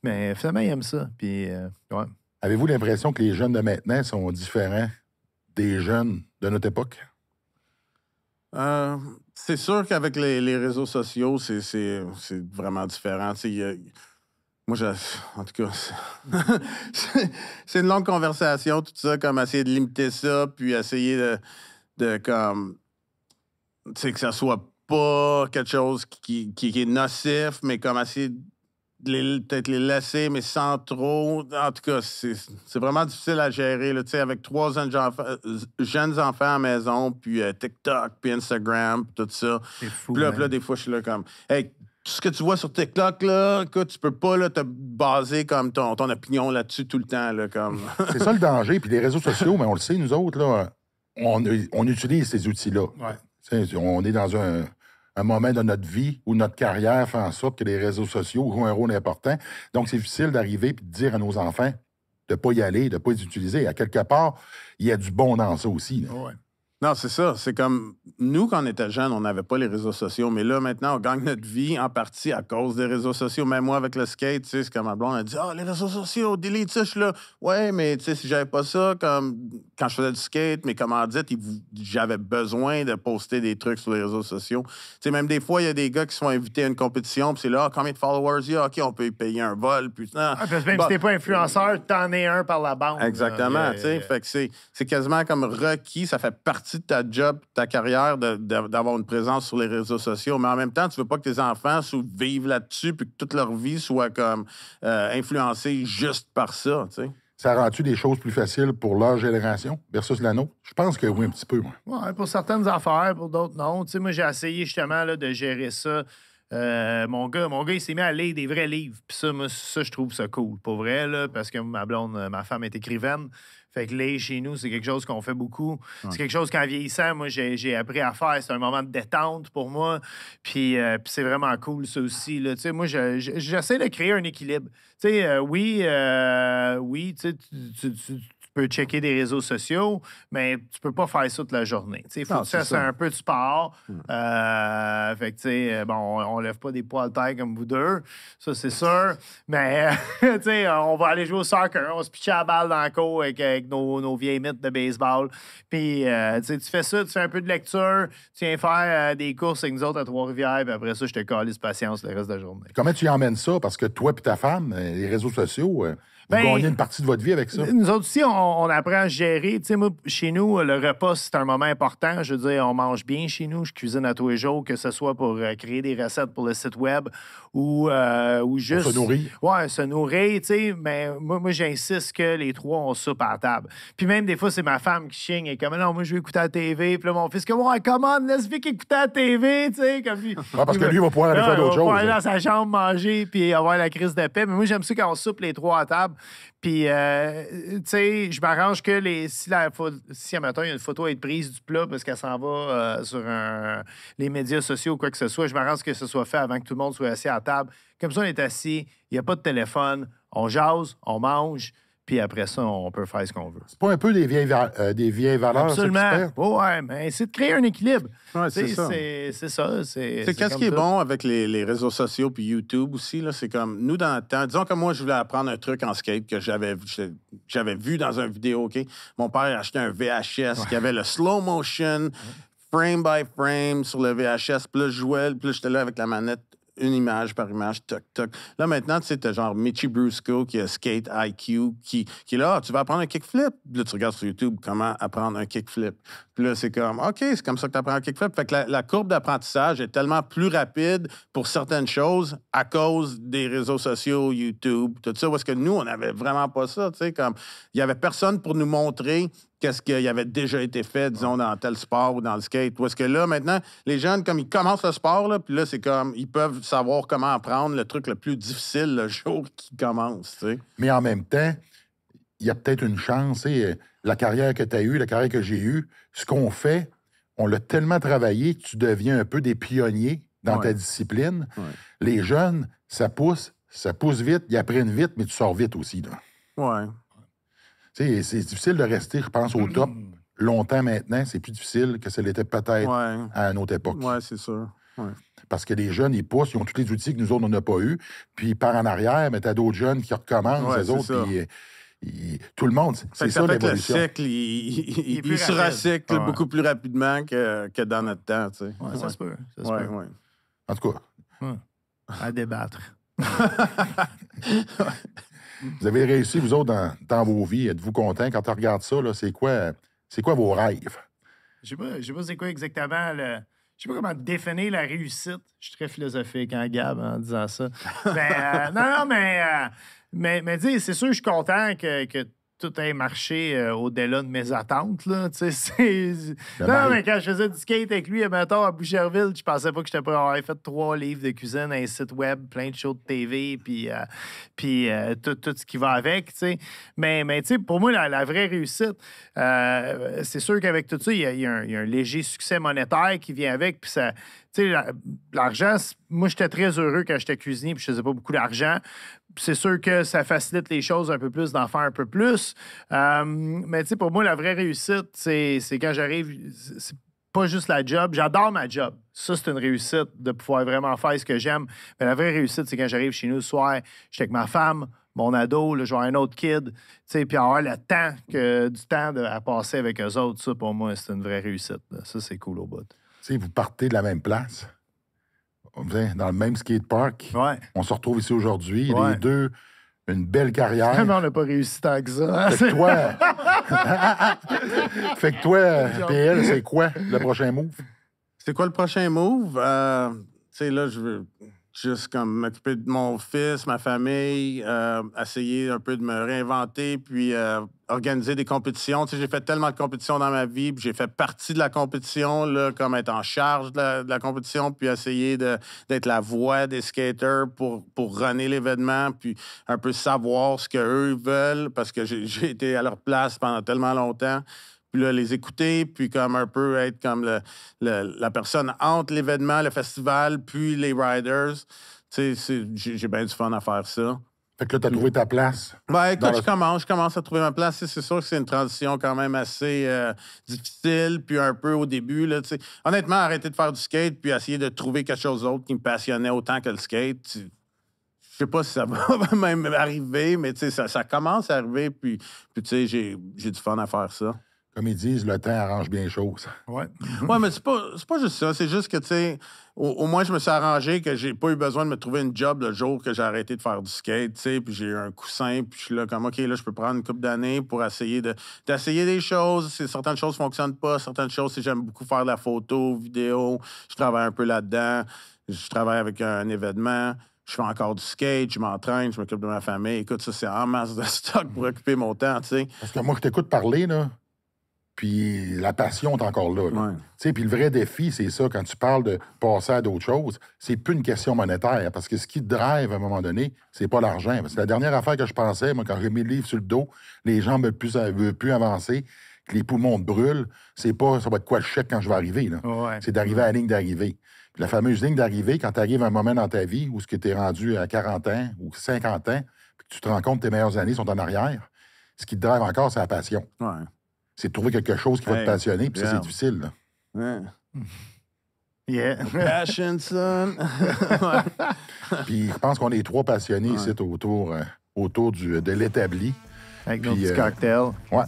Speaker 3: Mais finalement, il aime ça. Puis, ouais.
Speaker 1: Avez-vous l'impression que les jeunes de maintenant sont différents des jeunes de notre époque?
Speaker 4: C'est sûr qu'avec les réseaux sociaux, c'est vraiment différent. Tu sais, moi, en tout cas, c'est une longue conversation, tout ça, comme essayer de limiter ça, puis essayer de comme, tu sais, que ça soit pas quelque chose qui est nocif, mais comme essayer de peut-être les laisser, mais sans trop. En tout cas, c'est vraiment difficile à gérer, là, tu sais, avec 3 jeunes enfants à la maison, puis TikTok, puis Instagram, puis tout ça.
Speaker 3: C'est fou.
Speaker 4: Puis là,
Speaker 3: man.
Speaker 4: des fois, je suis là comme, hey, tout ce que tu vois sur TikTok, là, écoute, tu peux pas là, te baser comme ton opinion là-dessus tout le temps, là, comme...
Speaker 1: C'est ça le danger. Puis les réseaux sociaux, mais on le sait, nous autres, là, on utilise ces outils-là.
Speaker 3: Ouais.
Speaker 1: Tu sais, on est dans un moment de notre vie où notre carrière fait en sorte que les réseaux sociaux jouent un rôle important. Donc, c'est difficile d'arriver et de dire à nos enfants de ne pas y aller, de ne pas les utiliser. À quelque part, il y a du bon dans ça aussi. Là.
Speaker 3: Ouais.
Speaker 4: Non, c'est ça. C'est comme nous, quand on était jeunes, on n'avait pas les réseaux sociaux. Mais là, maintenant, on gagne notre vie en partie à cause des réseaux sociaux. Même moi, avec le skate, tu sais, c'est comme ma blonde a dit les réseaux sociaux, delete ça. Je suis là. Ouais, mais tu sais, si j'avais pas ça, comme quand je faisais du skate, mes commandites, j'avais besoin de poster des trucs sur les réseaux sociaux. Tu sais, même des fois, il y a des gars qui sont invités à une compétition, puis c'est là, combien de followers il y a? OK, on peut y payer un vol. Puis,
Speaker 3: Parce que même si t'es pas influenceur, t'en es un par la bande.
Speaker 4: Exactement, tu sais. Fait que c'est quasiment comme requis. Ça fait partie de ta job, ta carrière, d'avoir une présence sur les réseaux sociaux. Mais en même temps, tu veux pas que tes enfants vivent là-dessus puis que toute leur vie soit comme influencée juste par ça, tu sais.
Speaker 1: Ça rend-tu des choses plus faciles pour leur génération versus la nôtre? Je pense que oui, un petit peu, moi.
Speaker 3: Ouais, pour certaines affaires, pour d'autres, non. Tu sais, moi, j'ai essayé justement là, de gérer ça. Mon gars, il s'est mis à lire des vrais livres. Puis ça, moi, je trouve ça cool. Pour vrai, là, parce que ma femme est écrivaine. Fait que lire chez nous, c'est quelque chose qu'on fait beaucoup. Ouais. C'est quelque chose qu'en vieillissant, moi, j'ai appris à faire. C'est un moment de détente pour moi. Puis c'est vraiment cool, ça aussi. Là. Moi, j'essaie de créer un équilibre. Oui, tu peux checker des réseaux sociaux, mais tu peux pas faire ça toute la journée. Il faut que tu fasses un peu de sport. Fait que, on lève pas des poids à terre comme vous deux, ça, c'est sûr. Mais, on va aller jouer au soccer, on se pitche à la balle dans la cour avec nos vieilles mythes de baseball. Puis, tu fais ça, tu fais un peu de lecture, tu viens faire des courses avec nous autres à Trois-Rivières, puis après ça, je te calisse patience le reste de la journée.
Speaker 1: Comment tu y emmènes ça? Parce que toi et ta femme, les réseaux sociaux... Vous gagnez une partie de votre vie avec ça?
Speaker 3: Nous autres aussi, on apprend à gérer. Tu sais, moi, chez nous, le repas, c'est un moment important. Je veux dire, on mange bien chez nous. Je cuisine à tous les jours, que ce soit pour créer des recettes pour le site web ou juste...
Speaker 1: Pour se nourrir.
Speaker 3: Ouais, se nourrir, tu sais. Mais moi, j'insiste que les trois, on soupe à la table. Puis même, des fois, c'est ma femme qui chigne et comme, non, moi, je vais écouter la TV. Puis là, mon fils, comme, ouais, comment, laisse Vic écouter la TV, tu sais. Comme,
Speaker 1: parce que lui, il va pouvoir aller faire d'autres choses. Il va
Speaker 3: aller dans sa chambre, manger, puis avoir la crise de paix. Mais moi, j'aime ça quand on soupe les trois à table. Puis, tu sais, je m'arrange que si, admettons, il y a une photo à être prise du plat parce qu'elle s'en va sur les médias sociaux ou quoi que ce soit, je m'arrange que ce soit fait avant que tout le monde soit assis à la table. Comme ça, on est assis, il n'y a pas de téléphone, on jase, on mange, puis après ça, on peut faire ce qu'on veut.
Speaker 1: C'est pas un peu des vieilles valeurs?
Speaker 3: Absolument. Ouais, mais c'est de créer un équilibre.
Speaker 4: Ouais, c'est ça.
Speaker 3: C'est ça.
Speaker 4: C'est qu'est-ce qui est bon avec les réseaux sociaux puis YouTube aussi, là, c'est comme, nous, dans le temps, disons que moi, je voulais apprendre un truc en skate que j'avais vu dans une vidéo, OK? Mon père a acheté un VHS qui avait le slow motion, frame by frame sur le VHS, puis là, je jouais, puis là, j'étais là avec la manette, une image par image, toc, toc. Là, maintenant, tu sais, t'as genre Mitchy Brusco qui a Skate IQ, qui est là, tu vas apprendre un kickflip. Là, tu regardes sur YouTube comment apprendre un kickflip. Puis là, c'est comme, OK, c'est comme ça que tu apprends un kickflip. Fait que la courbe d'apprentissage est tellement plus rapide pour certaines choses à cause des réseaux sociaux, YouTube, tout ça, parce que nous, on n'avait vraiment pas ça, tu sais, comme, il y avait personne pour nous montrer qu'est-ce qui avait déjà été fait, disons, dans tel sport ou dans le skate. Parce que là, maintenant, les jeunes, comme ils commencent le sport, là, puis là, c'est comme, ils peuvent savoir comment apprendre le truc le plus difficile le jour qu'ils commencent, tu sais.
Speaker 1: Mais en même temps, il y a peut-être une chance, la carrière que tu as eue, la carrière que j'ai eue, ce qu'on fait, on l'a tellement travaillé que tu deviens un peu des pionniers dans ta discipline. Ouais. Les jeunes, ça pousse vite, ils apprennent vite, mais tu sors vite aussi, là.
Speaker 4: Ouais.
Speaker 1: C'est difficile de rester, je pense, au top longtemps maintenant. C'est plus difficile que ça l'était peut-être à une autre époque.
Speaker 4: Oui, c'est sûr. Ouais.
Speaker 1: Parce que les jeunes, ils poussent, ils ont tous les outils que nous autres, on n'a pas eu. Puis ils partent en arrière, mais t'as d'autres jeunes qui recommencent, les autres, puis tout le monde, c'est ça l'évolution.
Speaker 4: Le cycle, il se recycle beaucoup plus rapidement que dans notre temps. Tu sais.
Speaker 3: Ça se peut.
Speaker 1: En tout cas.
Speaker 3: À débattre.
Speaker 1: Vous avez réussi, vous autres, dans vos vies. Êtes-vous contents quand on regarde ça? Là, c'est quoi vos rêves?
Speaker 3: Je sais pas c'est quoi exactement le... Je sais pas comment définir la réussite. Je suis très philosophique, hein, Gab, en disant ça. Mais, non, mais dis, c'est sûr, je suis content que tout ait marché au-delà de mes attentes. Là. Tu sais, non,
Speaker 1: mari.
Speaker 3: mais quand je faisais du skate avec lui, mettons, à Boucherville, je pensais pas que j'étais pas. On avait fait 3 livres de cuisine, un site web, plein de shows de TV, puis tout ce qui va avec. Tu sais. Mais tu sais, pour moi, la vraie réussite, c'est sûr qu'avec tout ça, il y a un léger succès monétaire qui vient avec. Puis ça. Tu sais, l'argent, moi, j'étais très heureux quand j'étais cuisinier, puis je faisais pas beaucoup d'argent. C'est sûr que ça facilite les choses un peu plus, d'en faire un peu plus. Mais tu sais, pour moi, la vraie réussite, c'est quand j'arrive. C'est pas juste la job. J'adore ma job. Ça, c'est une réussite de pouvoir vraiment faire ce que j'aime. Mais la vraie réussite, c'est quand j'arrive chez nous le soir, j'étais avec ma femme, mon ado, là, je vois un autre kid, tu sais, puis avoir du temps à passer avec eux autres. Ça, pour moi, c'est une vraie réussite. Là. Ça, c'est cool au bout.
Speaker 1: Tu sais, vous partez de la même place, dans le même skatepark.
Speaker 3: Ouais.
Speaker 1: On se retrouve ici aujourd'hui.
Speaker 3: Ouais.
Speaker 1: Les deux, une belle carrière.
Speaker 3: Mais on n'a pas réussi tant que ça.
Speaker 1: Fait que toi, PL, c'est quoi le prochain move?
Speaker 4: C'est quoi le prochain move? Tu sais, là, je veux juste comme m'occuper de mon fils, ma famille, essayer un peu de me réinventer, puis organiser des compétitions. Tu sais, j'ai fait tellement de compétitions dans ma vie, puis j'ai fait partie de la compétition, là, comme être en charge de la compétition, puis essayer d'être la voix des skaters pour runner l'événement, puis un peu savoir ce qu'eux veulent, parce que j'ai été à leur place pendant tellement longtemps. Puis là, les écouter, puis comme un peu être comme la personne entre l'événement, le festival, puis les riders. Tu sais, j'ai bien du fun à faire ça.
Speaker 1: Fait que là, t'as trouvé ta place.
Speaker 4: Ben, écoute, je commence à trouver ma place. C'est sûr que c'est une transition quand même assez difficile, puis un peu au début. Là, tu sais. Honnêtement, arrêter de faire du skate, puis essayer de trouver quelque chose d'autre qui me passionnait autant que le skate. Je sais pas si ça va même arriver, mais tu sais, ça commence à arriver, puis tu sais, j'ai du fun à faire ça.
Speaker 1: Comme ils disent, le temps arrange bien les choses.
Speaker 3: Ouais.
Speaker 4: Ouais, mais c'est pas juste ça. C'est juste que, tu sais, au moins, je me suis arrangé que j'ai pas eu besoin de me trouver une job le jour que j'ai arrêté de faire du skate, tu sais, puis j'ai eu un coussin, puis je suis là comme, OK, là, je peux prendre une couple d'années pour essayer d'essayer des choses. Certaines choses fonctionnent pas, certaines choses, j'aime beaucoup faire de la photo, vidéo, je travaille un peu là-dedans, je travaille avec un événement. Je fais encore du skate, je m'entraîne, je m'occupe de ma famille. Écoute, ça, c'est en masse de stock pour occuper mon temps, tu sais.
Speaker 1: Parce que moi, je t'écoute parler, là, puis la passion est encore là.
Speaker 4: Ouais.
Speaker 1: Tu sais, puis le vrai défi, c'est ça, quand tu parles de passer à d'autres choses, c'est plus une question monétaire, parce que ce qui te drive à un moment donné, c'est pas l'argent. Parce que la dernière affaire que je pensais, moi, quand j'ai mis le livre sur le dos, les gens ne veulent plus avancer, que les poumons te brûlent, c'est pas ça va être quoi le chèque quand je vais arriver. Là.
Speaker 3: Ouais.
Speaker 1: C'est d'arriver à la ligne d'arrivée. Puis la fameuse ligne d'arrivée, quand tu arrives à un moment dans ta vie où tu es rendu à 40 ans ou 50 ans, puis que tu te rends compte que tes meilleures années sont en arrière, ce qui te drive encore, c'est la passion.
Speaker 4: Ouais.
Speaker 1: C'est de trouver quelque chose qui va te passionner, puis ça, c'est difficile. Là.
Speaker 4: Ouais.
Speaker 3: Yeah.
Speaker 4: Passion, son.
Speaker 1: Puis je pense qu'on est 3 passionnés ici autour de l'établi.
Speaker 3: Avec nos
Speaker 1: Puis,
Speaker 3: petits cocktails.
Speaker 1: Ouais.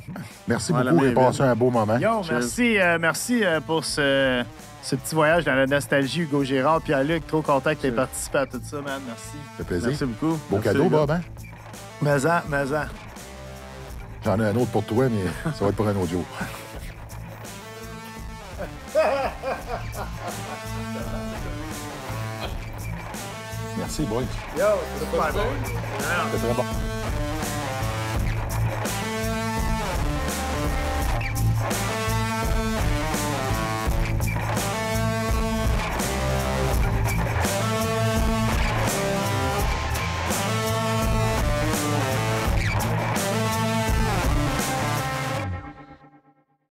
Speaker 1: Merci
Speaker 4: Voilà,
Speaker 1: beaucoup et
Speaker 4: bien
Speaker 1: passé un beau moment.
Speaker 3: Yo, merci pour ce petit voyage dans la nostalgie, Hugo Gérard, Pierre-Luc. Trop content que tu aies participé à tout ça, man. Merci.
Speaker 1: Ça fait plaisir.
Speaker 4: Merci beaucoup.
Speaker 1: Beau
Speaker 4: Merci,
Speaker 1: cadeau,
Speaker 4: les gars.
Speaker 1: Bob, hein?
Speaker 3: Mais
Speaker 1: J'en ai un autre pour toi, mais ça va être pour un autre jour. Merci, boy.
Speaker 3: Yo, c'est super bon.
Speaker 1: C'était très bon.